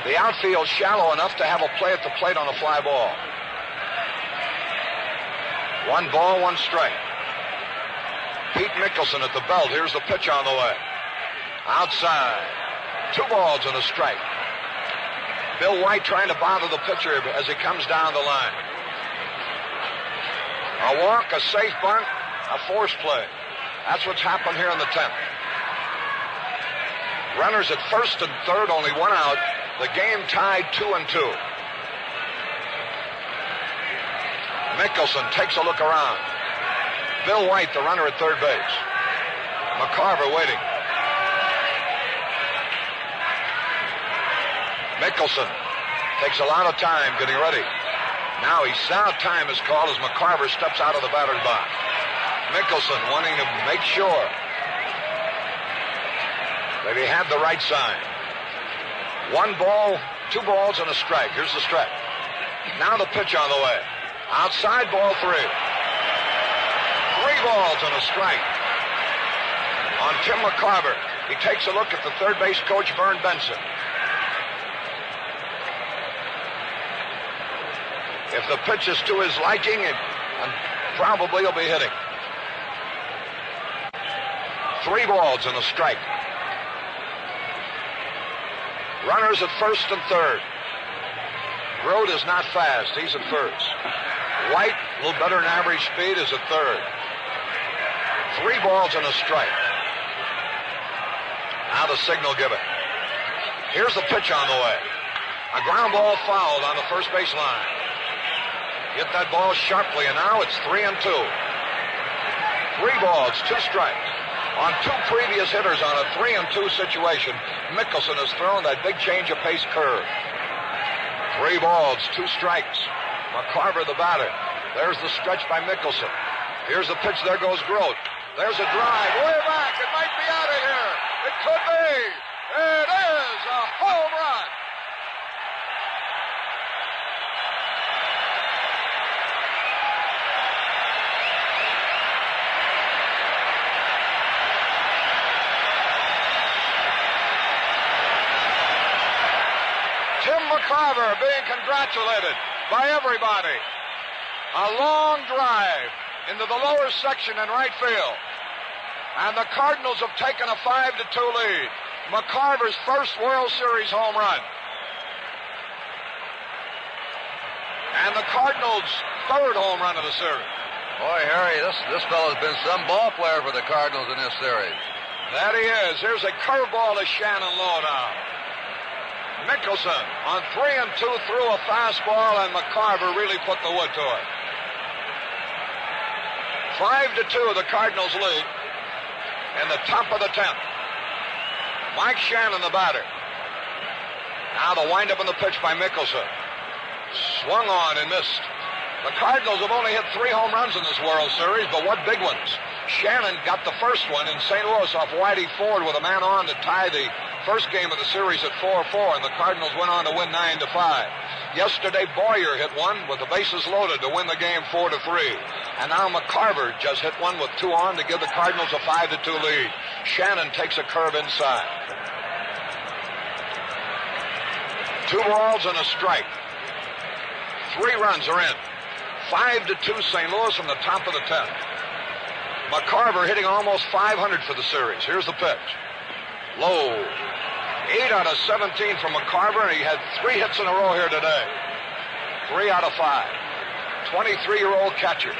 The outfield shallow enough to have a play at the plate on a fly ball. 1 ball, 1 strike. Pete Mickelson at the belt. Here's the pitch on the way. Outside. 2 balls and a strike. Bill White trying to bother the pitcher as he comes down the line. A walk, a safe bunt, a force play. That's what's happened here in the 10th. Runners at first and third, only 1 out. The game tied 2-2. Mickelson takes a look around. Bill White, the runner at third base. McCarver waiting. Mickelson takes a lot of time getting ready. Now time is called as McCarver steps out of the batter's box. Mickelson wanting to make sure that he had the right sign. 1 ball, 2 balls, and a strike. Here's the stretch. Now the pitch on the way. Outside, ball 3. 3 balls and a strike on Tim McCarver. He takes a look at the third base coach, Vern Benson. If the pitch is to his liking, and probably he'll be hitting. 3 balls and a strike. Runners at first and third. Grote is not fast. He's at first. White, a little better than average speed, is at third. 3 balls and a strike. Now the signal given. Here's the pitch on the way. A ground ball fouled on the first base line. Hit that ball sharply, and now it's 3-2. 3 balls, 2 strikes. On 2 previous hitters on a 3-2 situation, Mickelson has thrown that big change of pace curve. 3 balls, 2 strikes. McCarver the batter. There's the stretch by Mickelson. Here's the pitch. There goes Grote. There's a drive way back. It might be out of here. It could be. It is a home run. Tim McCarver being congratulated by everybody. A long drive into the lower section in right field. And the Cardinals have taken a 5-2 lead. McCarver's first World Series home run. And the Cardinals' third home run of the series. Boy, Harry, this fellow's been some ball player for the Cardinals in this series. That he is. Here's a curveball to Shannon low now. Mickelson on 3-2 threw a fastball, and McCarver really put the wood to it. 5-2, the Cardinals lead in the top of the 10th. Mike Shannon, the batter. Now the windup on the pitch by Mickelson. Swung on and missed. The Cardinals have only hit 3 home runs in this World Series, but what big ones. Shannon got the first one in St. Louis off Whitey Ford with a man on to tie the first game of the series at 4-4, and the Cardinals went on to win 9-5. Yesterday, Boyer hit one with the bases loaded to win the game 4-3. And now McCarver just hit one with 2 on to give the Cardinals a 5-2 lead. Shannon takes a curve inside. 2 balls and a strike. 3 runs are in. 5-2 St. Louis from the top of the 10th. McCarver hitting almost 500 for the series. Here's the pitch. Low. 8 out of 17 from McCarver, and he had 3 hits in a row here today. 3 out of 5. 23-year-old catcher.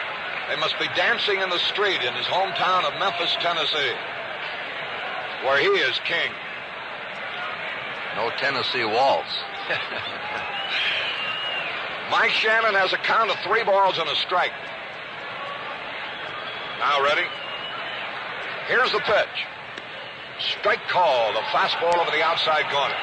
They must be dancing in the street in his hometown of Memphis, Tennessee, where he is king. No Tennessee waltz. Mike Shannon has a count of 3 balls and a strike. Now ready? Here's the pitch. Strike call, the fastball over the outside corner.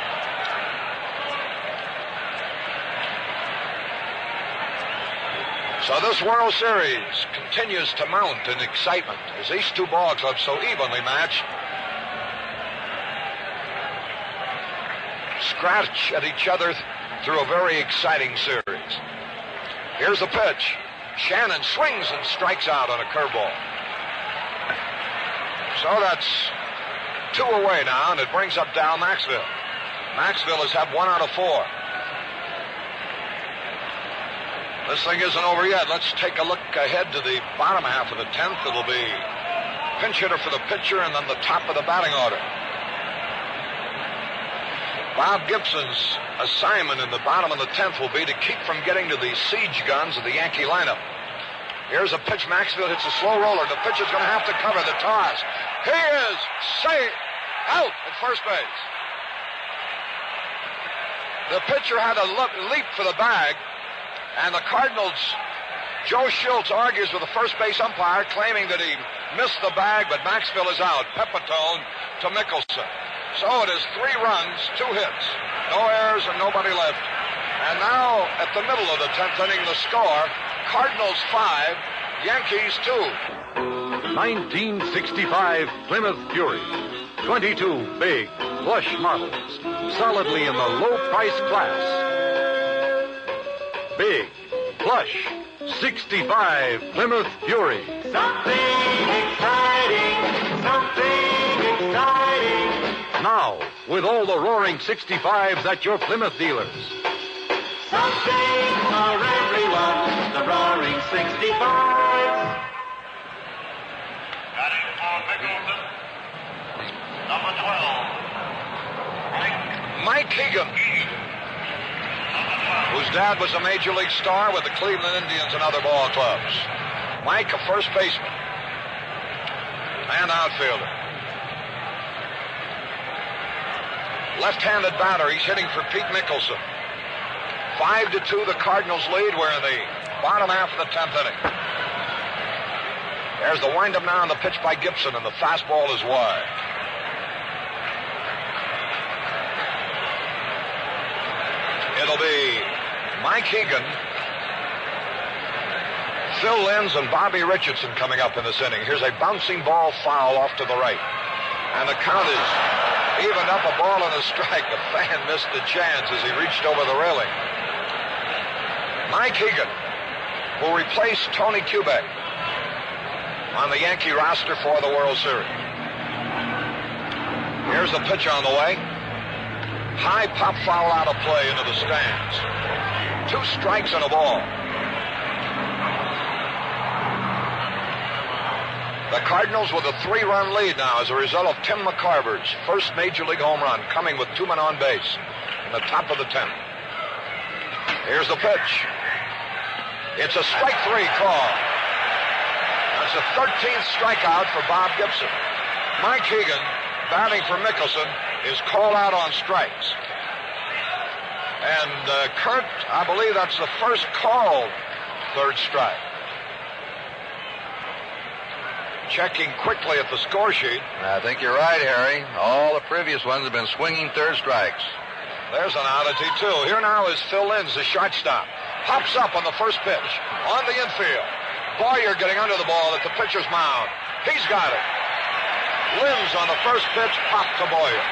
So this World Series continues to mount in excitement as these 2 ball clubs so evenly matched scratch at each other through a very exciting series. Here's the pitch. Shannon swings and strikes out on a curveball. So that's 2 away now, and it brings up Dal Maxville. Maxville has had 1 out of 4. This thing isn't over yet. Let's take a look ahead to the bottom half of the 10th. It'll be pinch hitter for the pitcher and then the top of the batting order. Bob Gibson's assignment in the bottom of the 10th will be to keep from getting to the siege guns of the Yankee lineup. Here's a pitch. Maxville hits a slow roller. The pitcher's going to have to cover the toss. He is safe out at first base. The pitcher had a leap for the bag, and the Cardinals, Joe Schultz argues with the first base umpire, claiming that he missed the bag, but Maxville is out. Pepitone to Mickelson. So it is 3 runs, 2 hits, no errors and nobody left. And now at the middle of the 10th inning, the score, Cardinals 5, Yankees 2. 1965 Plymouth Fury. 22 big, plush models, solidly in the low-price class. Big, plush, 65 Plymouth Fury. Something exciting, something exciting. Now, with all the roaring 65s at your Plymouth dealers. Something for everyone, the roaring 65. Batting for Mickelson, number 12. Mike Keegan, whose dad was a Major League star with the Cleveland Indians and other ball clubs. Mike, a first baseman and outfielder. Left-handed batter. He's hitting for Pete Mickelson. 5-2, the Cardinals lead. We're in the bottom half of the 10th inning. There's the windup now on the pitch by Gibson, and the fastball is wide. It'll be Mike Keegan, Phil Linz, and Bobby Richardson coming up in this inning. Here's a bouncing ball foul off to the right. And the count is evened up, a ball and a strike. The fan missed the chance as he reached over the railing. Mike Keegan will replace Tony Kubek on the Yankee roster for the World Series. Here's the pitch on the way. High pop foul out of play into the stands. 2 strikes and a ball. The Cardinals with a 3-run lead now as a result of Tim McCarver's first Major League home run, coming with 2 men on base in the top of the 10th. Here's the pitch. It's a strike 3 call. That's the 13th strikeout for Bob Gibson. Mike Hegan, batting for Mickelson, is called out on strikes. And Kurt, I believe that's the first called 3rd strike. Checking quickly at the score sheet. I think you're right, Harry. All the previous ones have been swinging 3rd strikes. There's an oddity, too. Here now is Phil Linz, the shortstop. Pops up on the first pitch. On the infield. Boyer getting under the ball at the pitcher's mound. He's got it. Linz on the first pitch, popped to Boyer.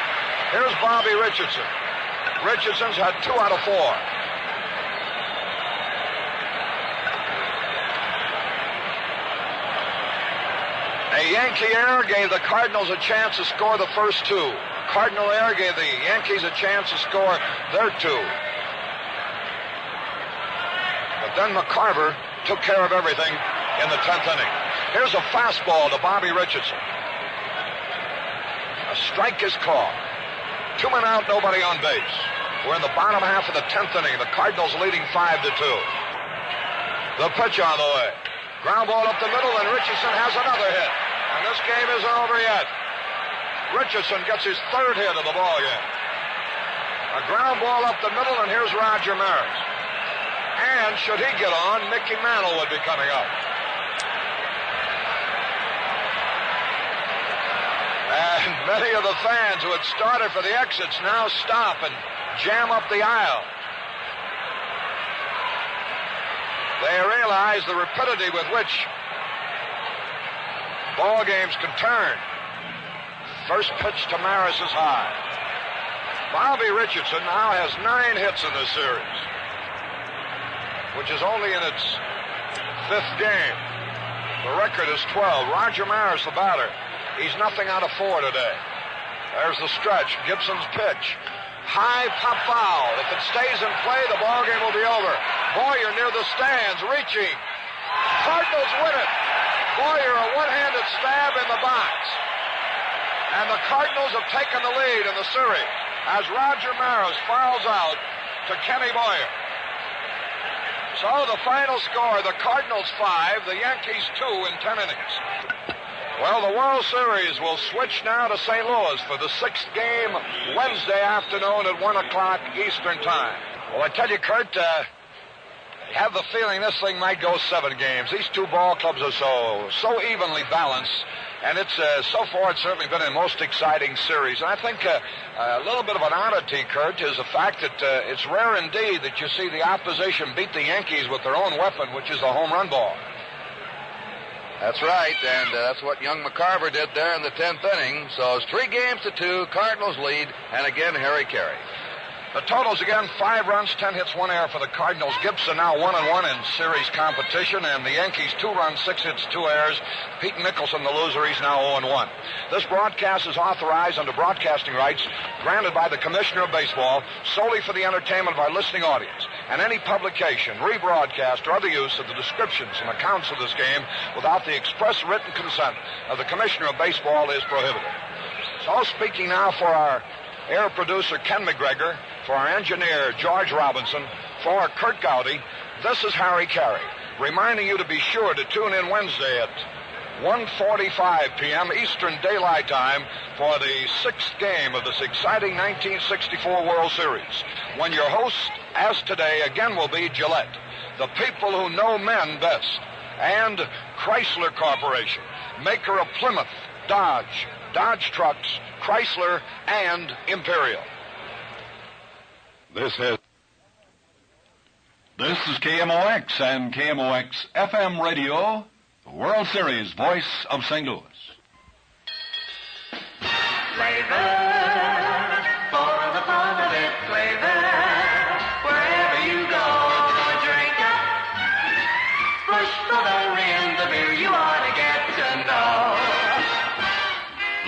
Here's Bobby Richardson. Richardson's had 2 out of 4. A Yankee error gave the Cardinals a chance to score the first 2. Cardinal error gave the Yankees a chance to score their 2. But then McCarver took care of everything in the 10th inning. Here's a fastball to Bobby Richardson. A strike is called. 2 men out, nobody on base. We're in the bottom half of the 10th inning. The Cardinals leading 5-2. The pitch on the way. Ground ball up the middle, and Richardson has another hit. And this game isn't over yet. Richardson gets his 3rd hit of the ball game. A ground ball up the middle, and here's Roger Maris. And should he get on, Mickey Mantle would be coming up. And many of the fans who had started for the exits now stop and jam up the aisle. They realize the rapidity with which ball games can turn. First pitch to Maris is high. Bobby Richardson now has 9 hits in this series, which is only in its 5th game. The record is 12. Roger Maris, the batter. He's nothing out of 4 today. There's the stretch. Gibson's pitch. High pop foul. If it stays in play, the ball game will be over. Boyer near the stands, reaching. Cardinals win it. Boyer a one-handed stab in the box. And the Cardinals have taken the lead in the series as Roger Maris fouls out to Kenny Boyer. So the final score, the Cardinals 5, the Yankees 2 in 10 innings. Well, the World Series will switch now to St. Louis for the 6th game Wednesday afternoon at 1 o'clock Eastern Time. Well, I tell you, Kurt, I have the feeling this thing might go 7 games. These 2 ball clubs are so evenly balanced, and it's so far it's certainly been a most exciting series. And I think a little bit of an oddity, Kurt, is the fact that it's rare indeed that you see the opposition beat the Yankees with their own weapon, which is the home run ball. That's right, and that's what young McCarver did there in the 10th inning. So it's 3-2, Cardinals lead, and again, Harry Carey. The totals again, 5 runs, 10 hits, 1 error for the Cardinals. Gibson now 1-1 in series competition, and the Yankees 2 runs, 6 hits, 2 errors. Pete Nicholson, the loser, he's now 0-1. This broadcast is authorized under broadcasting rights granted by the Commissioner of Baseball solely for the entertainment of our listening audience. And any publication, rebroadcast, or other use of the descriptions and accounts of this game without the express written consent of the Commissioner of Baseball is prohibited. So speaking now for our air producer, Ken McGregor, for our engineer, George Robinson, for Kurt Gowdy, this is Harry Carey, reminding you to be sure to tune in Wednesday at 1:45 p.m. Eastern Daylight Time for the 6th game of this exciting 1964 World Series, when your host, as today, again will be Gillette, the people who know men best, and Chrysler Corporation, maker of Plymouth, Dodge trucks, Chrysler, and Imperial. This is KMOX and KMOX FM Radio, the World Series voice of St. Louis. Flavor, for the fun of it, flavor. Wherever you go, drink it. Bush Strawberry in the beer, you ought to get to know.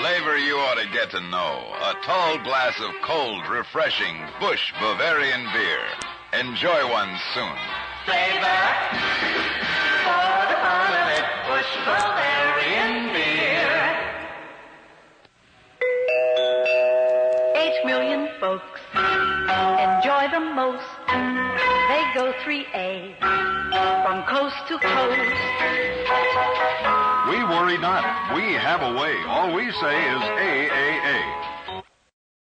Flavor you ought to get get to know. A tall glass of cold, refreshing Busch Bavarian beer. Enjoy one soon. Flavor for the fun of it. Busch Bavarian beer. 8 million folks enjoy the most. They go 3A from coast to coast. We worry not. We have a way. All we say is AAA.